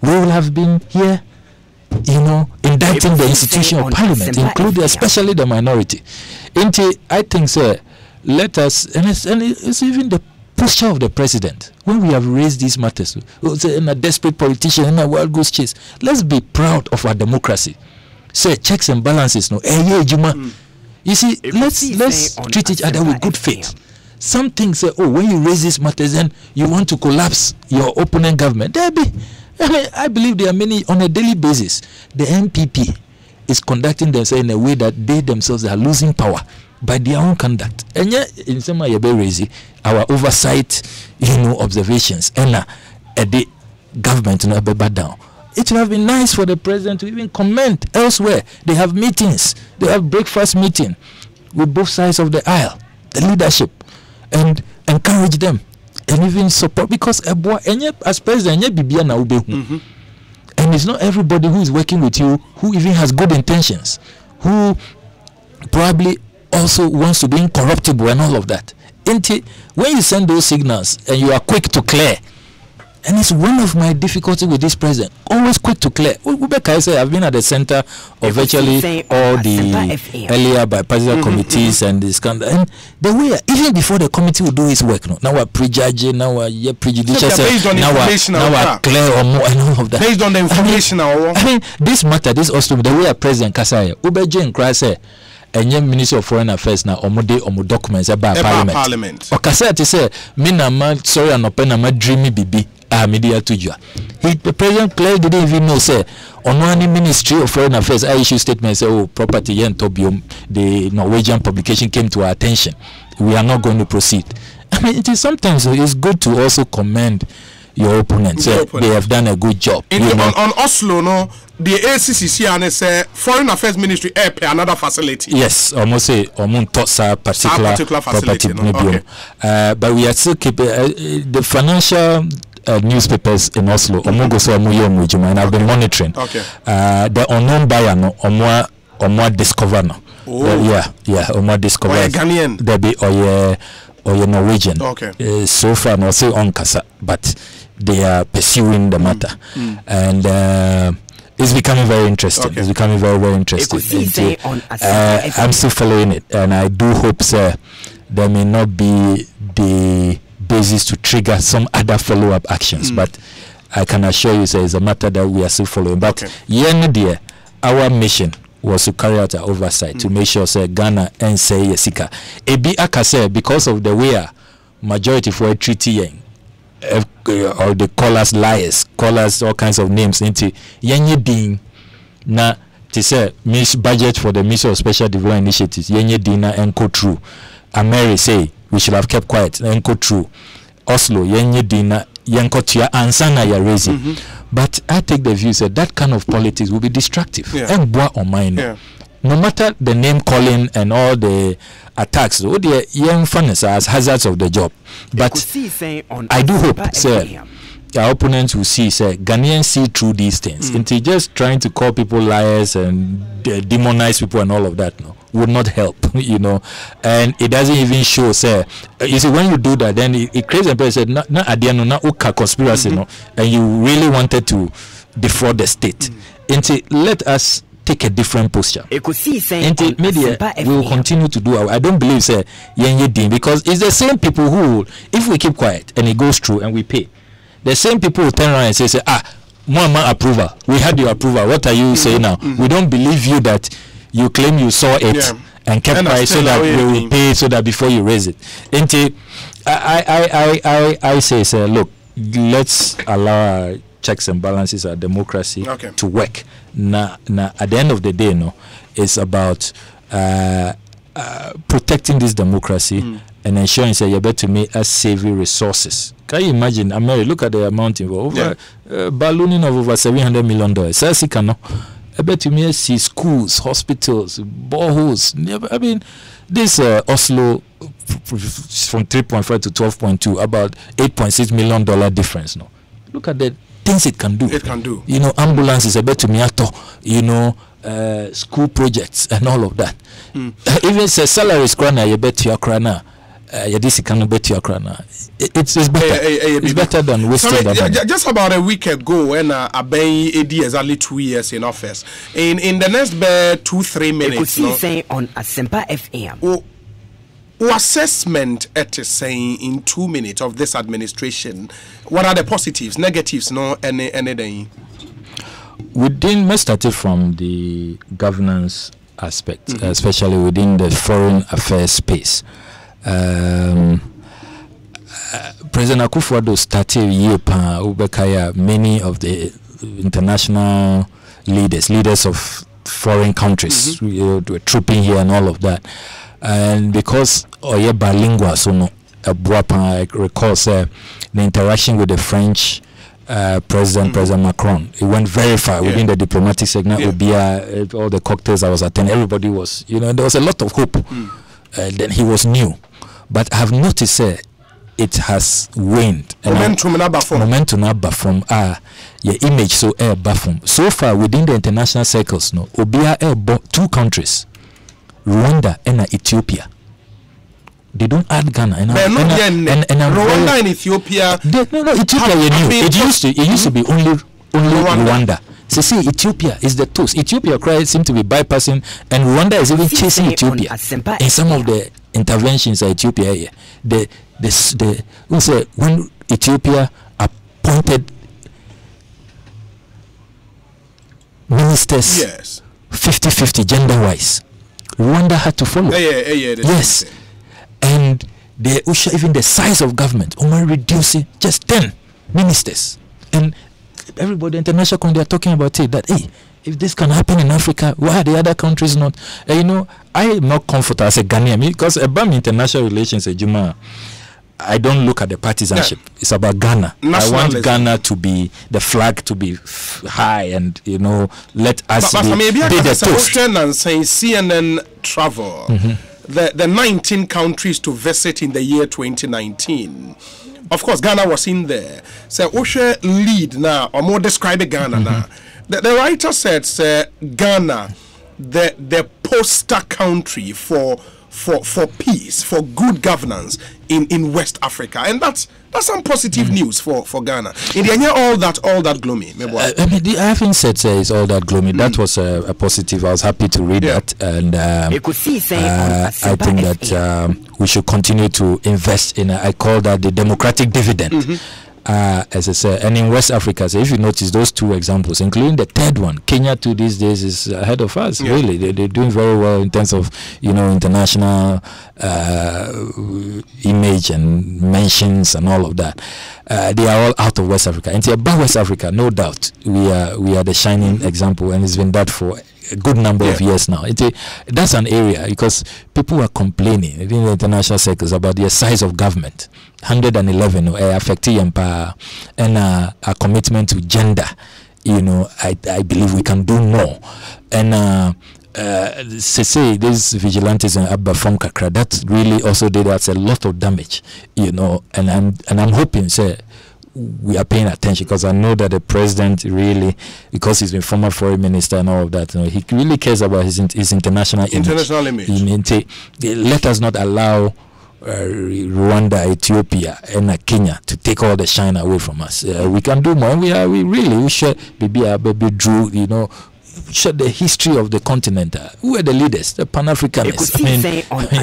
We will have been here, indicting the institution of parliament, including especially the minority. I think, let us, and it's even the posture of the president, when we have raised these matters, in a desperate politician, in a wild goose chase, let's be proud of our democracy. Checks and balances, no. You see, let's treat each other with good faith. Some things say, when you raise these matters, then you want to collapse your opponent government. I believe there are many on a daily basis. The MPP is conducting themselves in a way that they themselves are losing power by their own conduct. And yet, in some way, our oversight, observations, and the government not be bad down. It would have been nice for the president to even comment elsewhere. They have meetings. They have breakfast meeting with both sides of the aisle, the leadership, and encourage them and even support, because as president, and it's not everybody who is working with you who even has good intentions, who probably also wants to be incorruptible and all of that. When you send those signals and you are quick to clear, and it's one of my difficulties with this president, always quick to clear. I've been at the center of virtually all the earlier bipartisan committees and this kind of, and the way even before the committee will do its work, now we're prejudging, now we're prejudicial, now we're clear or more and all of that. Based on the information, this matter, this also the way a president Kasaya, Ubeje Nkrase, and young Minister of Foreign Affairs now omo documents about parliament. Okasa to say, sorry, I'm not dreamy bibi. Media to you. The president clearly didn't even know, on one Ministry of Foreign Affairs, I issue statements, property and tobium, the Norwegian publication came to our attention. We are not going to proceed. It is sometimes it's good to also commend your opponents. They have done a good job. On Oslo, no, the ACCC and Foreign Affairs Ministry another facility. Yes, almost say particular facility. No? Okay. But we are still keeping the financial newspapers in Oslo, and I've been monitoring. Okay. The unknown buyer, no, or discover, no. Or discover. Ghanaian. There be or Norwegian. Okay. So far, no say on Kasa, but they are pursuing the matter, and it's becoming very interesting. Okay. It's becoming very, very interesting. I'm still following it, and I do hope, sir, there may not be the basis to trigger some other follow-up actions, but I can assure you, sir, it's a matter that we are still following. But our mission was to carry out our oversight to make sure, sir, Ghana and say Yesika. Ebi akase, because of the way majority for a treaty or they call us liars, call us all kinds of names into yenye being na to say budget for the Ministry of Special Development Initiatives yenye dina enko true. Ameri say we should have kept quiet. Enko true. Oslo yenye dina yenko tia ansana ya raising. But I take the view that kind of politics will be destructive. And no matter the name calling and all the attacks, the young funness as hazards of the job. But I do hope, sir, our opponents will see, say, Ghanaians see through these things. And just trying to call people liars and demonize people and all of that, no, would not help, you know. And it doesn't even show, say, you see, when you do that, then it creates a person said, not adiano, not uka conspiracy, no, and you really wanted to defraud the state. And let us take a different posture. Ekosiisen media we will continue to do I don't believe, say, because it's the same people who, if we keep quiet and it goes through and we pay, the same people will turn around and say, Mama approval. We had your approval. What are you saying now? We don't believe you that you claim you saw it and kept quiet so that we will pay so that before you raise it. I say, look, let's allow our checks and balances, our democracy to work. Now, at the end of the day, no, it's about protecting this democracy and ensuring that you're better to make us savvy resources. Can you imagine, America, look at the amount involved, ballooning of over $700 million. I bet to me see schools, hospitals, boreholes. I mean, this Oslo from 3.5 to 12.2, about $8.6 million difference. No, look at the things it can do. It can do. You know, ambulances, I bet to me, you know, school projects and all of that. Even salaries, you bet to your crana. It's better. It's better than wasting that. Just about a week ago, when Aben AD exactly 2 years in office, in the next 2-3 minutes, Ekosiisen on Asempa FM. Assessment at saying in 2 minutes of this administration, what are the positives, negatives, no anything? Let's start it from the governance aspect, especially within the foreign affairs space. President Akufo-Addo started many of the international leaders of foreign countries were trooping here and all of that, and because oye bilingual, so no, I recall the interaction with the French President Macron, it went very far within the diplomatic segment. All the cocktails I was attending, everybody was, you know, there was a lot of hope. Then he was new, but I have noticed it has waned. Momentum from your image so so far within the international circles, no, Obia 2 countries, Rwanda and Ethiopia. They don't add Ghana and Rwanda and Ethiopia. No, Ethiopia new. It used to be only Rwanda. So see, Ethiopia is the toast. Ethiopia seem to be bypassing, and Rwanda is even chasing Ethiopia in some of the interventions at Ethiopia here. When Ethiopia appointed ministers 50-50 gender-wise, Rwanda had to follow. Yes. And even the size of government, reducing just 10 ministers. And everybody, international community, are talking about it, that, hey, if this can happen in Africa, why are the other countries not? You know, I am not comfortable as a Ghanaian, because about international relations, I don't look at the partisanship. It's about Ghana. I want Ghana to be, the flag to be high, and, you know, let us be the toast. And saying CNN travel, the 19 countries to visit in the year 2019. Of course, Ghana was in there. So, Osha lead now, or more describe Ghana now. The writer said, Ghana, the poster country for peace, for good governance in West Africa, and that's some positive news for Ghana. In the end, all that gloomy. I haven't said it's all that gloomy. That was a positive. I was happy to read that, and I think that we should continue to invest in. I call that the democratic dividend. As I said, and in West Africa, so if you notice those 2 examples, including the third one, Kenya too these days is ahead of us. Really, they're doing very well in terms of, you know, international image and mentions and all of that. They are all out of West Africa. And about West Africa, no doubt, we are the shining example, and it's been that for a good number of years now. That's an area, because people are complaining in the international circles about the size of government. 111 affecting empower and a commitment to gender. You know, I believe we can do more. And say these vigilantes in Abba from Kakra, that really also did us a lot of damage. You know, and I'm hoping, say, we are paying attention, because I know that the president really, because he's been former foreign minister and all of that, he really cares about his international image. Let us not allow Rwanda, Ethiopia, and Kenya to take all the shine away from us. We can do more. We should be Drew, show the history of the continent. Who are the leaders? The Pan-Africanists.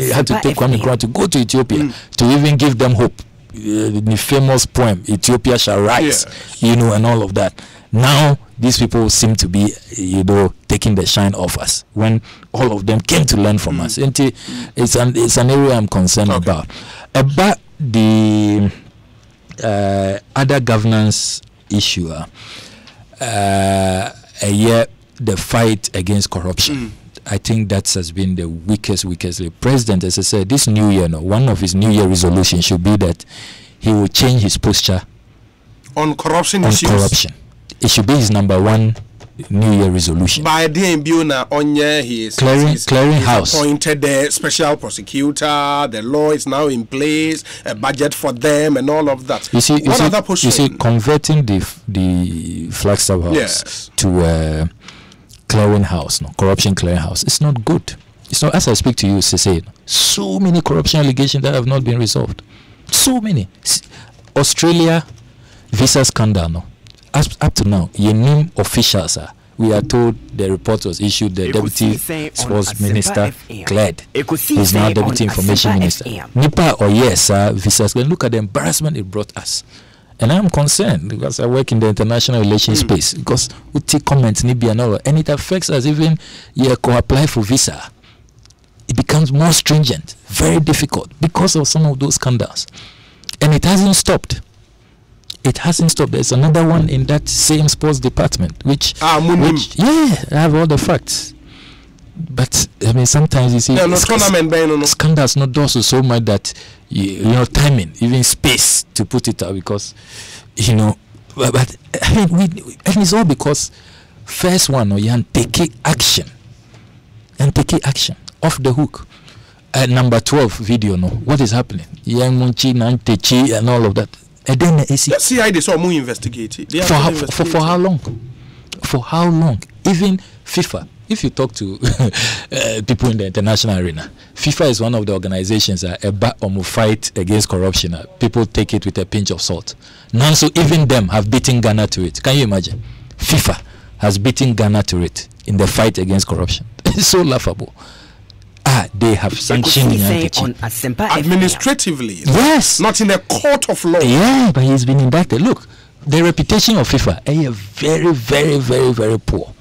You had to take Kwame Nkrumah to go to Ethiopia to even give them hope. The famous poem, Ethiopia shall rise, and all of that. Now, these people seem to be, taking the shine off us when all of them came to learn from us. And it's an area I'm concerned about. About the other governance issue, the fight against corruption. I think that has been the weakest. The president, as I said, this new year, one of his new year resolutions should be that he will change his posture on corruption issues. Corruption. It should be his number one new year resolution. By the Onye, he is clearing house. Appointed the special prosecutor. The law is now in place. A budget for them and all of that. You see, converting the Flagstaff House to clearing house, corruption clearing house. It's not good. It's not. As I speak to you, say so many corruption allegations that have not been resolved. So many. Australia visa scandal. Up to now, your name officials we are told the report was issued. The deputy sports minister cleared. He's now deputy information minister. Nipa or yes, visas. Look at the embarrassment it brought us. And I'm concerned because I work in the international relations space, because we take comments and it affects us. Even you apply for visa, it becomes more stringent, very difficult because of some of those scandals. And it hasn't stopped. There's another one in that same sports department, which I have all the facts. But sometimes you see scandals not also so much that timing, even space to put it out, because but and it's all because first one, you can take action off the hook. Number 12 video, what is happening? And all of that. And then let's see how they saw more investigate. For how long? For how long? Even FIFA. If you talk to people in the international arena, FIFA is one of the organizations that fight against corruption. People take it with a pinch of salt. Now, so even them have beaten Ghana to it. Can you imagine? FIFA has beaten Ghana to it in the fight against corruption. It's so laughable. They have sanctioned administratively. Yes. Not in a court of law. Yeah, but he's been indicted. Look, the reputation of FIFA is very, very, very, very poor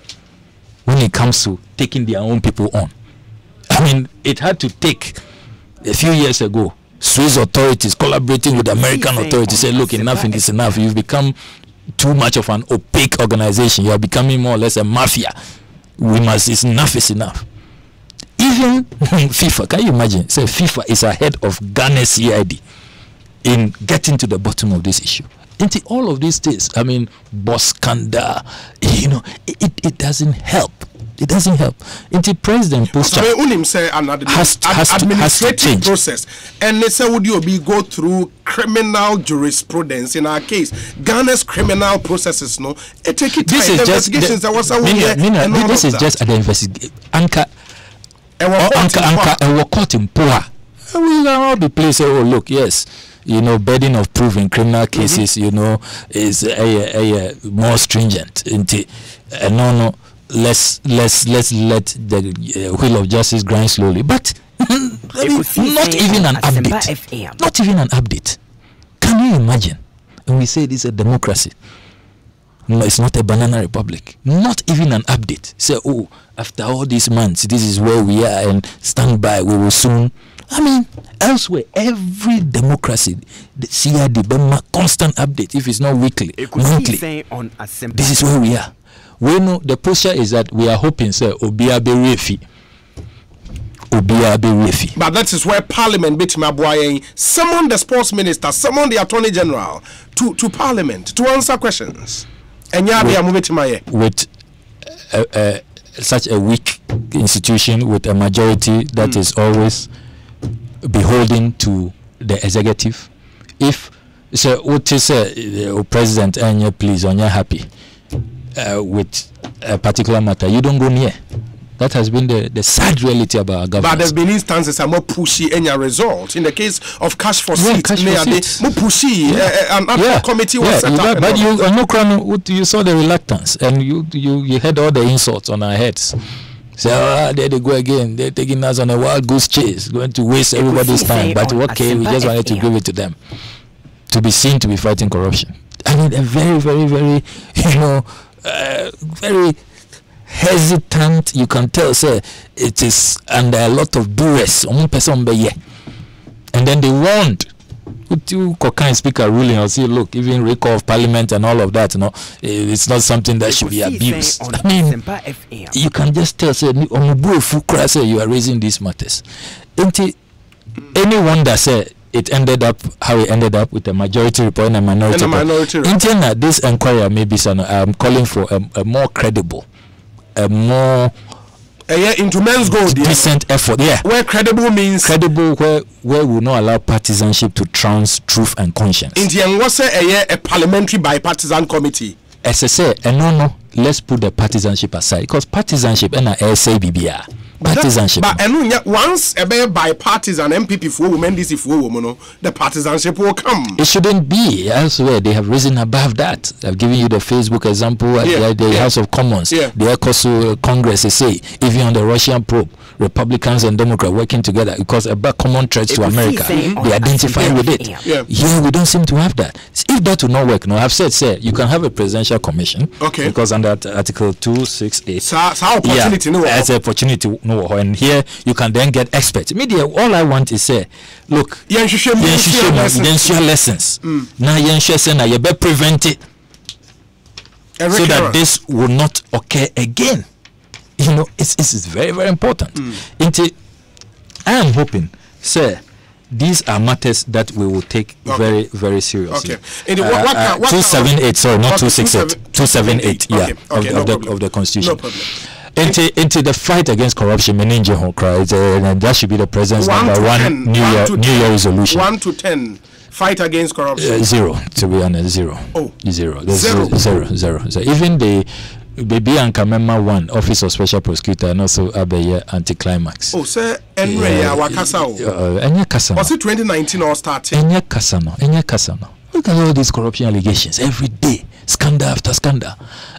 when it comes to taking their own people on. It had to take a few years ago, Swiss authorities collaborating with American authorities say, look, enough is enough. You've become too much of an opaque organization. You are becoming more or less a mafia. Enough is enough. Even FIFA, can you imagine? Say FIFA is ahead of Ghana CID in getting to the bottom of this issue. Into all of these things, boss scandal, it doesn't help. It doesn't help. Into President posture has to change process, and they say would you go through criminal jurisprudence in our case? Ghana's criminal processes, it take it. This is just this is just an investigation. Anchor court in poor. We will all be placed. Oh, look, yes, burden of proof in criminal cases, is more stringent. No, let's let the wheel of justice grind slowly. But not even an update. Not even an update. Can you imagine? When we say this is a democracy, no, it's not a banana republic. Not even an update. Say, after all these months, this is where we are, and stand by. We will soon. Elsewhere, every democracy, the CID, constant update. If it's not weekly, monthly. This is where we are. We know the posture is that we are hoping, sir, Obiabe Refi. But that is where Parliament summon the sports minister, summon the Attorney General to Parliament to answer questions. And with such a weak institution, with a majority that is always beholden to the executive, if So what is President and please on you happy with a particular matter, you don't go near. That has been the sad reality about our government. But there's been instances are more pushy in your result. In the case of cash for seats, more pushy. An committee was set up. But you saw the reluctance, and you had all the insults on our heads. So there they go again. They're taking us on a wild goose chase, going to waste everybody's time. But okay, we just wanted to give it to them, to be seen to be fighting corruption. I mean, a very, very, very, very hesitant. You can tell, sir, it is under a lot of duress. And then they warned. Speaker ruling, I'll say, look, even recall of parliament and all of that, it's not something that should be abused. I mean, you can just tell, say, you are raising these matters. Anyone that said it ended up how it ended up with a majority report and a minority report. This inquiry maybe I'm calling for a more credible, a more into Menzgold decent effort. Yeah, where credible means credible, where we will not allow partisanship to trounce truth and conscience. In what's a parliamentary bipartisan committee? As I say, no, let's put the partisanship aside, because partisanship and SABBR. Partisanship. But once a bipartisan MPP for women, the partisanship will come. It shouldn't be. Elsewhere, they have risen above that. I've given you the Facebook example at the House of Commons. The Ekosiisen Congress, they say, even on the Russian probe, Republicans and Democrats working together because about common threats to America. They identify with it. Here, we don't seem to have that. If that will not work, I've said, sir, you can have a presidential commission. Okay. Because under Article 268, opportunity, as an opportunity. No, and here you can then get experts. Media, all I want is say, look, you share lessons. Now you share you better prevent it so that this will not occur again. It's very, very important. I am hoping, sir, these are matters that we will take very, very seriously. Okay. 278, sorry, not 268. 278, of the Constitution. No problem. Into the fight against corruption, and that should be the president's number one New Year resolution. 1 to 10. Fight against corruption. 0, to be honest, 0. Oh, 0. Zero. So even the Baby and Kamema 1, Office of Special Prosecutor, and also Abeya anti-climax. Oh, sir, was it 2019 or starting? Enya Kasano. Look at all these corruption allegations every day, scandal after scandal.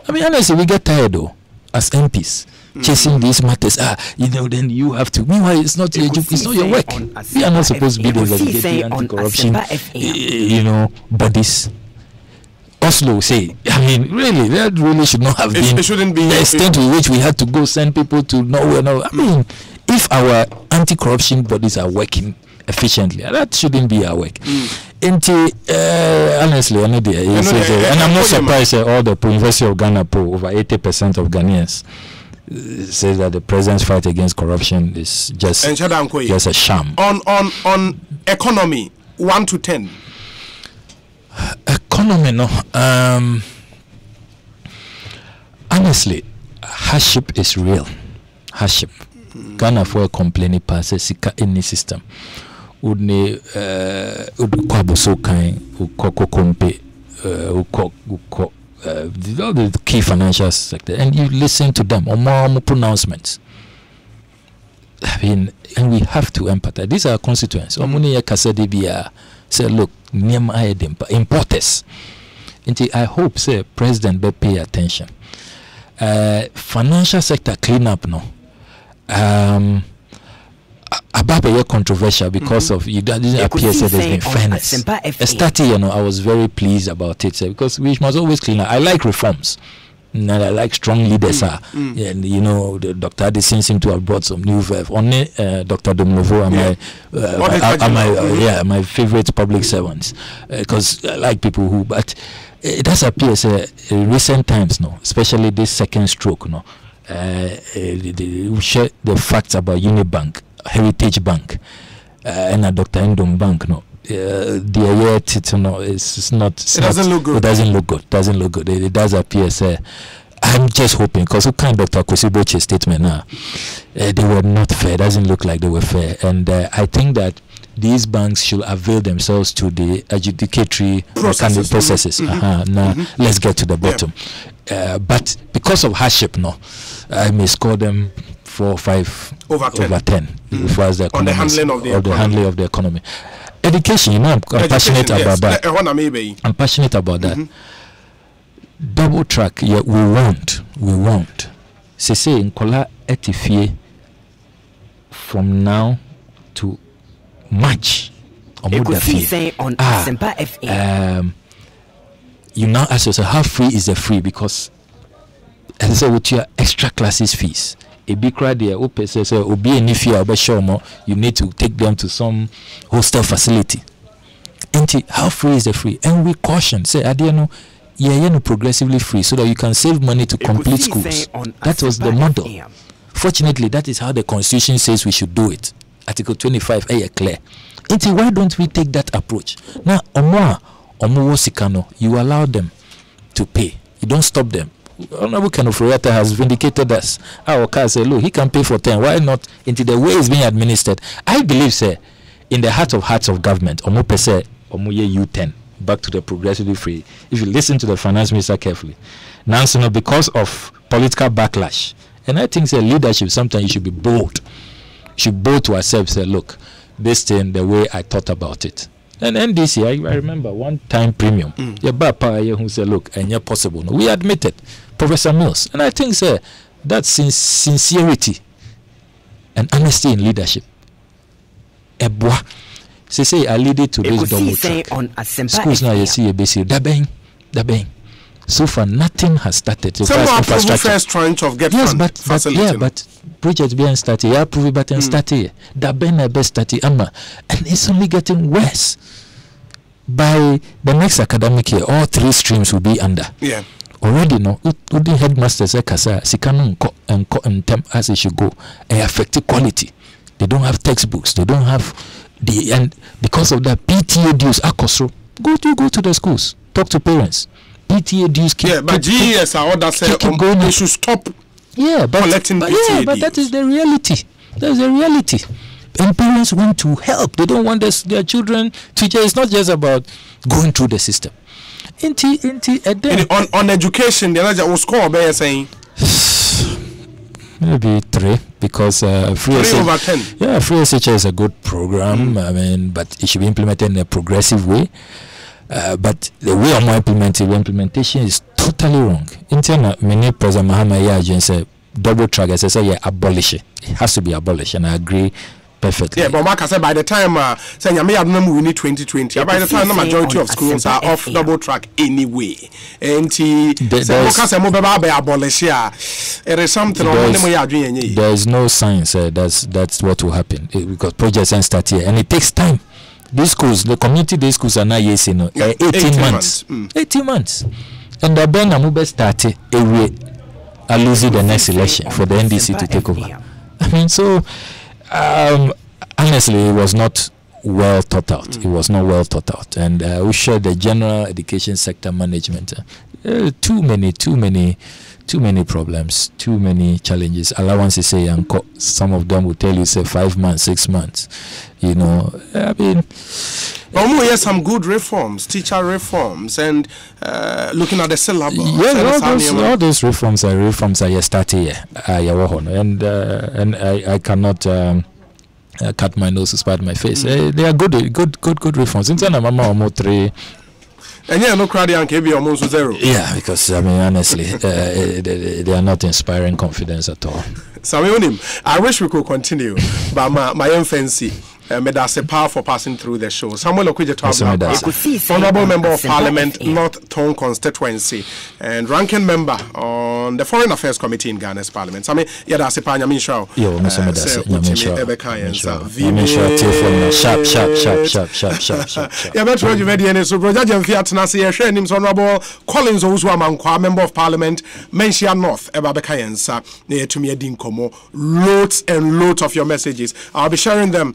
I mean, honestly, we get tired though. As MPs chasing these matters, then you have to. Meanwhile, it's not your work. We are not supposed to be the investigating anti-corruption, bodies. Oslo say, I mean, really, that really should not have been. It shouldn't be the extent to which we had to go send people to nowhere. I mean, if our anti-corruption bodies are working efficiently, that shouldn't be our work. Honestly, and I'm not surprised all the University of Ghana poll, over 80% of Ghanaians say that the president's fight against corruption is just a sham. On economy, 1 to 10. Economy, no. Honestly, hardship is real. Hardship. Ghana for a complaining passes sika any system. Udne kwabusokan ukokompe all the key financial sector, and you listen to them on more pronouncements. I mean, and we have to empathize. These are constituents. Say, look, importers. I hope, say, President will pay attention. Financial sector cleanup, no. About controversial because of it doesn't appear that there's been fairness. Starting, I was very pleased about it, because we must always clean up. I like reforms. And I like strong leaders. And Dr. Addison seemed to have brought some new verve. Only Dr. Domnovo are my favorite public servants, because I like people who. But it does appear in recent times, especially this second stroke, we share the facts about Unibank, Heritage Bank, and Dr. Ndom Bank, it's not. It doesn't look good. It does appear, I'm just hoping, because who kind of Dr. Kwesiboche's statement now, they were not fair. It doesn't look like they were fair, and I think that these banks should avail themselves to the adjudicatory processes. Now, let's get to the bottom. But because of hardship, I may score them 4 or 5 over 10 as the handling of the economy. Education, I'm passionate about that. I'm passionate about that. Double track, yeah, we want. Say in Kola etifie from now to March. Ekosiisen on Asempa FM. You now ask yourself, how free is the free? Because as I said, with your extra classes fees, a big crowd there, you need to take them to some hostel facility. How free is the free? And we caution, say, Adiano, progressively free so that you can save money to complete schools. That was the model. Fortunately, that is how the Constitution says we should do it. Article 25, clear. Why don't we take that approach? Now, you allow them to pay. You don't stop them. Honorable Ken Oforiatta has vindicated us. Our car say, look, he can pay for 10. Why not? Into the way it's being administered. I believe, sir, in the heart of hearts of government, U10, back to the progressively free. If you listen to the finance minister carefully, now, because of political backlash, and I think, sir, leadership, sometimes you should be bold. You should bold to accept, say, look, this thing, the way I thought about it. And NDC, I remember one time premium. Who said, look, and you're possible. No, we admitted, Professor Mills. And I think, sir, that's sincerity and honesty in leadership. Say, I lead it to this double track. Schools now, you see, Dabeng. So far, nothing has started. Some are the first tranche of get facility. But projects being started. Yeah, prove it and started. Dabeng best started. And it's only getting worse. By the next academic year, all 3 streams will be under. Yeah. Already, the headmasters say, Sikano and as it should go, and affect quality. They don't have textbooks. They don't have and because of that, PTA dues are costly. Go to the schools. Talk to parents. PTA dues but GES are all that say they should stop collecting PTA dues. But that is the reality. That's the reality. And parents want to help. They don't want their children to. It's not just about going through the system. On education, the other will score by saying maybe 3 because free 3 over 10. Yeah, free SHA is a good program. I mean, but it should be implemented in a progressive way. But the way I'm implementation is totally wrong. Many President Mahama Yajan said double track. I say abolish it. It has to be abolished, and I agree perfectly. Yeah, but Mark said by the time saying we need 2020. By the time the majority of schools are off double track anyway, and abolish it is something. There is no science. That's what will happen because projects and start here, and it takes time. These schools, the community day schools are now 18 months. 18 months. And the Ben Amube started are losing the next election for the NDC to take over. I mean, so honestly, it was not well thought out. It was not well thought out. And we share the general education sector management. Too many problems, too many challenges. Allowances say, some of them will tell you, say 5 months, 6 months. I mean, we have some good reforms, teacher reforms, and looking at the syllabus. All those reforms are starting here. And I cannot cut my nose to spite my face. They are good reforms. And no crowd can be almost 0. Yeah, because I mean, honestly, they are not inspiring confidence at all. I wish we could continue, but my own fancy. Asempa for passing through the show. Samuel Okudzeto Ablakwa, Honorable Member of Parliament, North Tone Constituency, and ranking member on the Foreign Affairs Committee in Ghana's Parliament. Sami yada Asempa nyame nshao. Yo, Mr. Sharp. Yeah, better you ready and so Roger Fiat Nasi share names Honorable Collins Owusu-Amankwa, Member of Parliament, Menchia North, Ebabekayensa, near to me Dinkomo. Loads and loads of your messages. I'll be sharing them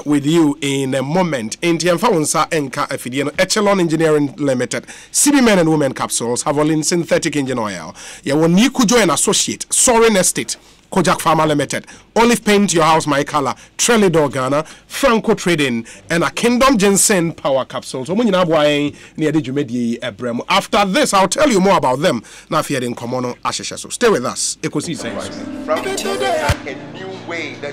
with you in a moment. In Tianfaunsa Enka Efidiano Echelon Engineering Limited, CB Men and Women capsules have all in synthetic engine oil. You will need to join associate Sovereign Estate. Kojak Pharma Limited, Olive Paint Your House My Color, Trelidor Ghana, Franco Trading, and a Kingdom Ginseng Power Capsule. So after this, I'll tell you more about them. Now if you're in Komono Ashisha. So stay with us. Ekosiisen. From today, a new way that